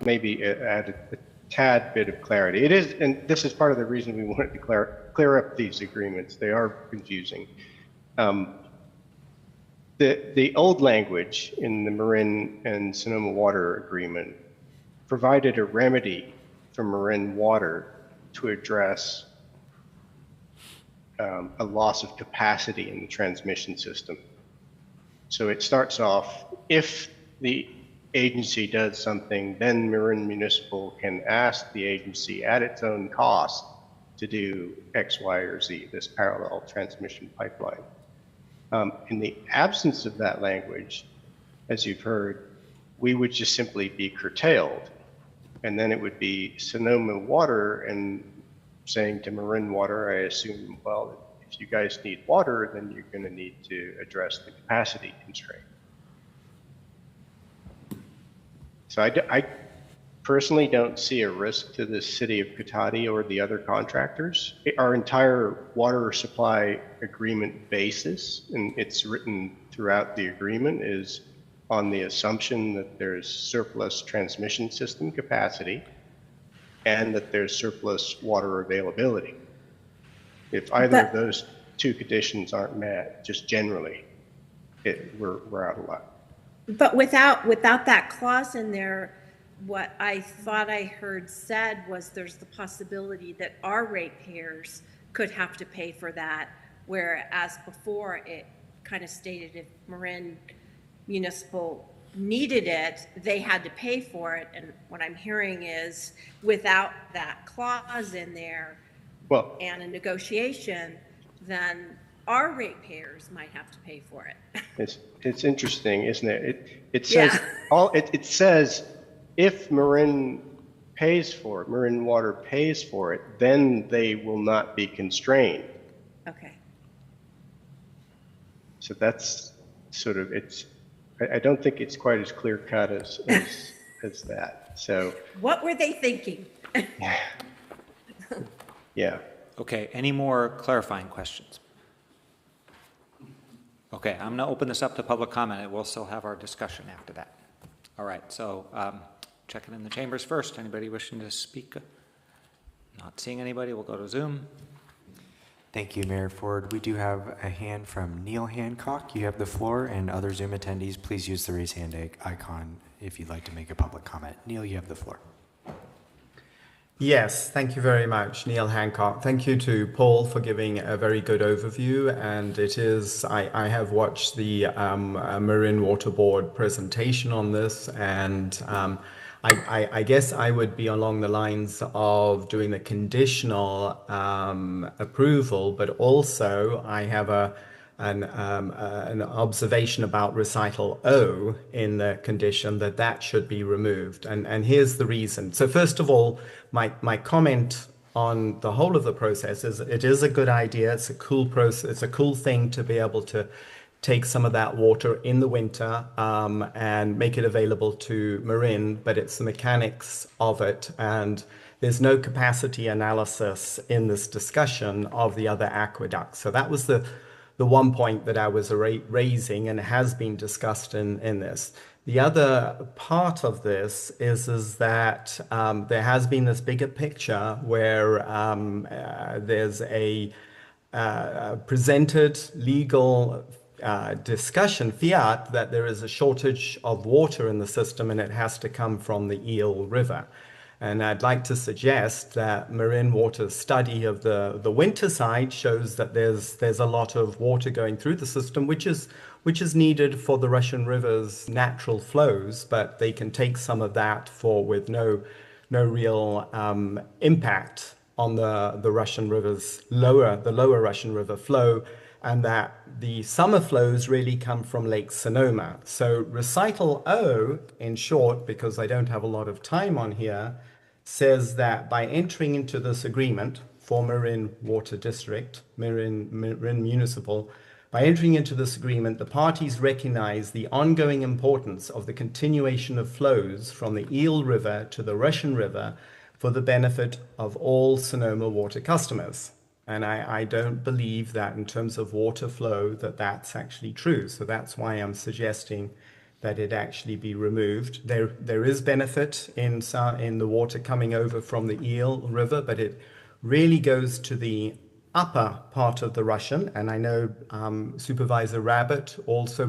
maybe add a tad bit of clarity. It is, and this is part of the reason we wanted to clear up these agreements. They are confusing. The old language in the Marin and Sonoma Water agreement provided a remedy for Marin Water to address a loss of capacity in the transmission system. So it starts off, if the agency does something, then Marin Municipal can ask the agency at its own cost to do X, Y, or Z, this parallel transmission pipeline. In the absence of that language, as you've heard, we would just simply be curtailed. And then it would be Sonoma Water and saying to Marin Water, I assume, well, if you guys need water, then you're going to need to address the capacity constraint. So I personally don't see a risk to the city of Cotati or the other contractors. Our entire water supply agreement basis, and it's written throughout the agreement, is on the assumption that there's surplus transmission system capacity and that there's surplus water availability. If either of those two conditions aren't met, just generally, we're out of luck. But without that clause in there, what I thought I heard said was there's the possibility that our ratepayers could have to pay for that, whereas before it kind of stated if Marin Municipal needed it, they had to pay for it. And what I'm hearing is without that clause in there, well, and a negotiation, then our ratepayers might have to pay for it. It's interesting, isn't it? It says it says if Marin pays for it, Marin Water pays for it, then they will not be constrained. Okay. So that's sort of I don't think it's quite as clear cut as that. So what were they thinking? Yeah. Okay, any more clarifying questions? Okay, I'm going to open this up to public comment, and we'll still have our discussion after that. All right, so checking in the chambers first. Anybody wishing to speak? Not seeing anybody, we'll go to Zoom. Thank you, Mayor Ford. We do have a hand from Neil Hancock. You have the floor, and other Zoom attendees, please use the raise hand icon if you'd like to make a public comment. Neil, you have the floor. Yes, thank you very much, Neil Hancock. Thank you to Paul for giving a very good overview. And it is, I have watched the Marin Water Board presentation on this, and I guess I would be along the lines of doing the conditional approval, but also I have an observation about recital O in the condition that should be removed. And here's the reason. So first of all, my comment on the whole of the process is it is a good idea. It's a cool process. It's a cool thing to be able to take some of that water in the winter and make it available to Marin, but it's the mechanics of it. And there's no capacity analysis in this discussion of the other aqueducts. So that was the one point that I was raising, and has been discussed in this. The other part of this is that there has been this bigger picture where there's a presented legal discussion, fiat, that there is a shortage of water in the system and it has to come from the Eel River. And I'd like to suggest that Marin Water's study of the winter side shows that there's a lot of water going through the system, which is needed for the Russian River's natural flows, but they can take some of that with no real impact on the Russian River's lower Russian River flow, and that the summer flows really come from Lake Sonoma. So recital O, in short, because I don't have a lot of time on here, says that by entering into this agreement for Marin Water District, Marin Municipal, by entering into this agreement, the parties recognize the ongoing importance of the continuation of flows from the Eel River to the Russian River for the benefit of all Sonoma water customers. And I don't believe that in terms of water flow that's actually true. So that's why I'm suggesting that it actually be removed. There is benefit in the water coming over from the Eel River, but it really goes to the upper part of the Russian. And I know Supervisor Rabbit also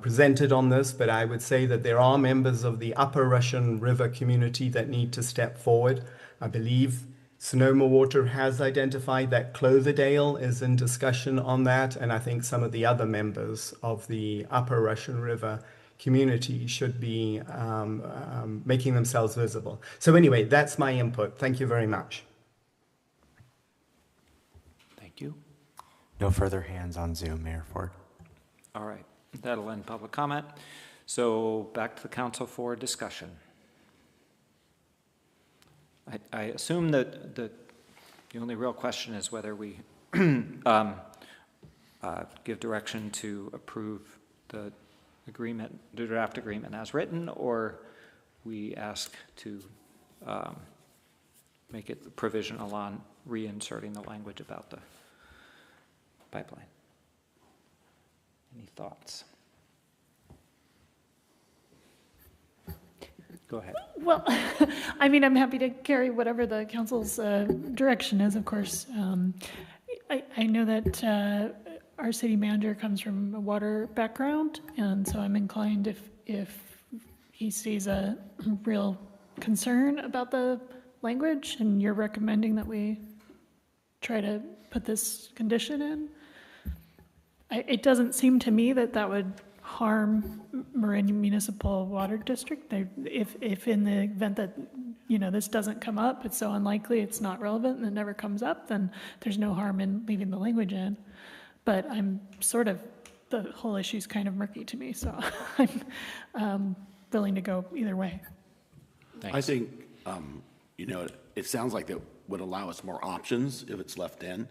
presented on this, but I would say that there are members of the upper Russian River community that need to step forward. I believe Sonoma Water has identified that Cloverdale is in discussion on that, and I think some of the other members of the Upper Russian River community should be making themselves visible. So anyway, that's my input. Thank you very much. Thank you. No further hands on Zoom, Mayor Ford. All right, that'll end public comment. So back to the council for discussion. I assume that the only real question is whether we give direction to approve the agreement, the draft agreement as written, or we ask to make it provisional on reinserting the language about the pipeline. Any thoughts? Go ahead. Well, I mean, I'm happy to carry whatever the council's direction is, of course. I know that our city manager comes from a water background, and so I'm inclined if he sees a real concern about the language and you're recommending that we try to put this condition in, it doesn't seem to me that that would harm Marin Municipal Water District. If in the event that, this doesn't come up, it's so unlikely it's not relevant and it never comes up, then there's no harm in leaving the language in. But I'm the whole issue is kind of murky to me, so I'm willing to go either way. Thanks. I think, it sounds like that would allow us more options if it's left in.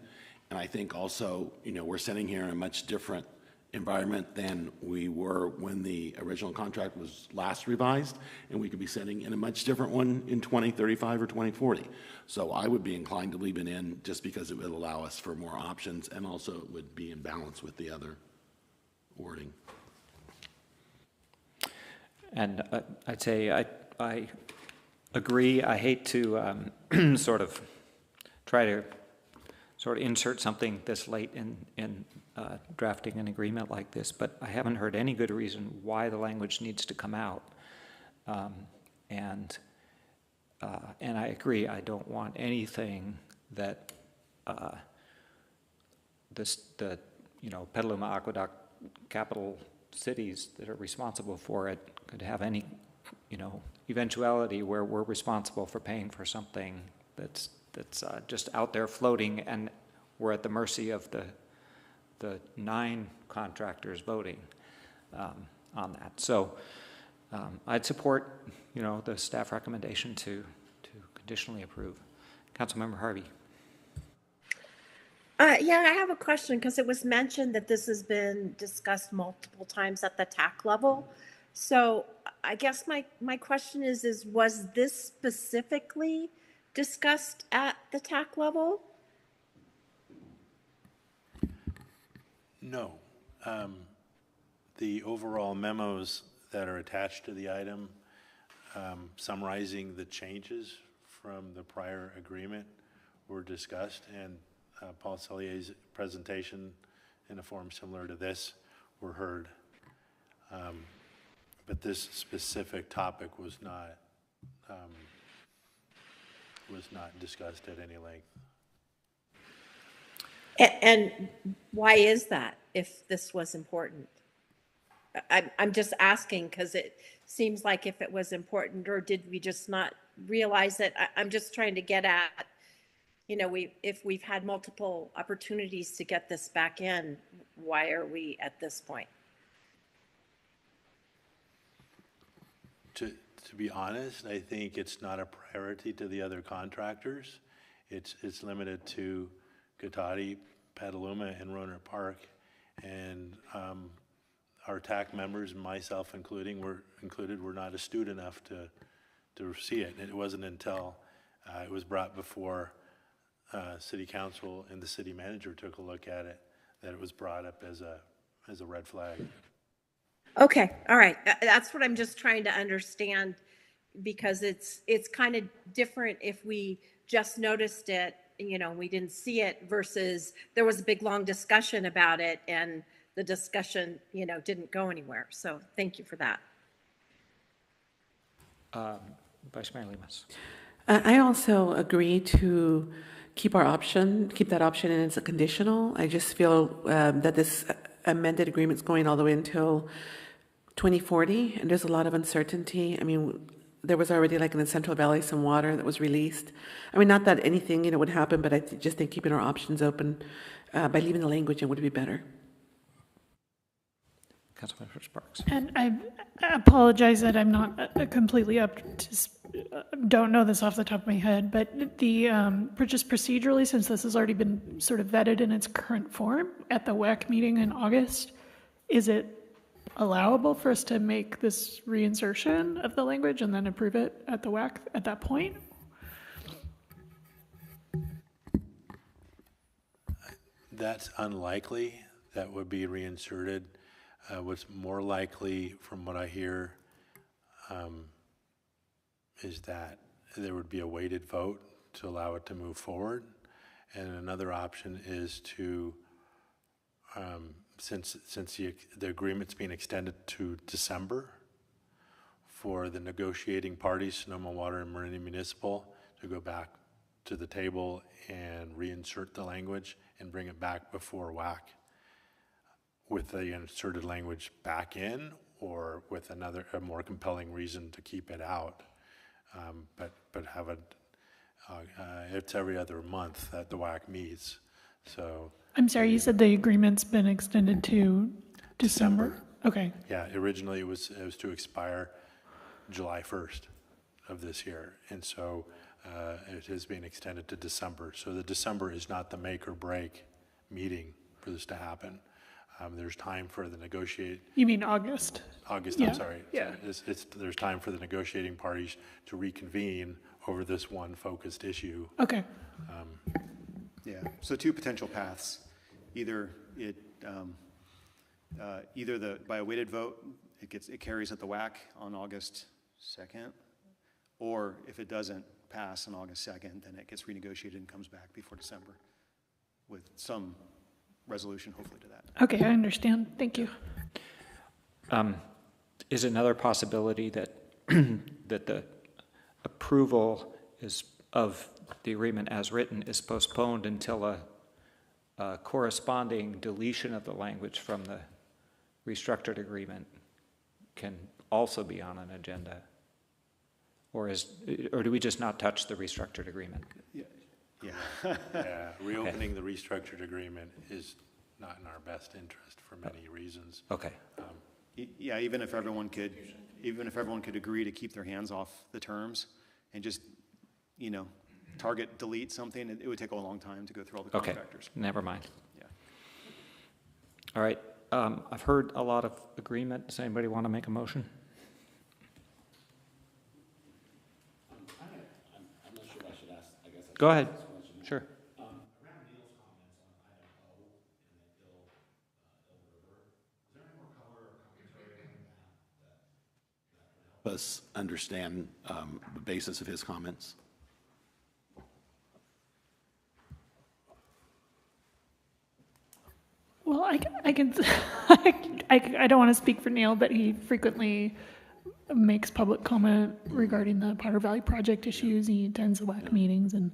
And I think also, we're sitting here in a much different environment than we were when the original contract was last revised, and we could be sitting in a much different one in 2035 or 2040. So I would be inclined to leave it in just because it would allow us for more options, and also it would be in balance with the other wording. And I'd say I agree. I hate to sort of try to insert something this late in drafting an agreement like this, but I haven't heard any good reason why the language needs to come out. And I agree. I don't want anything that the Petaluma Aqueduct capital cities that are responsible for it could have any eventuality where we're responsible for paying for something that's just out there floating, and we're at the mercy of the 9 contractors voting on that. So I'd support, the staff recommendation to conditionally approve. Councilmember Harvey. Yeah, I have a question because it was mentioned that this has been discussed multiple times at the TAC level. So I guess my question is was this specifically discussed at the TAC level? No. The overall memos that are attached to the item summarizing the changes from the prior agreement were discussed, and Paul Cellier's presentation in a form similar to this were heard. But this specific topic was not discussed at any length. And why is that, if this was important? I'm just asking because it seems like if it was important, or did we just not realize it? I'm just trying to get at, if we've had multiple opportunities to get this back in, why are we at this point? To be honest, I think it's not a priority to the other contractors. It's limited to Cotati, Petaluma, and Rohnert Park, and our TAC members, myself including, were not astute enough to see it. And it wasn't until it was brought before City Council and the City Manager took a look at it that it was brought up as a red flag. Okay, all right. That's what I'm just trying to understand, because it's kind of different if we just noticed it, we didn't see it, versus there was a big long discussion about it and the discussion, didn't go anywhere. So thank you for that. Vice Mayor Lemus. I also agree to keep that option, and it's a conditional. I just feel that this amended agreement's going all the way until 2040, and there's a lot of uncertainty. I mean, there was already, like in the Central Valley, some water that was released. I mean, not that anything, would happen, but I just think keeping our options open by leaving the language in would be better. Councilmember Sparks. And I apologize that I'm not completely up to, don't know this off the top of my head, but the, just procedurally, since this has already been sort of vetted in its current form at the WAC meeting in August, is it allowable for us to make this reinsertion of the language and then approve it at the WAC at that point? That's unlikely. That would be reinserted. What's more likely, from what I hear, is that there would be a weighted vote to allow it to move forward. And another option is to, since the agreement's being extended to December, for the negotiating parties, Sonoma Water and Meridian Municipal, to go back to the table and reinsert the language and bring it back before WAC, with the inserted language back in, or with a more compelling reason to keep it out. But have it's every other month that the WAC meets. So I'm sorry, you said the agreement's been extended to December? Okay. Yeah, originally it was to expire July 1st of this year. And so it is being extended to December. So the December is not the make or break meeting for this to happen. There's time for the negotiate. You mean August? August, Yeah. I'm sorry. Yeah. There's time for the negotiating parties to reconvene over this one focused issue. Okay. Yeah, so two potential paths. Either by a weighted vote, it carries at the WAC on August 2nd, or if it doesn't pass on August 2nd, then it gets renegotiated and comes back before December with some resolution, hopefully, to that. Okay, I understand. Thank you. Is another possibility that that the approval of the agreement as written is postponed until a corresponding deletion of the language from the restructured agreement can also be on an agenda? Or do we just not touch the restructured agreement? Yeah, reopening the restructured agreement is not in our best interest for many reasons. Okay. Yeah, even if everyone could agree to keep their hands off the terms and just, target delete something, it would take a long time to go through all the contractors. Okay, never mind. Yeah. All right, I've heard a lot of agreement. Does anybody want to make a motion? I'm not sure I should ask, I guess. Go ahead. Sure. Around Neil's comments on item O and the Ill River, is there any more color or commentary on that would help us understand the basis of his comments? Well, I can, I don't want to speak for Neil, but he frequently makes public comment regarding the Potter Valley project issues. He attends the WAC meetings, and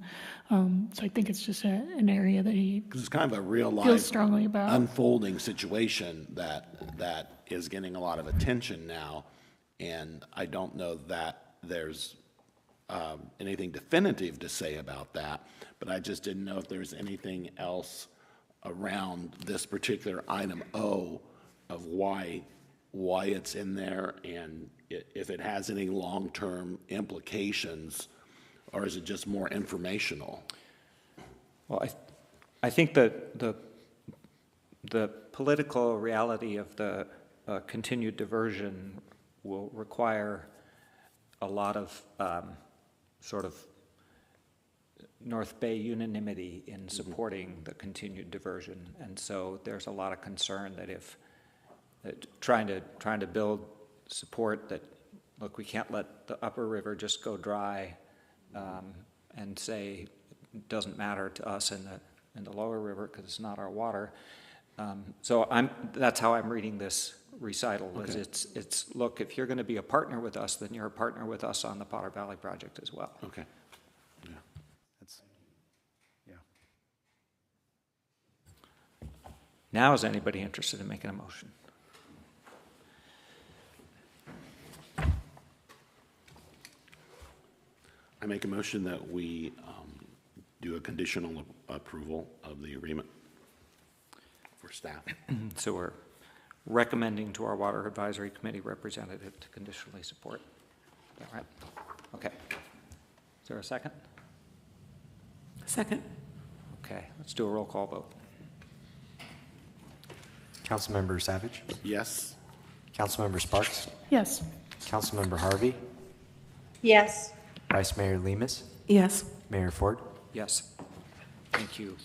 so I think it's just an area that he It's kind of a real feels life strongly about. unfolding situation that is getting a lot of attention now, and I don't know that there's anything definitive to say about that, but I just didn't know if there's anything else around this particular item O of why it's in there, and if it has any long-term implications, or is it just more informational? Well, I think that the political reality of the continued diversion will require a lot of sort of North Bay unanimity in supporting the continued diversion, and so there's a lot of concern that if trying to build support that, look, we can't let the upper river just go dry and say it doesn't matter to us in the lower river because it's not our water. So that's how I'm reading this recital. Okay. Is it's look, if you're going to be a partner with us, then you're a partner with us on the Potter Valley project as well. Okay. That's, yeah. Now is anybody interested in making a motion? I make a motion that we do a conditional approval of the agreement for staff. So we're recommending to our Water Advisory Committee representative to conditionally support. Is that right? Okay. Is there a second? Second. Okay, let's do a roll call vote. Councilmember Savage? Yes. Councilmember Sparks? Yes. Councilmember Harvey? Yes. Vice Mayor Lemus? Yes. Mayor Ford? Yes. Thank you.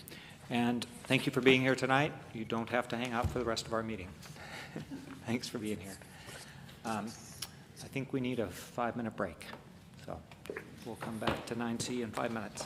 And thank you for being here tonight. You don't have to hang out for the rest of our meeting. Thanks for being here. I think we need a 5-minute break. So we'll come back to 9C in 5 minutes.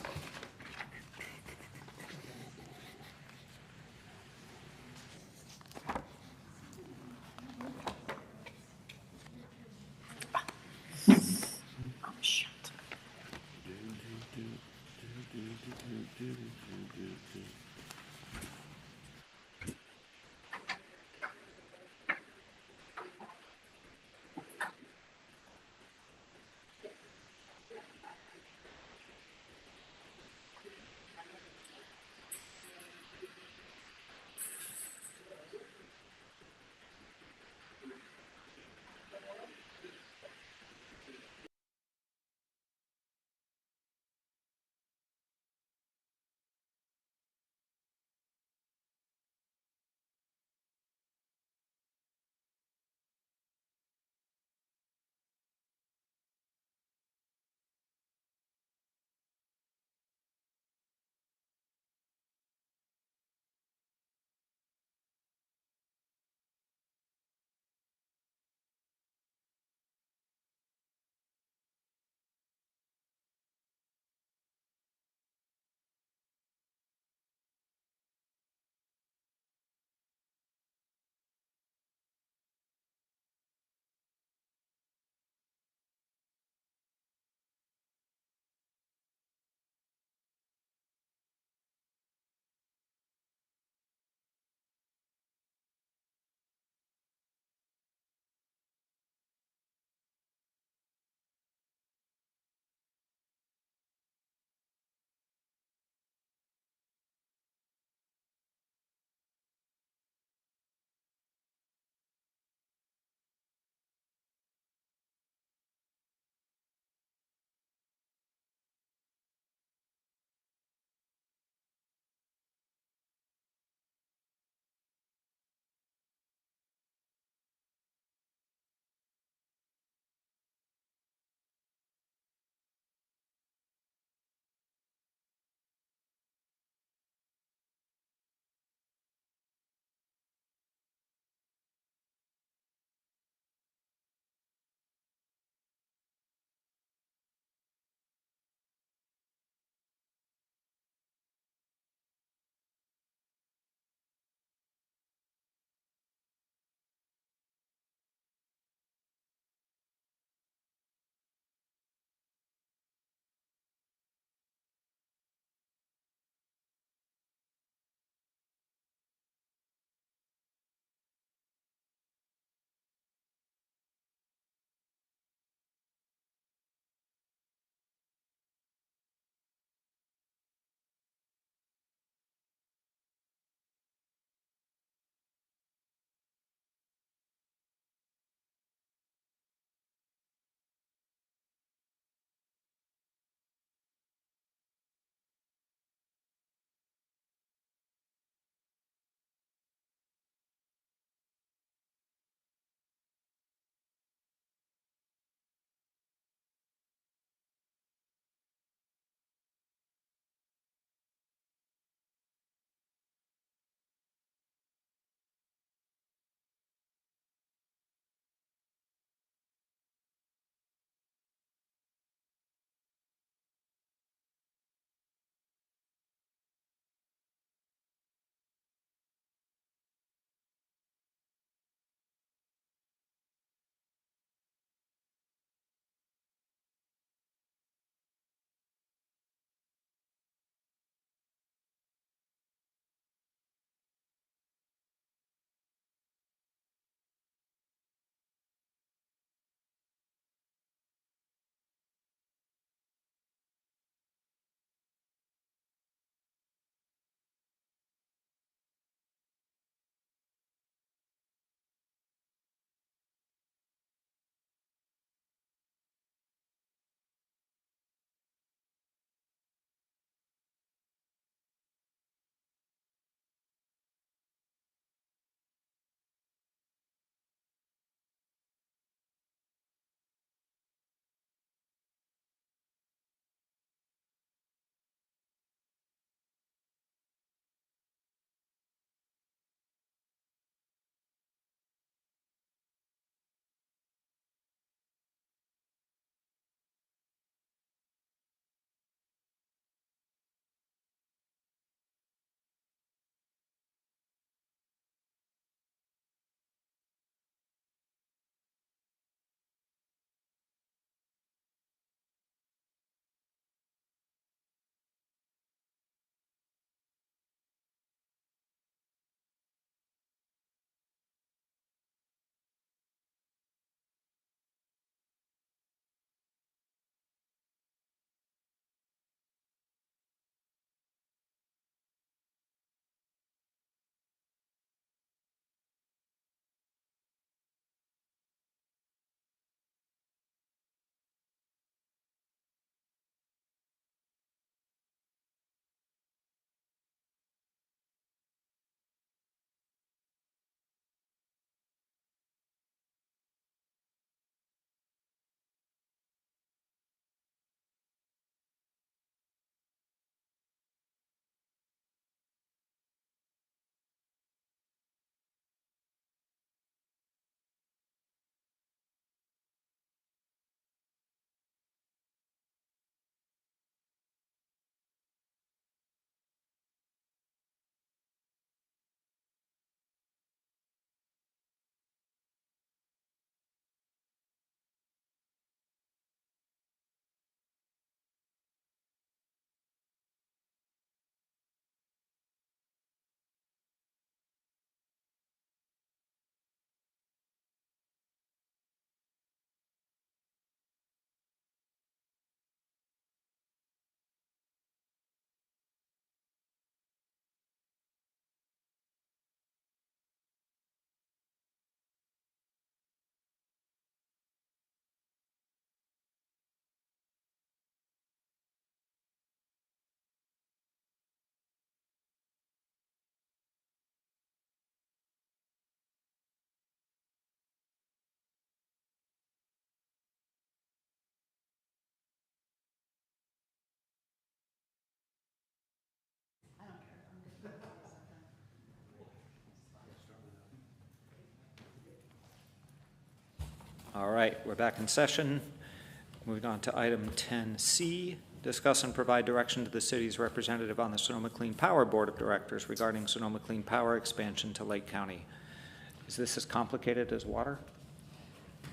All right, we're back in session. Moving on to item 10C, discuss and provide direction to the city's representative on the Sonoma Clean Power Board of Directors regarding Sonoma Clean Power expansion to Lake County. Is this as complicated as water?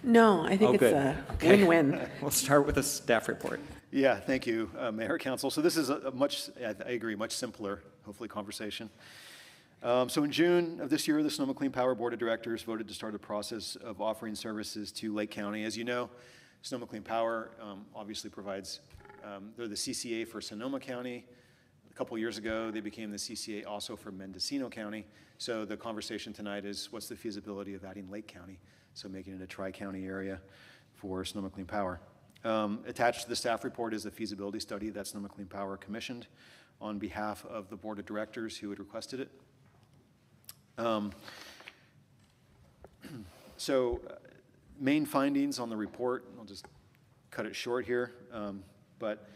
No, I think it's good. a Okay. win-win. We'll start with a staff report. Yeah, thank you, Mayor, Council. So this is a much, I agree, much simpler, hopefully, conversation. So in June of this year, the Sonoma Clean Power Board of Directors voted to start a process of offering services to Lake County. As you know, Sonoma Clean Power obviously provides, they're the CCA for Sonoma County. A couple years ago, they became the CCA also for Mendocino County. So the conversation tonight is what's the feasibility of adding Lake County? So making it a tri-county area for Sonoma Clean Power. Attached to the staff report is a feasibility study that Sonoma Clean Power commissioned on behalf of the Board of Directors who had requested it. Main findings on the report, I'll just cut it short here, but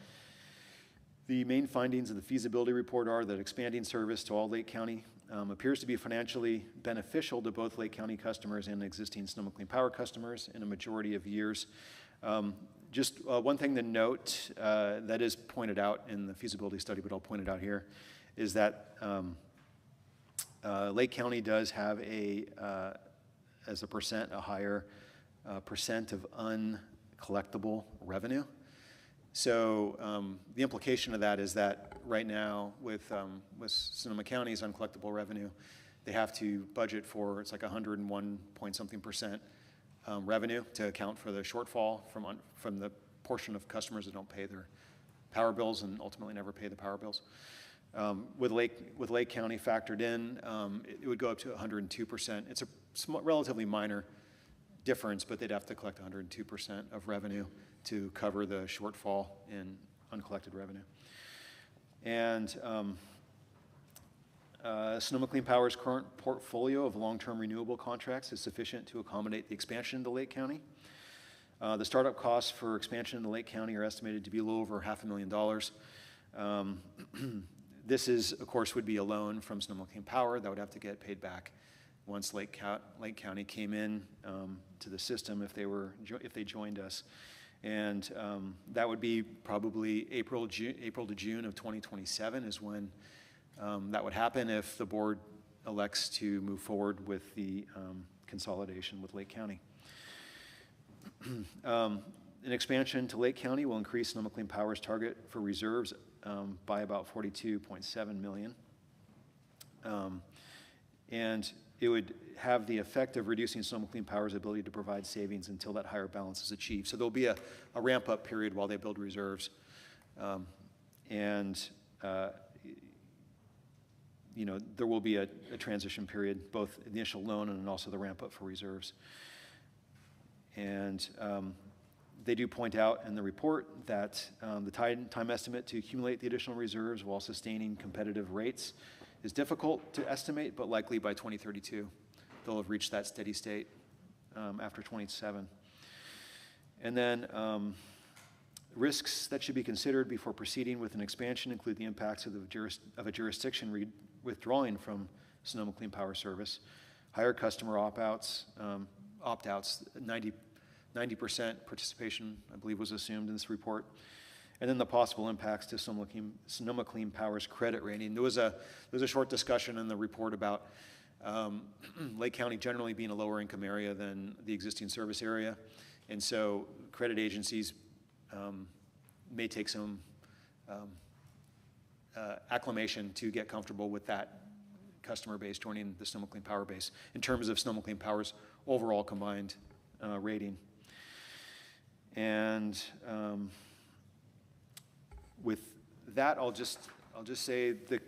the main findings of the feasibility report are that expanding service to all Lake County appears to be financially beneficial to both Lake County customers and existing Sonoma Clean Power customers in a majority of years. Just one thing to note that is pointed out in the feasibility study, but I'll point it out here, is that Lake County does have as a percent, a higher percent of uncollectible revenue. So the implication of that is that right now with Sonoma County's uncollectible revenue, they have to budget for, it's like 101 point something percent revenue to account for the shortfall from the portion of customers that don't pay their power bills and ultimately never pay the power bills. With Lake County factored in, it would go up to 102%. It's a relatively minor difference, but they'd have to collect 102% of revenue to cover the shortfall in uncollected revenue. And Sonoma Clean Power's current portfolio of long-term renewable contracts is sufficient to accommodate the expansion into Lake County. The startup costs for expansion into Lake County are estimated to be a little over $500,000. This is, of course, would be a loan from Sonoma Clean Power that would have to get paid back once Lake County came in to the system if they joined us. And that would be probably April to June of 2027 is when that would happen if the board elects to move forward with the consolidation with Lake County. An expansion to Lake County will increase Sonoma Clean Power's target for reserves by about $42.7 million. And it would have the effect of reducing Sonoma Clean Power's ability to provide savings until that higher balance is achieved. So there'll be a ramp-up period while they build reserves. There will be a transition period, both the initial loan and also the ramp-up for reserves. And they do point out in the report that the time estimate to accumulate the additional reserves while sustaining competitive rates is difficult to estimate, but likely by 2032, they'll have reached that steady state after 27. And then risks that should be considered before proceeding with an expansion include the impacts of a jurisdiction withdrawing from Sonoma Clean Power Service, higher customer opt-outs, 90% participation, I believe, was assumed in this report. And then the possible impacts to Sonoma Clean Power's credit rating. There was a short discussion in the report about Lake County generally being a lower income area than the existing service area. And so credit agencies may take some acclimation to get comfortable with that customer base joining the Sonoma Clean Power base in terms of Sonoma Clean Power's overall combined rating. And with that, I'll just say that,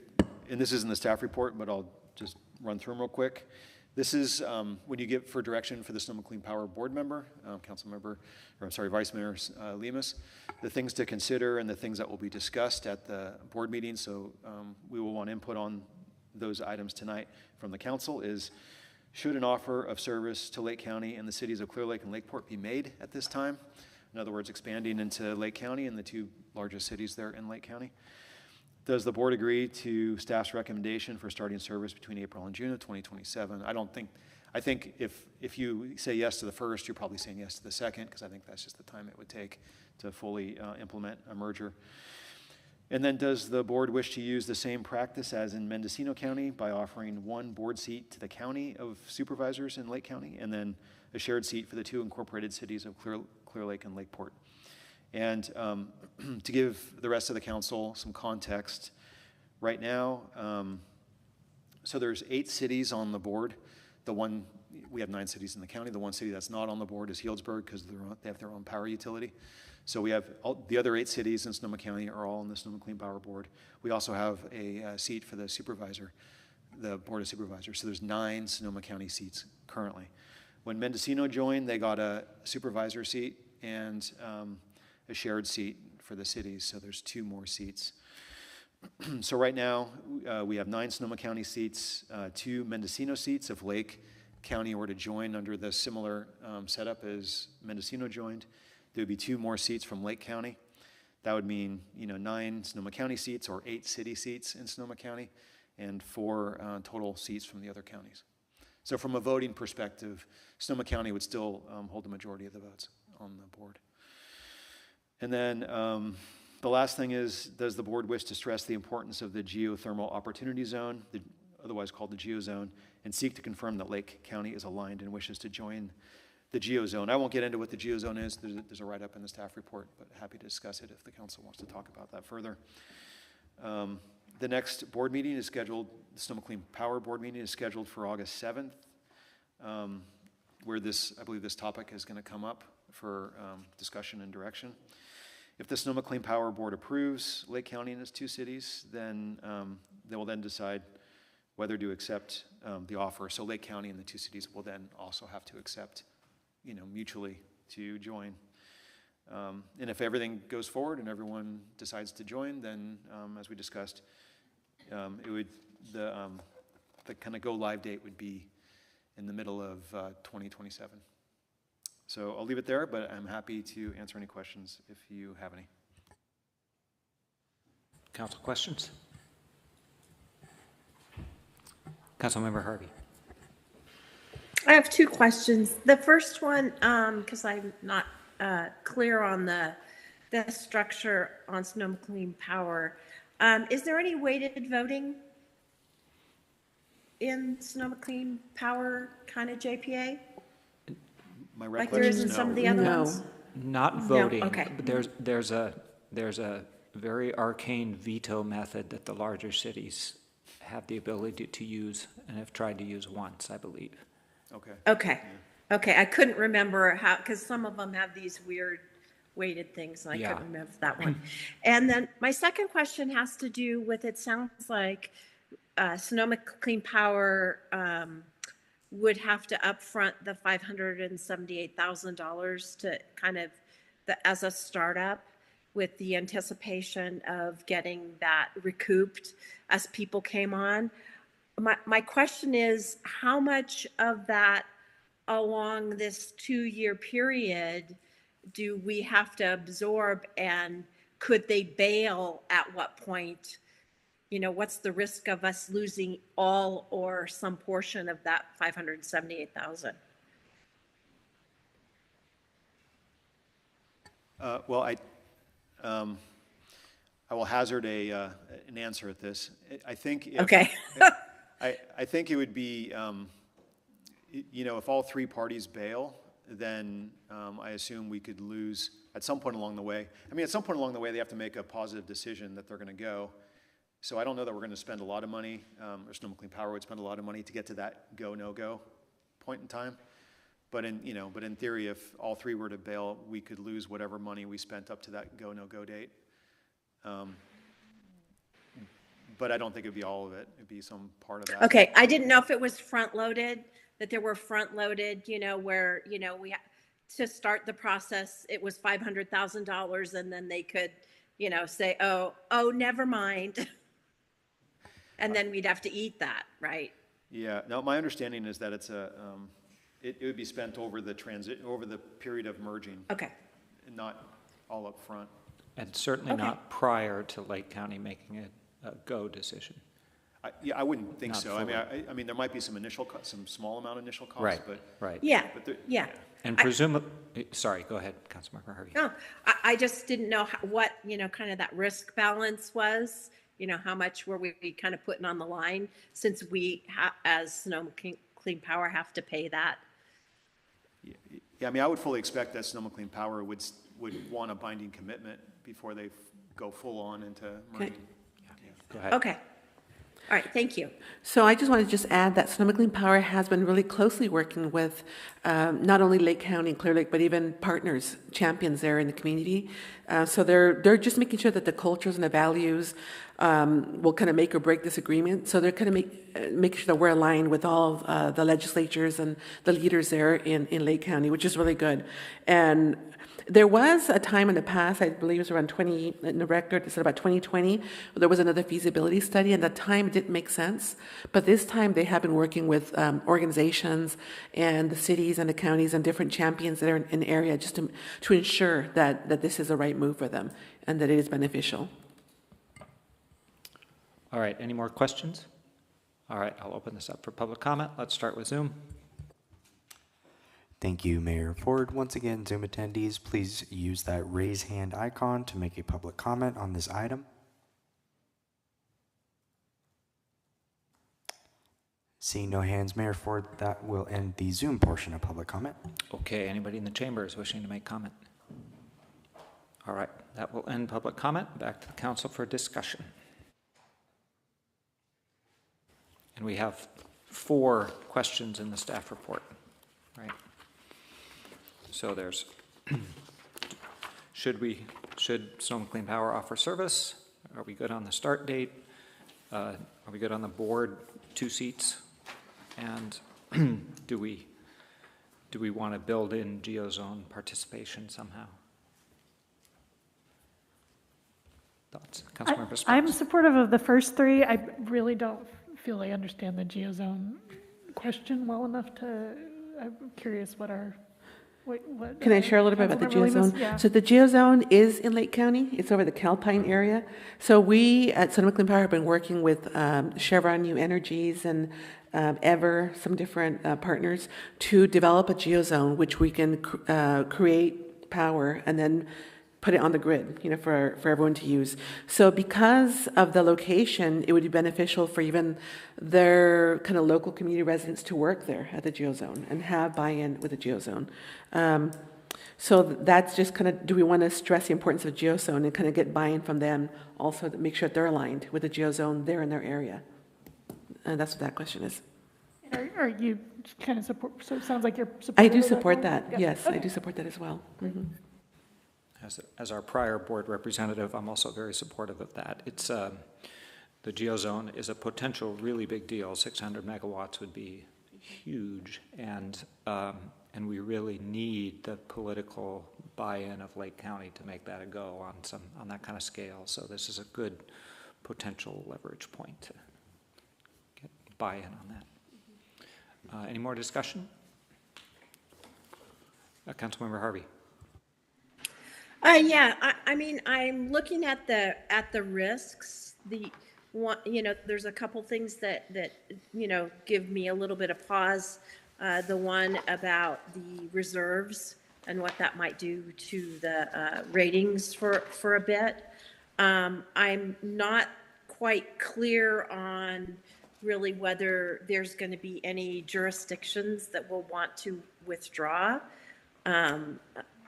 and this isn't the staff report, but I'll just run through them real quick. This is when you get for direction for the Sonoma Clean Power board member, Vice Mayor Lemus, the things to consider and the things that will be discussed at the board meeting. So we will want input on those items tonight from the council is, should an offer of service to Lake County and the cities of Clear Lake and Lakeport be made at this time? In other words, expanding into Lake County and the two largest cities there in Lake County. Does the board agree to staff's recommendation for starting service between April and June of 2027? I I think if you say yes to the first, you're probably saying yes to the second, because I think that's just the time it would take to fully implement a merger. And then does the board wish to use the same practice as in Mendocino County by offering one board seat to the county of supervisors in Lake County, and then a shared seat for the two incorporated cities of Clear Lake and Lakeport? And to give the rest of the council some context, right now, so there's 8 cities on the board. We have 9 cities in the county. The one city that's not on the board is Healdsburg, because they have their own power utility. So we have the other 8 cities in Sonoma County are all on the Sonoma Clean Power Board. We also have a seat for the supervisor, the Board of Supervisors. So there's 9 Sonoma County seats currently. When Mendocino joined, they got a supervisor seat and a shared seat for the cities. So there's 2 more seats. So right now, we have 9 Sonoma County seats, 2 Mendocino seats. If Lake County were to join under the similar setup as Mendocino joined, there would be 2 more seats from Lake County. That would mean 9 Sonoma County seats or 8 city seats in Sonoma County, and 4 total seats from the other counties. So from a voting perspective, Sonoma County would still hold the majority of the votes on the board. And then the last thing is, does the board wish to stress the importance of the geothermal opportunity zone, otherwise called the GeoZone, and seek to confirm that Lake County is aligned and wishes to join the GeoZone? I won't get into what the GeoZone is. There's a write-up in the staff report, but happy to discuss it if the council wants to talk about that further. The next board meeting is scheduled, the Sonoma Clean Power Board meeting is scheduled for August 7th, where I believe this topic is going to come up for discussion and direction. If the Sonoma Clean Power Board approves Lake County and its 2 cities, then they will then decide whether to accept the offer. So Lake County and the 2 cities will then also have to accept, mutually to join. And if everything goes forward and everyone decides to join, then as we discussed, the kind of go live date would be in the middle of 2027. So I'll leave it there, but I'm happy to answer any questions if you have any. Council questions? Councilmember Harvey. I have 2 questions. The first one, because I'm not clear on the structure on Sonoma Clean Power, is there any weighted voting in Sonoma Clean Power kind of JPA? My Like there is in some of the other ones? Not voting. No? Okay. But there's a very arcane veto method that the larger cities have the ability to use and have tried to use once, I believe. Okay. Okay. Yeah. Okay. I couldn't remember how, because some of them have these weird weighted things, and I couldn't remember that one. And then my second question has to do with, it sounds like Sonoma Clean Power would have to upfront the $578,000 to kind of as a startup, with the anticipation of getting that recouped as people came on. My question is, how much of that along this 2-year period do we have to absorb, and could they bail at what point? What's the risk of us losing all or some portion of that $578,000? Well, I will hazard an answer at this. I think okay. I think it would be, if all 3 parties bail, then I assume we could lose at some point along the way. I mean, at some point along the way, they have to make a positive decision that they're going to go. So I don't know that we're going to spend a lot of money, or Sonoma Clean Power would spend a lot of money to get to that go, no-go point in time. But in theory, if all 3 were to bail, we could lose whatever money we spent up to that go, no-go date. But I don't think it'd be all of it. It'd be some part of that. Okay, I didn't know if it was front-loaded, that there were front-loaded, where, we to start the process, it was $500,000, and then they could, say, oh, never mind. And then we'd have to eat that, right? Yeah, no, my understanding is that it's it would be spent over the period of merging. Okay. And not all up front. And certainly not prior to Lake County making a go decision. Yeah, I wouldn't think Not so. I mean, fully. I mean, there might be some some small amount of initial costs, Right, but. right. Yeah, but there- yeah. And presumably, sorry, go ahead, Councilmember Harvey. No, I just didn't know what, kind of that risk balance was. How much were we kind of putting on the line since we, as Sonoma Clean Power, have to pay that? Yeah, I mean, I would fully expect that Sonoma Clean Power would want a binding commitment before they go full on into marine. Go ahead. Okay. All right, thank you. So I just want to just add that Sonoma Clean Power has been really closely working with not only Lake County and Clear Lake, but even partners, champions there in the community. So they're just making sure that the cultures and the values will kind of make or break this agreement. So they're kind of making sure that we're aligned with all of the legislatures and the leaders there in Lake County, which is really good. And there was a time in the past, I believe it was around in the record, it said about 2020, there was another feasibility study, and at the time it didn't make sense. But this time they have been working with organizations and the cities and the counties and different champions that are in the area just to ensure that this is the right move for them and that it is beneficial. All right, any more questions? All right, I'll open this up for public comment. Let's start with Zoom. Thank you, Mayor Ford. Once again, Zoom attendees, please use that raise hand icon to make a public comment on this item. Seeing no hands, Mayor Ford, that will end the Zoom portion of public comment. Okay, anybody in the chamber is wishing to make comment? All right, that will end public comment. Back to the council for discussion. And we have 4 questions in the staff report, right? So there's, should Sonoma Clean Power offer service? Are we good on the start date? Are we good on the board, 2 seats? And do we want to build in GeoZone participation somehow? Thoughts, Councilmember Sparks? I'm supportive of the first 3. I really don't feel I understand the GeoZone question well enough to, I'm curious what our, what Can I share a little bit about the GeoZone? Yeah. So the GeoZone is in Lake County. It's over the Calpine area. So we at Sonoma Clean Power have been working with Chevron New Energies and Ever, some different partners, to develop a GeoZone which we can create power and then put it on the grid, for everyone to use. So because of the location, it would be beneficial for even their kind of local community residents to work there at the GeoZone and have buy-in with the GeoZone. So that's just kind of, do we want to stress the importance of GeoZone and kind of get buy-in from them also to make sure that they're aligned with the GeoZone there in their area? And that's what that question is. Are you kind of support, so it sounds like you're supportive I do of support one? that, Yeah. yes, Okay. I do support that as well. Mm-hmm. As our prior board representative, I'm also very supportive of that. It's the GeoZone is a potential really big deal. 600 megawatts would be huge, and we really need the political buy-in of Lake County to make that a go on that kind of scale. So this is a good potential leverage point to get buy-in on that. Any more discussion? Councilmember Harvey. Yeah, I mean, I'm looking at the risks. The one, there's a couple things that give me a little bit of pause. The one about the reserves and what that might do to the ratings for a bit. I'm not quite clear on really whether there's going to be any jurisdictions that will want to withdraw.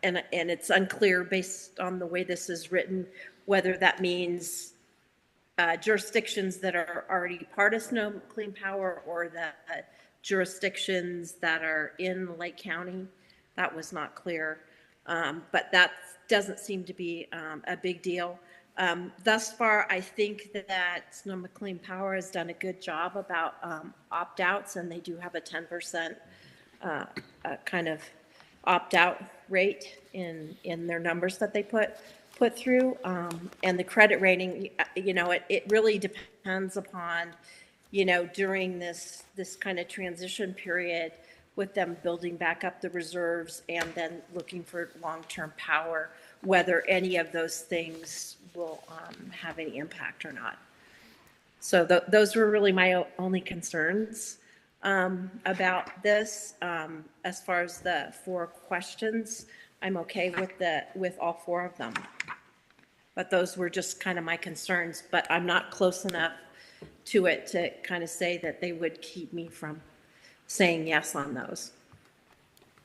And it's unclear based on the way this is written, whether that means jurisdictions that are already part of Sonoma Clean Power or the jurisdictions that are in Lake County. That was not clear, but that doesn't seem to be a big deal. Thus far, I think that Sonoma Clean Power has done a good job about opt-outs, and they do have a 10% kind of opt-out rate in their numbers that they put through. And the credit rating, it really depends upon, during this kind of transition period with them building back up the reserves and then looking for long-term power, whether any of those things will have any impact or not. So those were really my only concerns about this. As far as the 4 questions, I'm okay with all 4 of them. But those were just kind of my concerns, but I'm not close enough to it to kind of say that they would keep me from saying yes on those.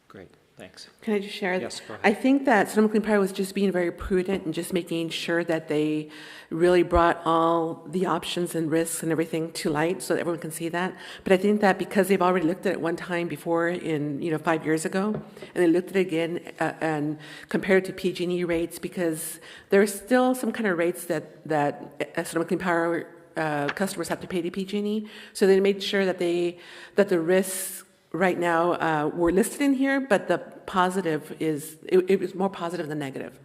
Great, thanks. Can I just share? Yes, go ahead. I think that Sonoma Clean Power was just being very prudent and just making sure that they really brought all the options and risks and everything to light so that everyone can see that. But I think that because they've already looked at it one time before in, 5 years ago, and they looked at it again and compared it to PG&E rates, because there's still some kind of rates that Sonoma Clean Power customers have to pay to PG&E. So they made sure that the risks right now were listed in here, but the positive is, it was more positive than negative.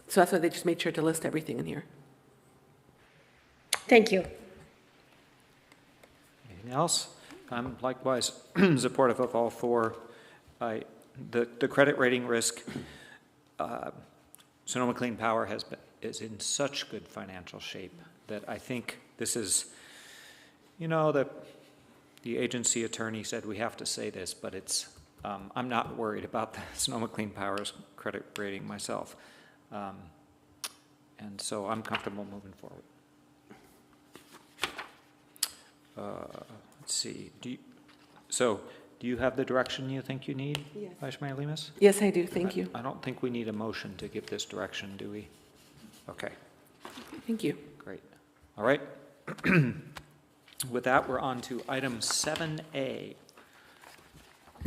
So that's why they just made sure to list everything in here. Thank you. Anything else? I'm likewise supportive of all 4. The credit rating risk, Sonoma Clean Power is in such good financial shape that I think this is, the agency attorney said we have to say this, but it's, I'm not worried about the Sonoma Clean Power's credit rating myself. And so I'm comfortable moving forward. Let's see, do you have the direction you think you need, Yes. Vice Mayor Lemus? Yes, I do. Thank you. I don't think we need a motion to give this direction, do we? Okay. Thank you. Great. All right. With that, we're on to item 7A,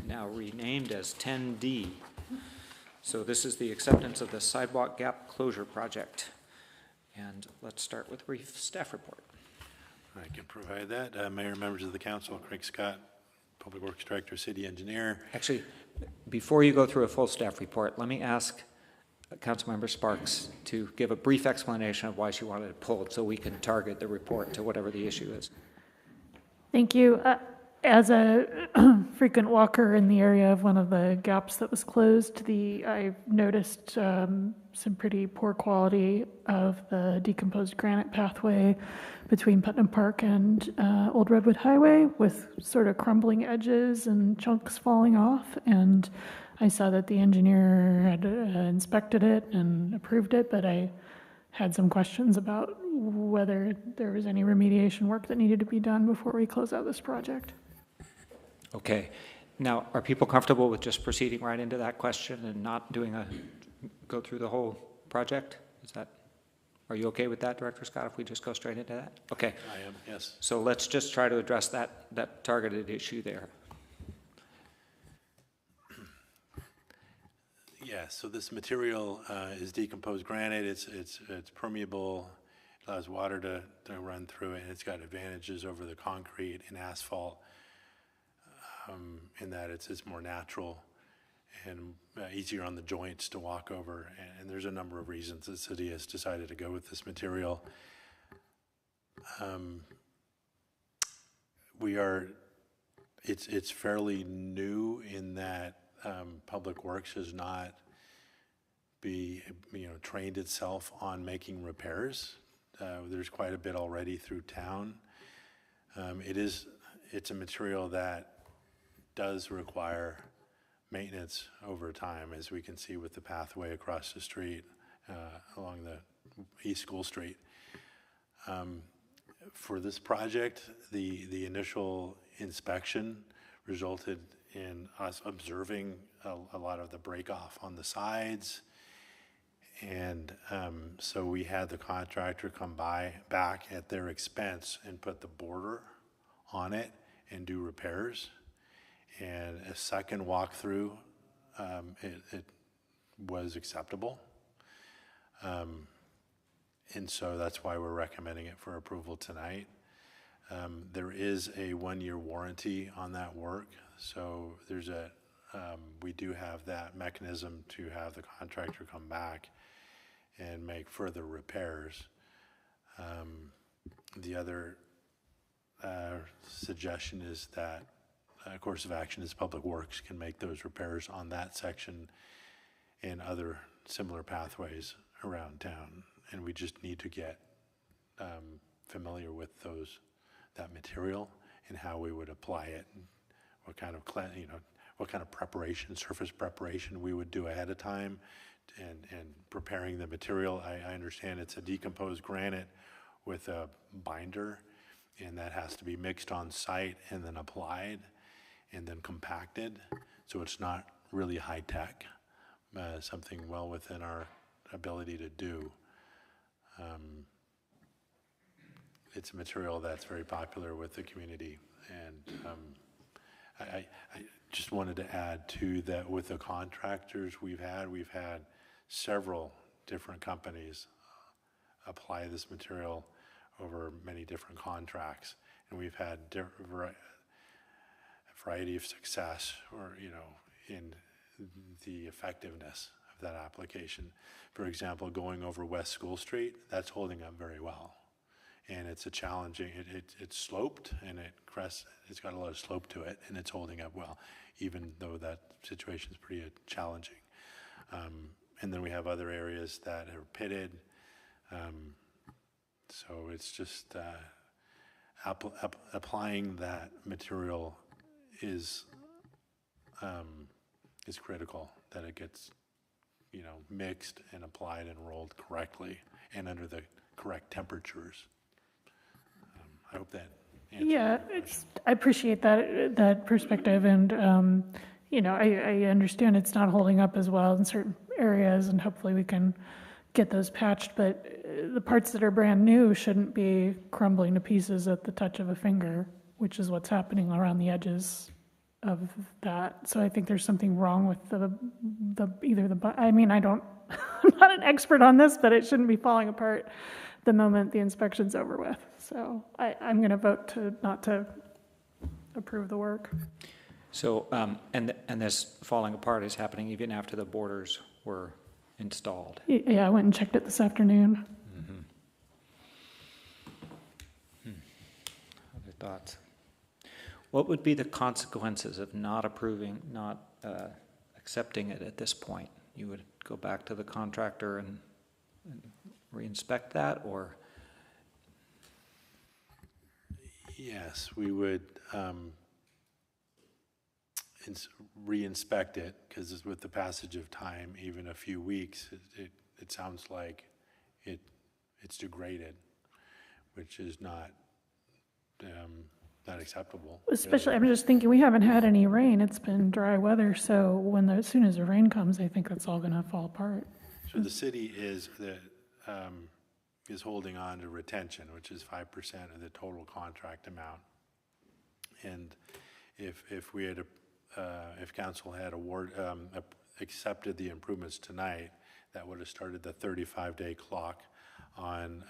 now renamed as 10D. So this is the acceptance of the sidewalk gap closure project. And let's start with a brief staff report. I can provide that. Mayor, members of the council, Craig Scott, Public Works Director, City Engineer. Actually, before you go through a full staff report, let me ask Councilmember Sparks to give a brief explanation of why she wanted it pulled so we can target the report to whatever the issue is. Thank you. As a frequent walker in the area of one of the gaps that was closed, I noticed some pretty poor quality of the decomposed granite pathway between Putnam Park and Old Redwood Highway, with sort of crumbling edges and chunks falling off. And I saw that the engineer had inspected it and approved it, but I had some questions about whether there was any remediation work that needed to be done before we close out this project. Okay. Now, are people comfortable with just proceeding right into that question and not go through the whole project? Are you okay with that, Director Scott, if we just go straight into that? Okay. I am, yes. So let's just try to address that targeted issue there. Yeah, so this material is decomposed granite. It's permeable. It allows water to run through it, and it's got advantages over the concrete and asphalt in that it's more natural and easier on the joints to walk over. And there's a number of reasons the city has decided to go with this material. It's fairly new in that Public Works has not trained itself on making repairs. There's quite a bit already through town. It's a material that does require maintenance over time, as we can see with the pathway across the street along the East School Street. For this project, the initial inspection resulted in us observing a lot of the break off on the sides. And so we had the contractor come back at their expense and put the border on it and do repairs. And a second walkthrough, it was acceptable. And so that's why we're recommending it for approval tonight. There is a 1-year warranty on that work. So we do have that mechanism to have the contractor come back and make further repairs. The other suggestion is that a course of action is Public Works can make those repairs on that section and other similar pathways around town. And we just need to get familiar with that material and how we would apply it, and what kind of what kind of preparation, surface preparation we would do ahead of time, and preparing the material. I understand it's a decomposed granite with a binder, and that has to be mixed on site and then applied and then compacted. So it's not really high tech, something well within our ability to do. It's a material that's very popular with the community, and I just wanted to add too that with the contractors we've had several different companies apply this material over many different contracts, and we've had a variety of success, or in the effectiveness of that application. For example, going over West School Street, that's holding up very well. And it's a challenging, it's sloped, and it's got a lot of slope to it, and it's holding up well, even though that situation is pretty challenging. And then we have other areas that are pitted. So it's just applying that material is critical, that it gets mixed and applied and rolled correctly and under the correct temperatures. I hope that answers your question. I appreciate that perspective, and I understand it's not holding up as well in certain areas, and hopefully we can get those patched. But the parts that are brand new shouldn't be crumbling to pieces at the touch of a finger, which is what's happening around the edges of that. So I think there's something wrong with I'm not an expert on this, but it shouldn't be falling apart the moment the inspection's over with. So I'm going to vote not to approve the work. So, and this falling apart is happening even after the borders were installed? Yeah, I went and checked it this afternoon. Other thoughts? What would be the consequences of not accepting it at this point? You would go back to the contractor and re-inspect that, or? Yes, we would re-inspect it, because with the passage of time, even a few weeks, it sounds like it's degraded, which is not acceptable. Especially, I'm just thinking, we haven't had any rain. It's been dry weather, so as soon as the rain comes, I think that's all going to fall apart. So the city is holding on to retention, which is 5% of the total contract amount. And if we had if council had accepted the improvements tonight, that would have started the 35-day clock on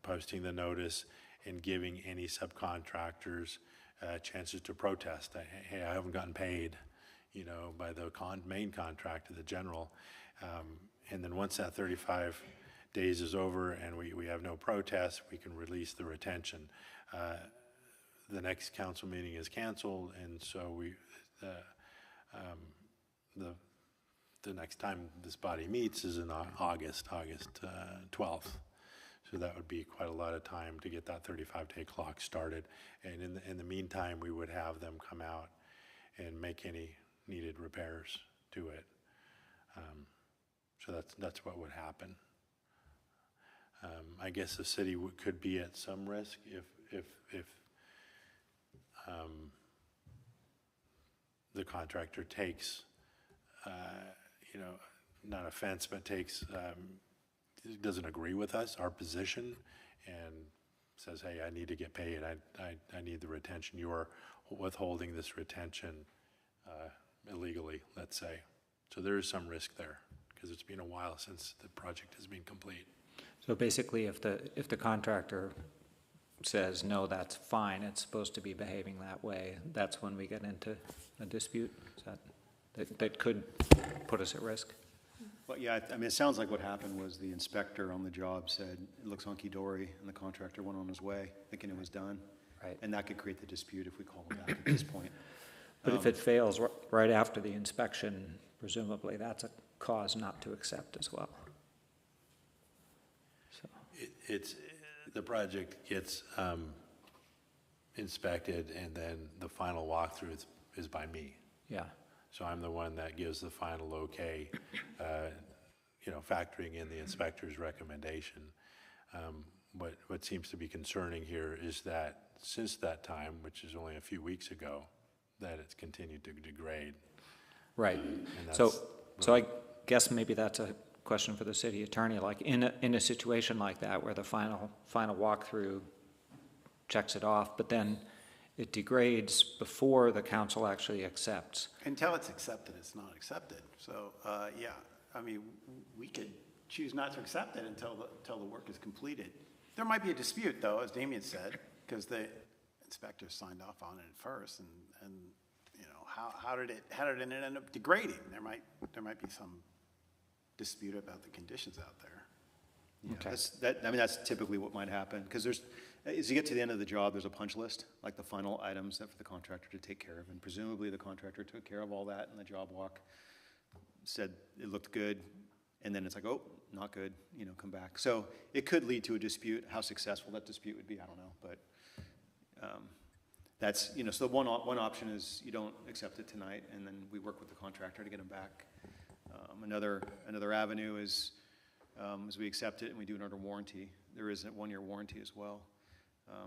posting the notice and giving any subcontractors chances to protest. Hey, I haven't gotten paid, by the main contractor, the general. And then once that 35 days is over and we have no protests, we can release the retention. The next council meeting is canceled, and so the next time this body meets is in August 12th. So that would be quite a lot of time to get that 35-day clock started. And in the meantime, we would have them come out and make any needed repairs to it. So that's what would happen. I guess the city could be at some risk if the contractor takes, not offense, but doesn't agree with us, our position, and says, hey, I need to get paid, I need the retention, you're withholding this retention illegally, let's say. So there is some risk there, because it's been a while since the project has been complete. So basically, if the contractor says, no, that's fine, it's supposed to be behaving that way, that's when we get into a dispute? That could put us at risk? Well, yeah, it sounds like what happened was the inspector on the job said, it looks hunky-dory, and the contractor went on his way, thinking it was done. Right. And that could create the dispute if we call him back at this point. But if it fails right after the inspection, presumably that's a cause not to accept as well. So. the project gets inspected, and then the final walkthrough is by me. Yeah. So I'm the one that gives the final okay, factoring in the inspector's recommendation. What seems to be concerning here is that since that time, which is only a few weeks ago, that it's continued to degrade. Right. So I guess maybe that's a question for the city attorney. Like in a situation like that where the final walkthrough checks it off, but then it degrades before the council actually accepts. Until it's accepted, it's not accepted. So, yeah, I mean, we could choose not to accept it until the work is completed. There might be a dispute, though, as Damien said, because the inspector signed off on it first, and how did it end up degrading? There might be some dispute about the conditions out there. Yeah, okay. That's typically what might happen, because as you get to the end of the job, there's a punch list, like the final items that for the contractor to take care of, and presumably the contractor took care of all that in the job walk, said it looked good, and then it's like, oh, not good, come back. So it could lead to a dispute. How successful that dispute would be, I don't know, but that's, so one option is you don't accept it tonight, and then we work with the contractor to get them back. Another avenue is we accept it and we do it under warranty. There is a 1-year warranty as well.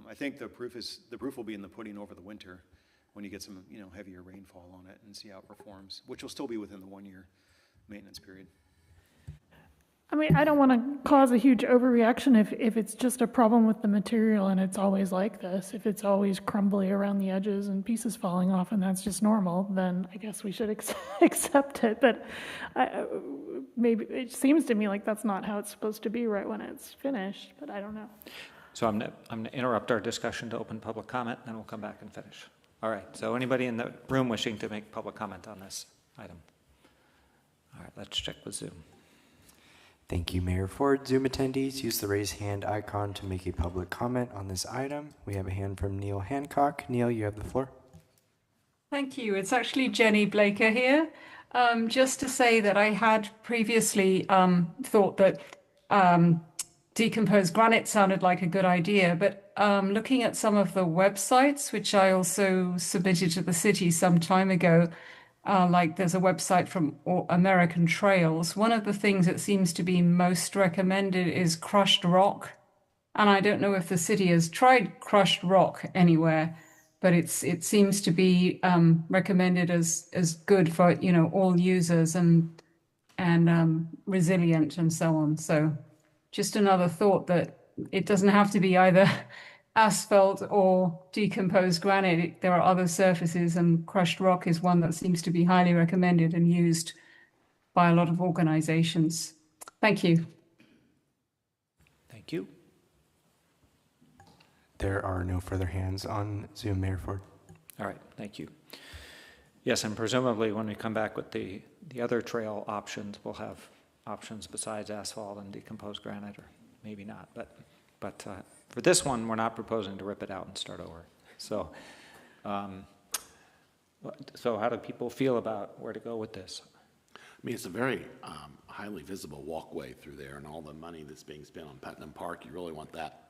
I think the proof will be in the pudding over the winter when you get some heavier rainfall on it and see how it performs, which will still be within the 1-year maintenance period. I mean, I don't want to cause a huge overreaction if it's just a problem with the material and it's always like this. If it's always crumbly around the edges and pieces falling off and that's just normal, then I guess we should accept it. But maybe it seems to me like that's not how it's supposed to be right when it's finished, but I don't know. So I'm going to interrupt our discussion to open public comment, and then we'll come back and finish. All right, so anybody in the room wishing to make public comment on this item? All right, let's check with Zoom. Thank you, Mayor Ford. Zoom attendees, use the raise hand icon to make a public comment on this item. We have a hand from Neil Hancock. Neil, you have the floor. Thank you. It's actually Jenny Blaker here. Just to say that I had previously thought that decomposed granite sounded like a good idea, but looking at some of the websites, which I also submitted to the city some time ago, like there's a website from American Trails. One of the things that seems to be most recommended is crushed rock. And I don't know if the city has tried crushed rock anywhere, but it seems to be recommended as good for, all users and resilient and so on. So just another thought that it doesn't have to be either asphalt or decomposed granite. There are other surfaces, and crushed rock is one that seems to be highly recommended and used by a lot of organizations. Thank you. Thank you. There are no further hands on Zoom, Mayor Ford. All right, thank you. Yes, and presumably when we come back with the other trail options, we'll have options besides asphalt and decomposed granite, or maybe not, but for this one, we're not proposing to rip it out and start over. So, so how do people feel about where to go with this? I mean, it's a very highly visible walkway through there, and all the money that's being spent on Putnam Park, you really want that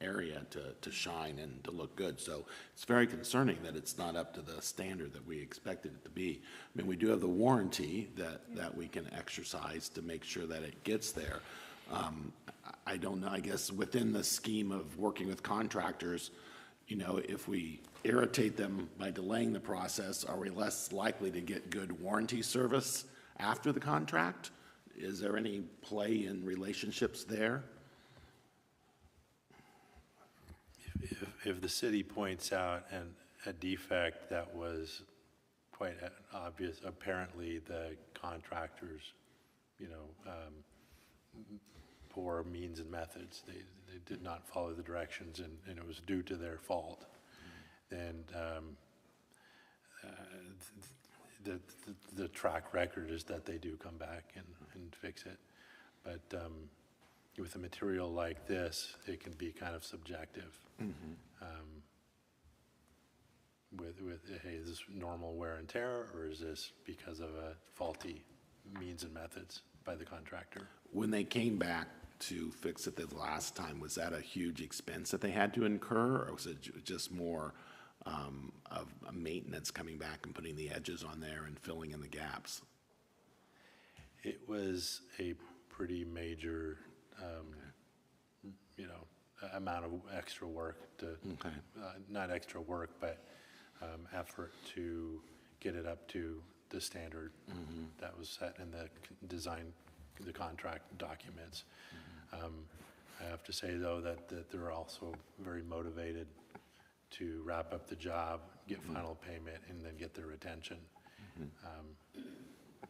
area to shine and to look good. So it's very concerning that it's not up to the standard that we expected it to be. I mean, we do have the warranty that we can exercise to make sure that it gets there. I don't know, I guess within the scheme of working with contractors, if we irritate them by delaying the process, are we less likely to get good warranty service after the contract? Is there any play in relationships there? If the city points out a defect that was quite obvious, apparently the contractors, poor means and methods, they did not follow the directions, and it was due to their fault, then the track record is that they do come back and fix it. But with a material like this, it can be kind of subjective. With hey, is this normal wear and tear, or is this because of a faulty means and methods by the contractor? When they came back to fix it the last time, was that a huge expense that they had to incur, or was it just more of a maintenance coming back and putting the edges on there and filling in the gaps? It was a pretty major, amount of extra work to, not extra work, but effort to get it up to the standard that was set in the design, the contract documents. I have to say, though, that they're also very motivated to wrap up the job, get final payment, and then get their retention.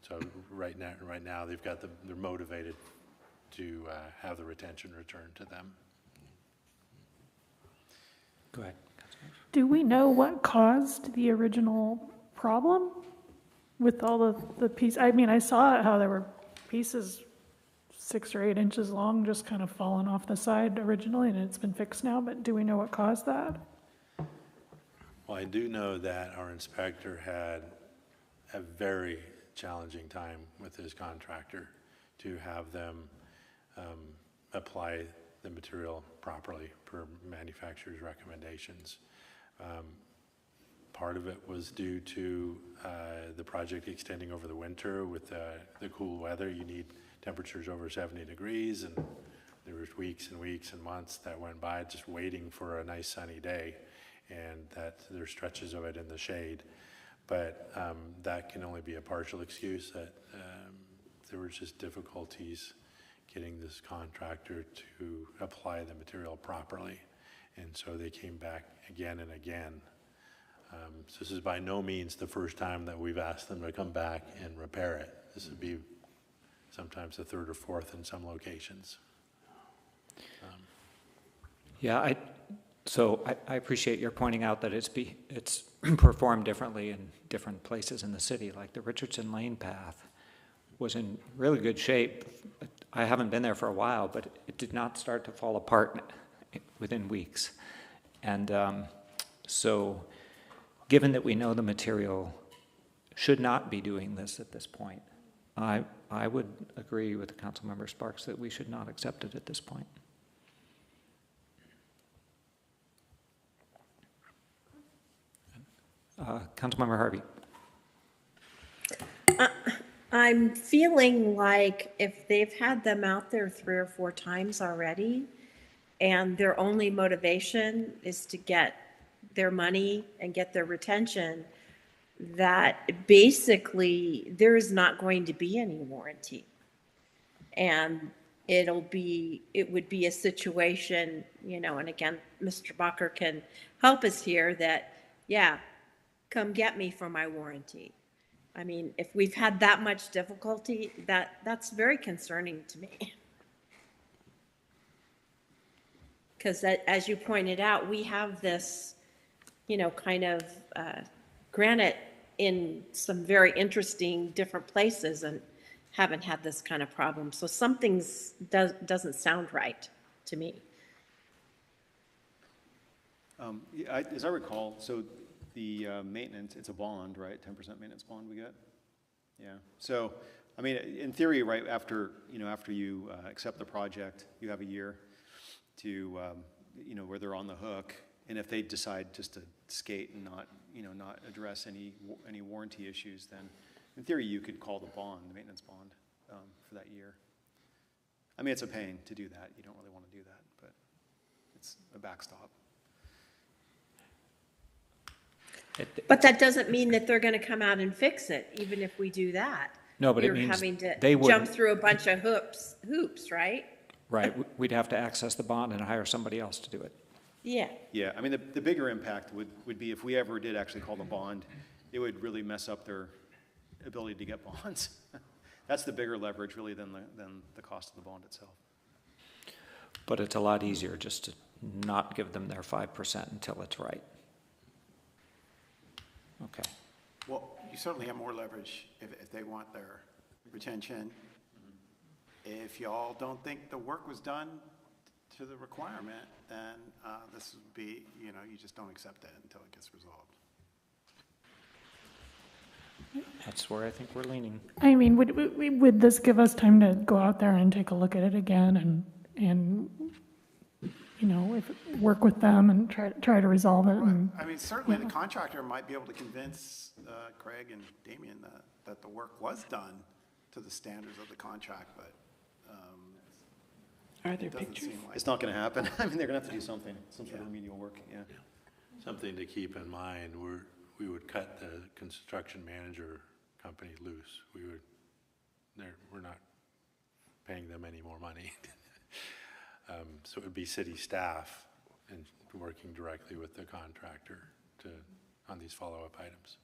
So right now they're motivated to have the retention returned to them. Go ahead. Do we know what caused the original problem with all the pieces? I mean, I saw how there were pieces 6 or 8 inches long just kind of falling off the side originally, and it's been fixed now, but do we know what caused that? Well, I do know that our inspector had a very challenging time with his contractor to have them apply the material properly per manufacturer's recommendations. Part of it was due to the project extending over the winter with the cool weather. You need temperatures over 70 degrees, and there was weeks and weeks and months that went by just waiting for a nice sunny day, and that there's stretches of it in the shade. But that can only be a partial excuse, that there were just difficulties getting this contractor to apply the material properly. And so they came back again and again. So this is by no means the first time that we've asked them to come back and repair it. This would be sometimes the 3rd or 4th in some locations. Yeah, I appreciate your pointing out that it's performed differently in different places in the city. Like the Richardson Lane path was in really good shape. I haven't been there for a while, but it did not start to fall apart within weeks. And so given that we know the material should not be doing this at this point, I would agree with Councilmember Sparks that we should not accept it at this point. Councilmember Harvey. I'm feeling like if they've had them out there 3 or 4 times already, and their only motivation is to get their money and get their retention, that basically there is not going to be any warranty. And it would be a situation, and again, Mr. Bacher can help us here, that, yeah, come get me for my warranty. I mean, if we've had that much difficulty, that's very concerning to me. Because as you pointed out, we have this, kind of granite in some very interesting different places and haven't had this kind of problem. So something's doesn't sound right to me. As I recall, so the maintenance, it's a bond, right? 10% maintenance bond we get? Yeah. So, I mean, in theory, right, after you accept the project, you have a year to, where they're on the hook. And if they decide just to skate and not address any warranty issues, then in theory, you could call the bond, the maintenance bond, for that year. I mean, it's a pain to do that. You don't really want to do that, but it's a backstop. But that doesn't mean that they're going to come out and fix it, even if we do that. No, but You're it means having to they would jump through a bunch of hoops, right? Right. We'd have to access the bond and hire somebody else to do it. Yeah. Yeah, I mean, the bigger impact would be if we ever did actually call the bond, it would really mess up their ability to get bonds. That's the bigger leverage, really, than the cost of the bond itself. But it's a lot easier just to not give them their 5% until it's right. Okay. Well, you certainly have more leverage if they want their retention. If y'all don't think the work was done to the requirement, then this would be, you just don't accept it until it gets resolved. That's where I think we're leaning. I mean, would this give us time to go out there and take a look at it again and, you know, work with them and try to resolve it. And, I mean, certainly the contractor might be able to convince Craig and Damien that the work was done to the standards of the contract, but Are there it doesn't pictures? seem like. It's not going to happen. I mean, they're going to have to do something, some sort of remedial work, yeah. Something to keep in mind, we would cut the construction manager company loose. We're not paying them any more money. So it would be city staff and working directly with the contractor on these follow-up items.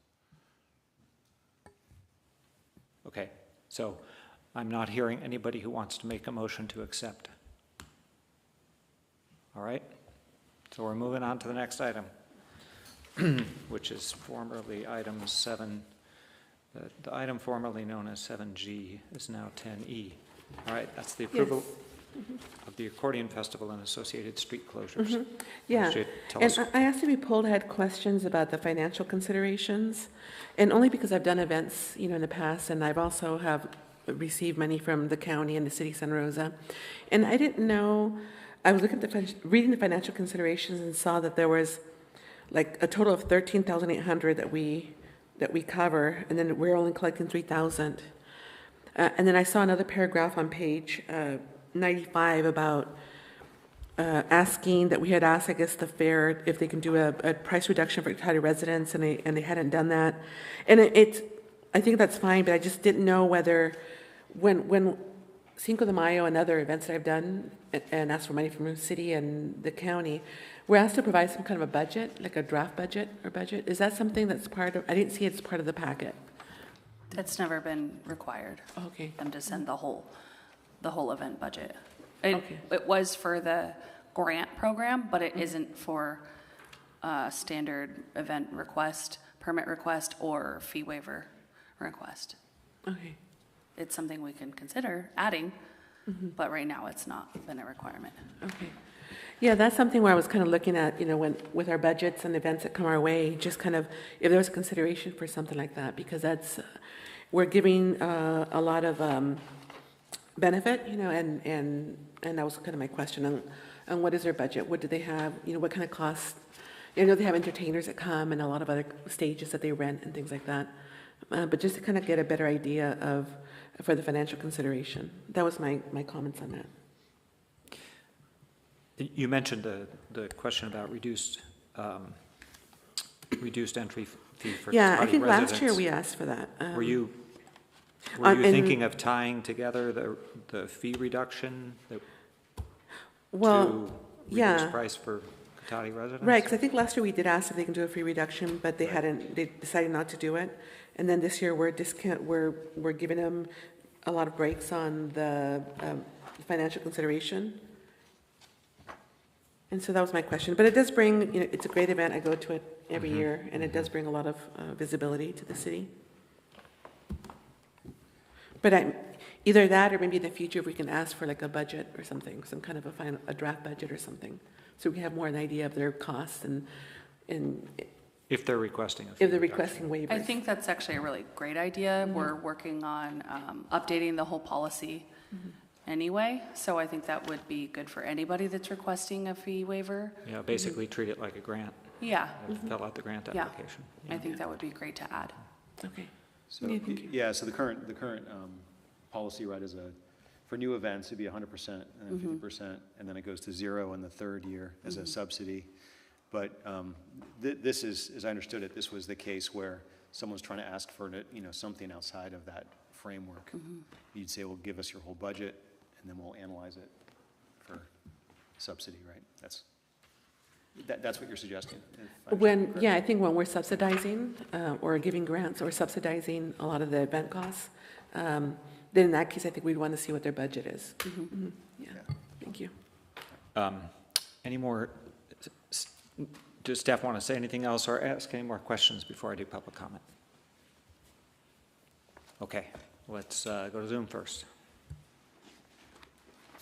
Okay, so I'm not hearing anybody who wants to make a motion to accept. All right, so we're moving on to the next item, which is formerly item 7. The item formerly known as 7G is now 10E. All right, that's the approval of the Accordion Festival and associated street closures. Yeah, Why don't you tell and us- I asked to be pulled, I had questions about the financial considerations, and only because I've done events, you know, in the past, and I've also have received money from the county and the city of Santa Rosa, and I didn't know, I was looking at reading the financial considerations and saw that there was like a total of $13,800 that we cover, and then we're only collecting $3,000. And then I saw another paragraph on page 95 about asking that we had asked, I guess, the fair if they can do a price reduction for Cotati residents, and they hadn't done that. And I think that's fine, but I just didn't know whether when Cinco de Mayo and other events that I've done and asked for money from the city and the county, we're asked to provide some kind of a budget, like a draft budget or budget. Is that something that's part of? I didn't see it's part of the packet. It's never been required. Okay. Them to send the whole event budget. It was for the grant program, but it isn't for standard event request, permit request, or fee waiver request. Okay. It's something we can consider adding, but right now it's not been a requirement. Okay. Yeah, that's something where I was kind of looking at, you know, with our budgets and events that come our way, just kind of if there was a consideration for something like that, because that's we're giving a lot of benefit, you know, and that was kind of my question on what is their budget, what do they have, you know, what kind of costs. You know, they have entertainers that come and a lot of other stages that they rent and things like that, but just to kind of get a better idea for the financial consideration. That was my comments on that. You mentioned the question about reduced entry fee for Yeah, I Cotati think residents. last year we asked for that. Were you thinking of tying together the fee reduction to reduce price for Cotati residents? Right, because I think last year we did ask if they can do a fee reduction, but they they decided not to do it. And then this year we're giving them a lot of breaks on the financial consideration. And so that was my question. But it does bring, you know, it's a great event. I go to it every year, and it does bring a lot of visibility to the city. But either that or maybe in the future if we can ask for like a budget or something, some kind of a draft budget or something, so we have more an idea of their costs and if they're requesting a fee if they're reduction. requesting waivers. I think that's actually a really great idea. We're working on updating the whole policy anyway, so I think that would be good for anybody that's requesting a fee waiver. Yeah, basically treat it like a grant. Yeah. Fill out the grant Yeah. application. I think that would be great to add. Okay. So, yeah, so the current policy, right, is for new events, it'd be 100% and then 50%, and then it goes to 0 in the third year as a subsidy. But this is, as I understood it, this was the case where someone's trying to ask for, you know, something outside of that framework. You'd say, well, give us your whole budget, and then we'll analyze it for subsidy, right? That's what you're suggesting? I think when we're subsidizing or giving grants or subsidizing a lot of the event costs, then in that case, I think we'd want to see what their budget is. Yeah, thank you. Any more, does staff want to say anything else or ask any more questions before I do public comment? Okay, let's go to Zoom first.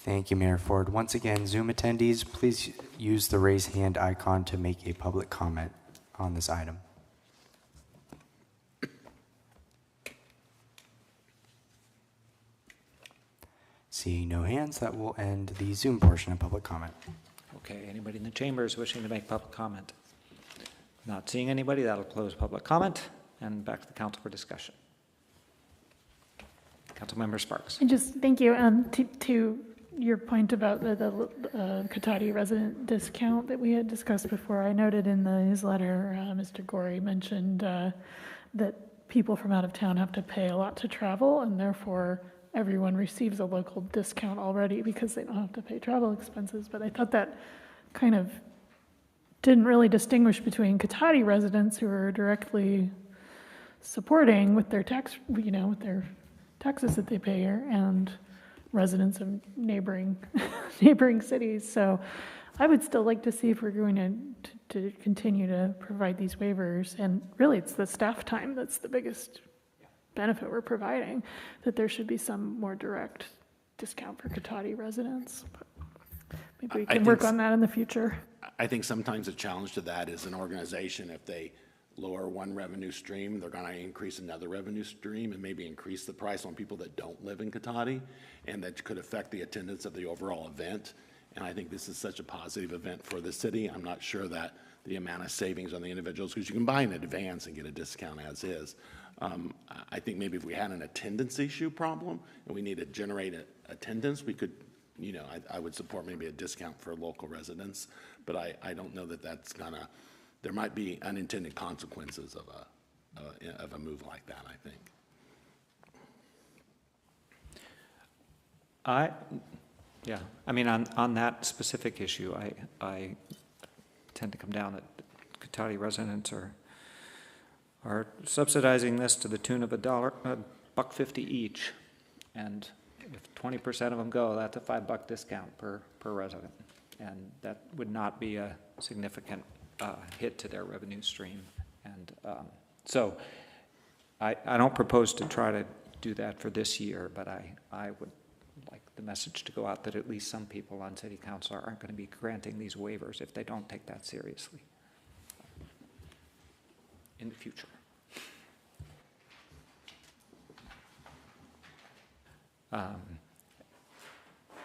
Thank you, Mayor Ford. Once again, Zoom attendees, please use the raise hand icon to make a public comment on this item. Seeing no hands, that will end the Zoom portion of public comment. Okay, anybody in the chambers wishing to make public comment? Not seeing anybody, that'll close public comment, and back to the council for discussion. Councilmember Sparks. And just, thank you, to your point about the Cotati resident discount that we had discussed before, I noted in the newsletter, Mr. Gorey mentioned that people from out of town have to pay a lot to travel, and therefore everyone receives a local discount already because they don't have to pay travel expenses. But I thought that kind of didn't really distinguish between Cotati residents who are directly supporting with their tax, with their taxes that they pay here, and residents of neighboring cities. So I would still like to see if we're going to continue to provide these waivers. And really, it's the staff time that's the biggest benefit we're providing, that there should be some more direct discount for Cotati residents. But maybe we can work on that in the future. I think sometimes a challenge to that is an organization, if they lower one revenue stream, they're going to increase another revenue stream and maybe increase the price on people that don't live in Cotati, and that could affect the attendance of the overall event. And I think this is such a positive event for the city. I'm not sure that the amount of savings on the individuals, because you can buy in advance and get a discount as is. I think maybe if we had an attendance issue problem and we need to generate attendance, we could, I would support maybe a discount for local residents, but I don't know that that's gonna, there might be unintended consequences of a move like that, I think. I mean, on that specific issue, I tend to come down that Cotati residents are subsidizing this to the tune of $1.50 each, and if 20% of them go, that's a $5 discount per resident, and that would not be a significant hit to their revenue stream. And so I don't propose to try to do that for this year, but I would like the message to go out that at least some people on city council aren't going to be granting these waivers if they don't take that seriously in the future.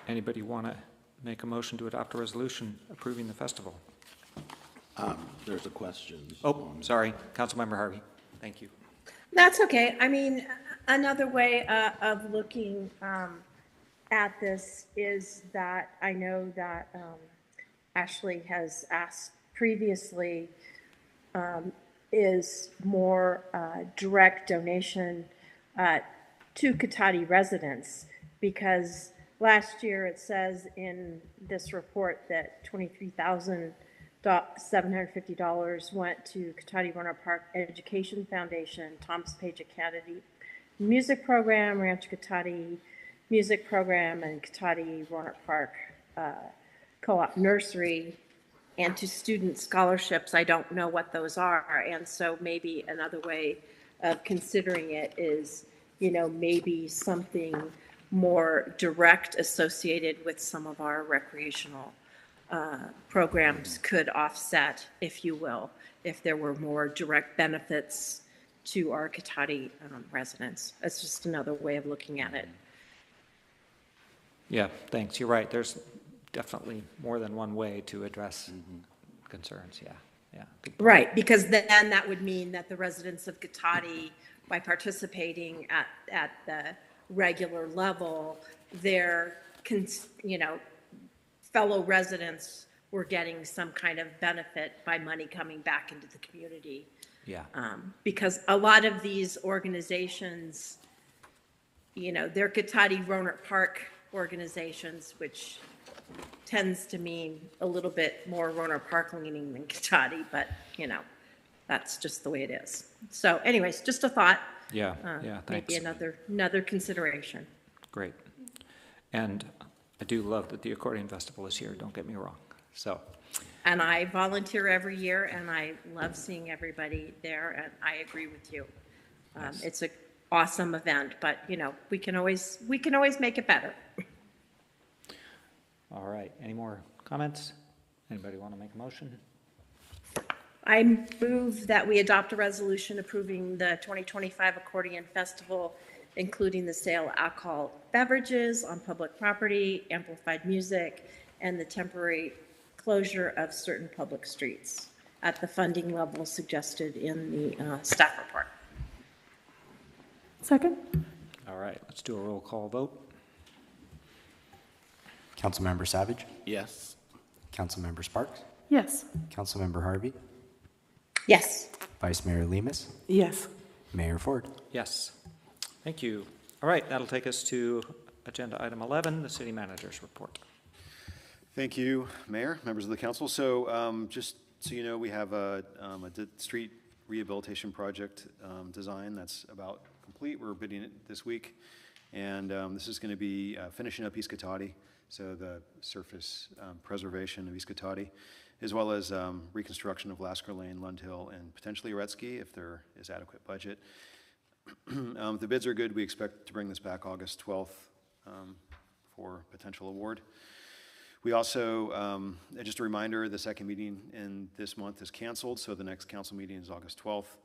Anybody want to make a motion to adopt a resolution approving the festival? There's a question. Oh, sorry, Councilmember Harvey. Thank you. That's okay. I mean, another way of looking at this is that I know that Ashley has asked previously is more direct donation to Cotati residents, because last year it says in this report that $23,750 went to Cotati Rohnert Park Education Foundation, Thomas Page Academy Music Program, Rancho Cotati Music Program, and Cotati Rohnert Park Co-op Nursery, and to student scholarships. I don't know what those are, and so maybe another way of considering it is, maybe something more direct associated with some of our recreational programs could offset, if you will, if there were more direct benefits to our Cotati residents. That's just another way of looking at it. Yeah, thanks. You're right. There's definitely more than one way to address concerns. Yeah. Good point. Right, because then that would mean that the residents of Cotati, by participating at the regular level, their fellow residents were getting some kind of benefit by money coming back into the community. Yeah. Because a lot of these organizations, they're Cotati Rohnert Park organizations, which tends to mean a little bit more Rohnert Park leaning than Cotati, but that's just the way it is. So anyways, just a thought. Yeah, thanks. Maybe another consideration. Great. And I do love that the Accordion Festival is here, don't get me wrong. So. And I volunteer every year, and I love seeing everybody there, and I agree with you. Nice. It's an awesome event, but we can always make it better. All right. Any more comments? Anybody want to make a motion? I move that we adopt a resolution approving the 2025 Accordion Festival including the sale of alcohol beverages on public property, amplified music, and the temporary closure of certain public streets at the funding level suggested in the staff report. Second? All right, let's do a roll call vote. Councilmember Savage, Yes. Councilmember Sparks, Yes. Councilmember Harvey, Yes. Vice Mayor Lemus, Yes. Mayor Ford. Yes. Thank you. All right, that'll take us to agenda item 11, the city manager's report. Thank you, Mayor, members of the council. So just so you know, we have a street rehabilitation project design that's about complete. We're bidding it this week. And this is going to be finishing up East Cotati, so the surface preservation of East Cotati, as well as reconstruction of Lasker Lane, Lund Hill, and potentially Uretsky if there is adequate budget. If the bids are good, we expect to bring this back August 12th for potential award. We also, just a reminder, the second meeting in this month is canceled, so the next council meeting is August 12th.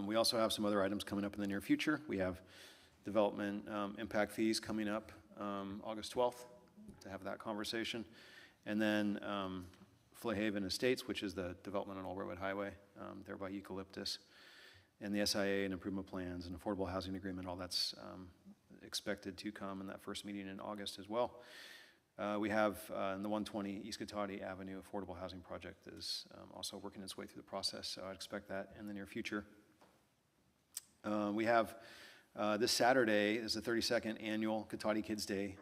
We also have some other items coming up in the near future. We have development impact fees coming up August 12th to have that conversation. And then Flahaven Estates, which is the development on Old Redwood Highway, there by Eucalyptus, and the SIA and improvement plans and affordable housing agreement, all that's expected to come in that first meeting in August as well. We have in the 120 East Cotati Avenue affordable housing project is also working its way through the process, so I'd expect that in the near future. We have this Saturday is the 32nd annual Cotati Kids Day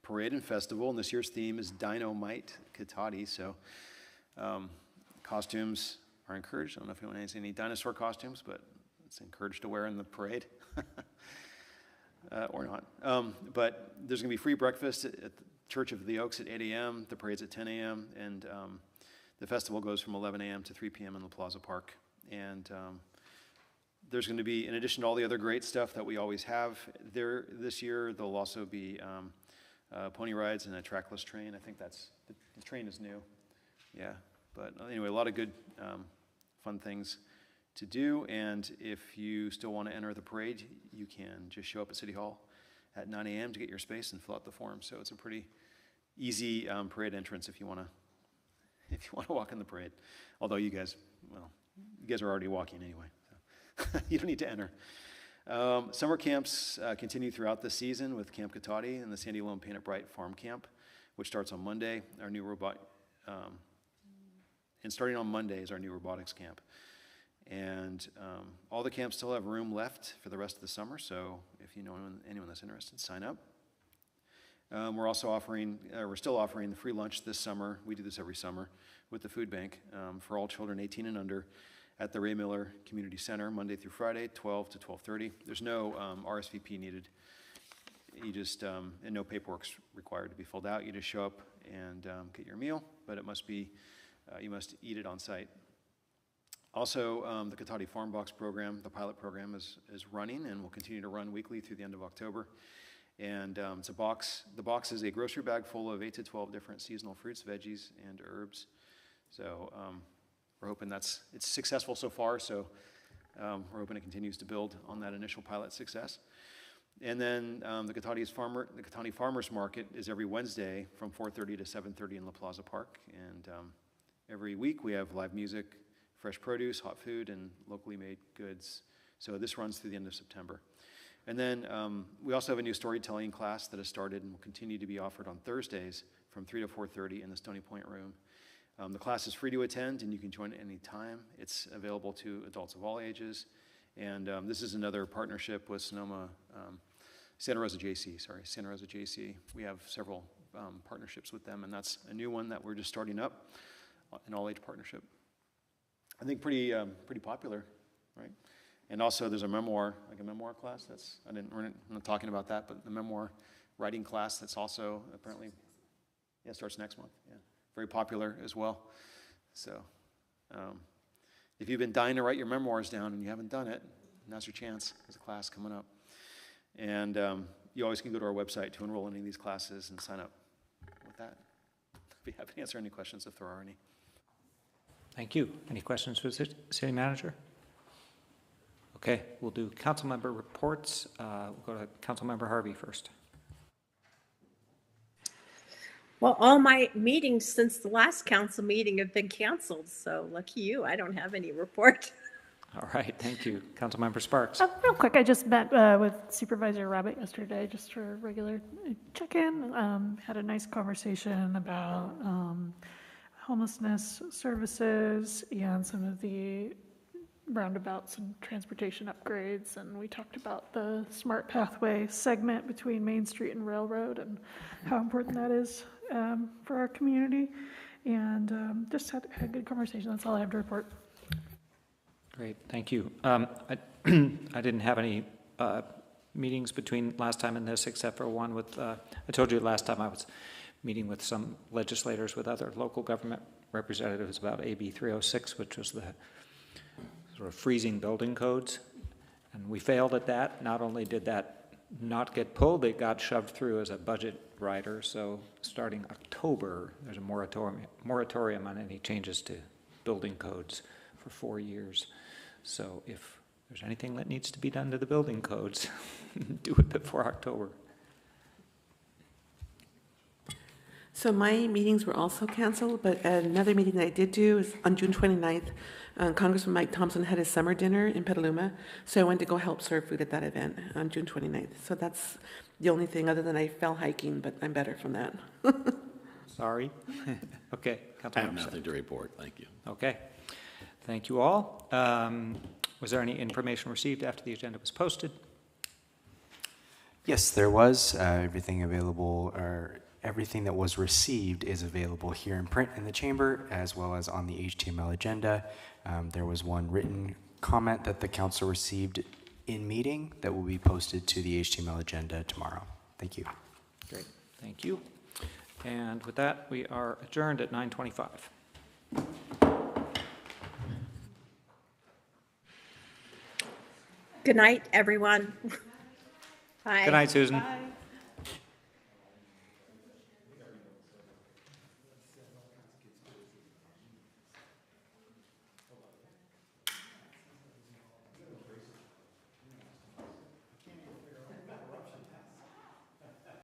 Parade and Festival, and this year's theme is Dynamite Cotati, so costumes are encouraged. I don't know if anyone has any dinosaur costumes, but it's encouraged to wear in the parade. Or not. But there's going to be free breakfast at the Church of the Oaks at 8 a.m., the parade's at 10 a.m., and the festival goes from 11 a.m. to 3 p.m. in La Plaza Park. And there's going to be, in addition to all the other great stuff that we always have there this year, there'll also be pony rides and a trackless train. I think that's, the train is new. Yeah, but anyway, a lot of good fun things to do, and if you still want to enter the parade, you can just show up at City Hall at 9 a.m. to get your space and fill out the form. So it's a pretty easy parade entrance if you want to walk in the parade. Although you guys are already walking anyway, so you don't need to enter. Summer camps continue throughout the season with Camp Cotati and the Sandy Loam Paint It Bright Farm Camp, which starts on Monday. Our new and starting on Monday is our new robotics camp. And all the camps still have room left for the rest of the summer, so if you know anyone that's interested, sign up. We're still offering the free lunch this summer. We do this every summer with the food bank for all children 18 and under at the Ray Miller Community Center, Monday through Friday, 12 to 12:30. There's no RSVP needed. You just, and no paperwork's required to be filled out. You just show up and get your meal, but it must be, you must eat it on site. Also, the Cotati Farm Box program, the pilot program, is running and will continue to run weekly through the end of October. And it's a box. The box is a grocery bag full of 8 to 12 different seasonal fruits, veggies, and herbs. So we're hoping it's successful so far. So we're hoping it continues to build on that initial pilot success. And then the Cotati Farmers Market is every Wednesday from 4:30 to 7:30 in La Plaza Park. And every week we have live music, fresh produce, hot food, and locally made goods. So this runs through the end of September. And then we also have a new storytelling class that has started and will continue to be offered on Thursdays from 3 to 4:30 in the Stony Point room. The class is free to attend, and you can join at any time. It's available to adults of all ages. And this is another partnership with Santa Rosa JC. We have several partnerships with them, and that's a new one that we're just starting up, an all-age partnership. I think pretty popular, right? And also there's a memoir class we're not talking about that, but the memoir writing class that's also apparently, starts next month. Yeah, very popular as well. So if you've been dying to write your memoirs down and you haven't done it, now's your chance. There's a class coming up. And you always can go to our website to enroll in any of these classes and sign up. With that, I'd be happy to answer any questions if there are any. Thank you. Any questions for the city manager? Okay, we'll do council member reports. We'll go to Councilmember Harvey first. Well, all my meetings since the last council meeting have been canceled, so lucky you, I don't have any report. All right, thank you. Councilmember Sparks. Real quick, I just met with Supervisor Rabbit yesterday, just for a regular check-in. Had a nice conversation about homelessness services and some of the roundabouts and transportation upgrades, and we talked about the smart pathway segment between Main Street and Railroad and how important that is for our community, and just had a good conversation. That's all I have to report. Great, thank you. I didn't have any meetings between last time and this, except for one with, I told you last time I was meeting with some legislators with other local government representatives about AB 306, which was the sort of freezing building codes. And we failed at that. Not only did that not get pulled, it got shoved through as a budget rider. So starting October, there's a moratorium on any changes to building codes for 4 years. So if there's anything that needs to be done to the building codes, do it before October. So my meetings were also canceled, but another meeting that I did do is on June 29th. Congressman Mike Thompson had his summer dinner in Petaluma, so I went to go help serve food at that event on June 29th. So that's the only thing, other than I fell hiking, but I'm better from that. Sorry. Okay. I have nothing to report. Thank you. Okay. Thank you all. Was there any information received after the agenda was posted? Yes, there was. Everything available, or everything that was received is available here in print in the chamber, as well as on the HTML agenda. There was one written comment that the council received in meeting that will be posted to the HTML agenda tomorrow. Thank you. Great. Thank you. And with that, we are adjourned at 9:25. Good night, everyone. Bye. Good night, Susan. Bye.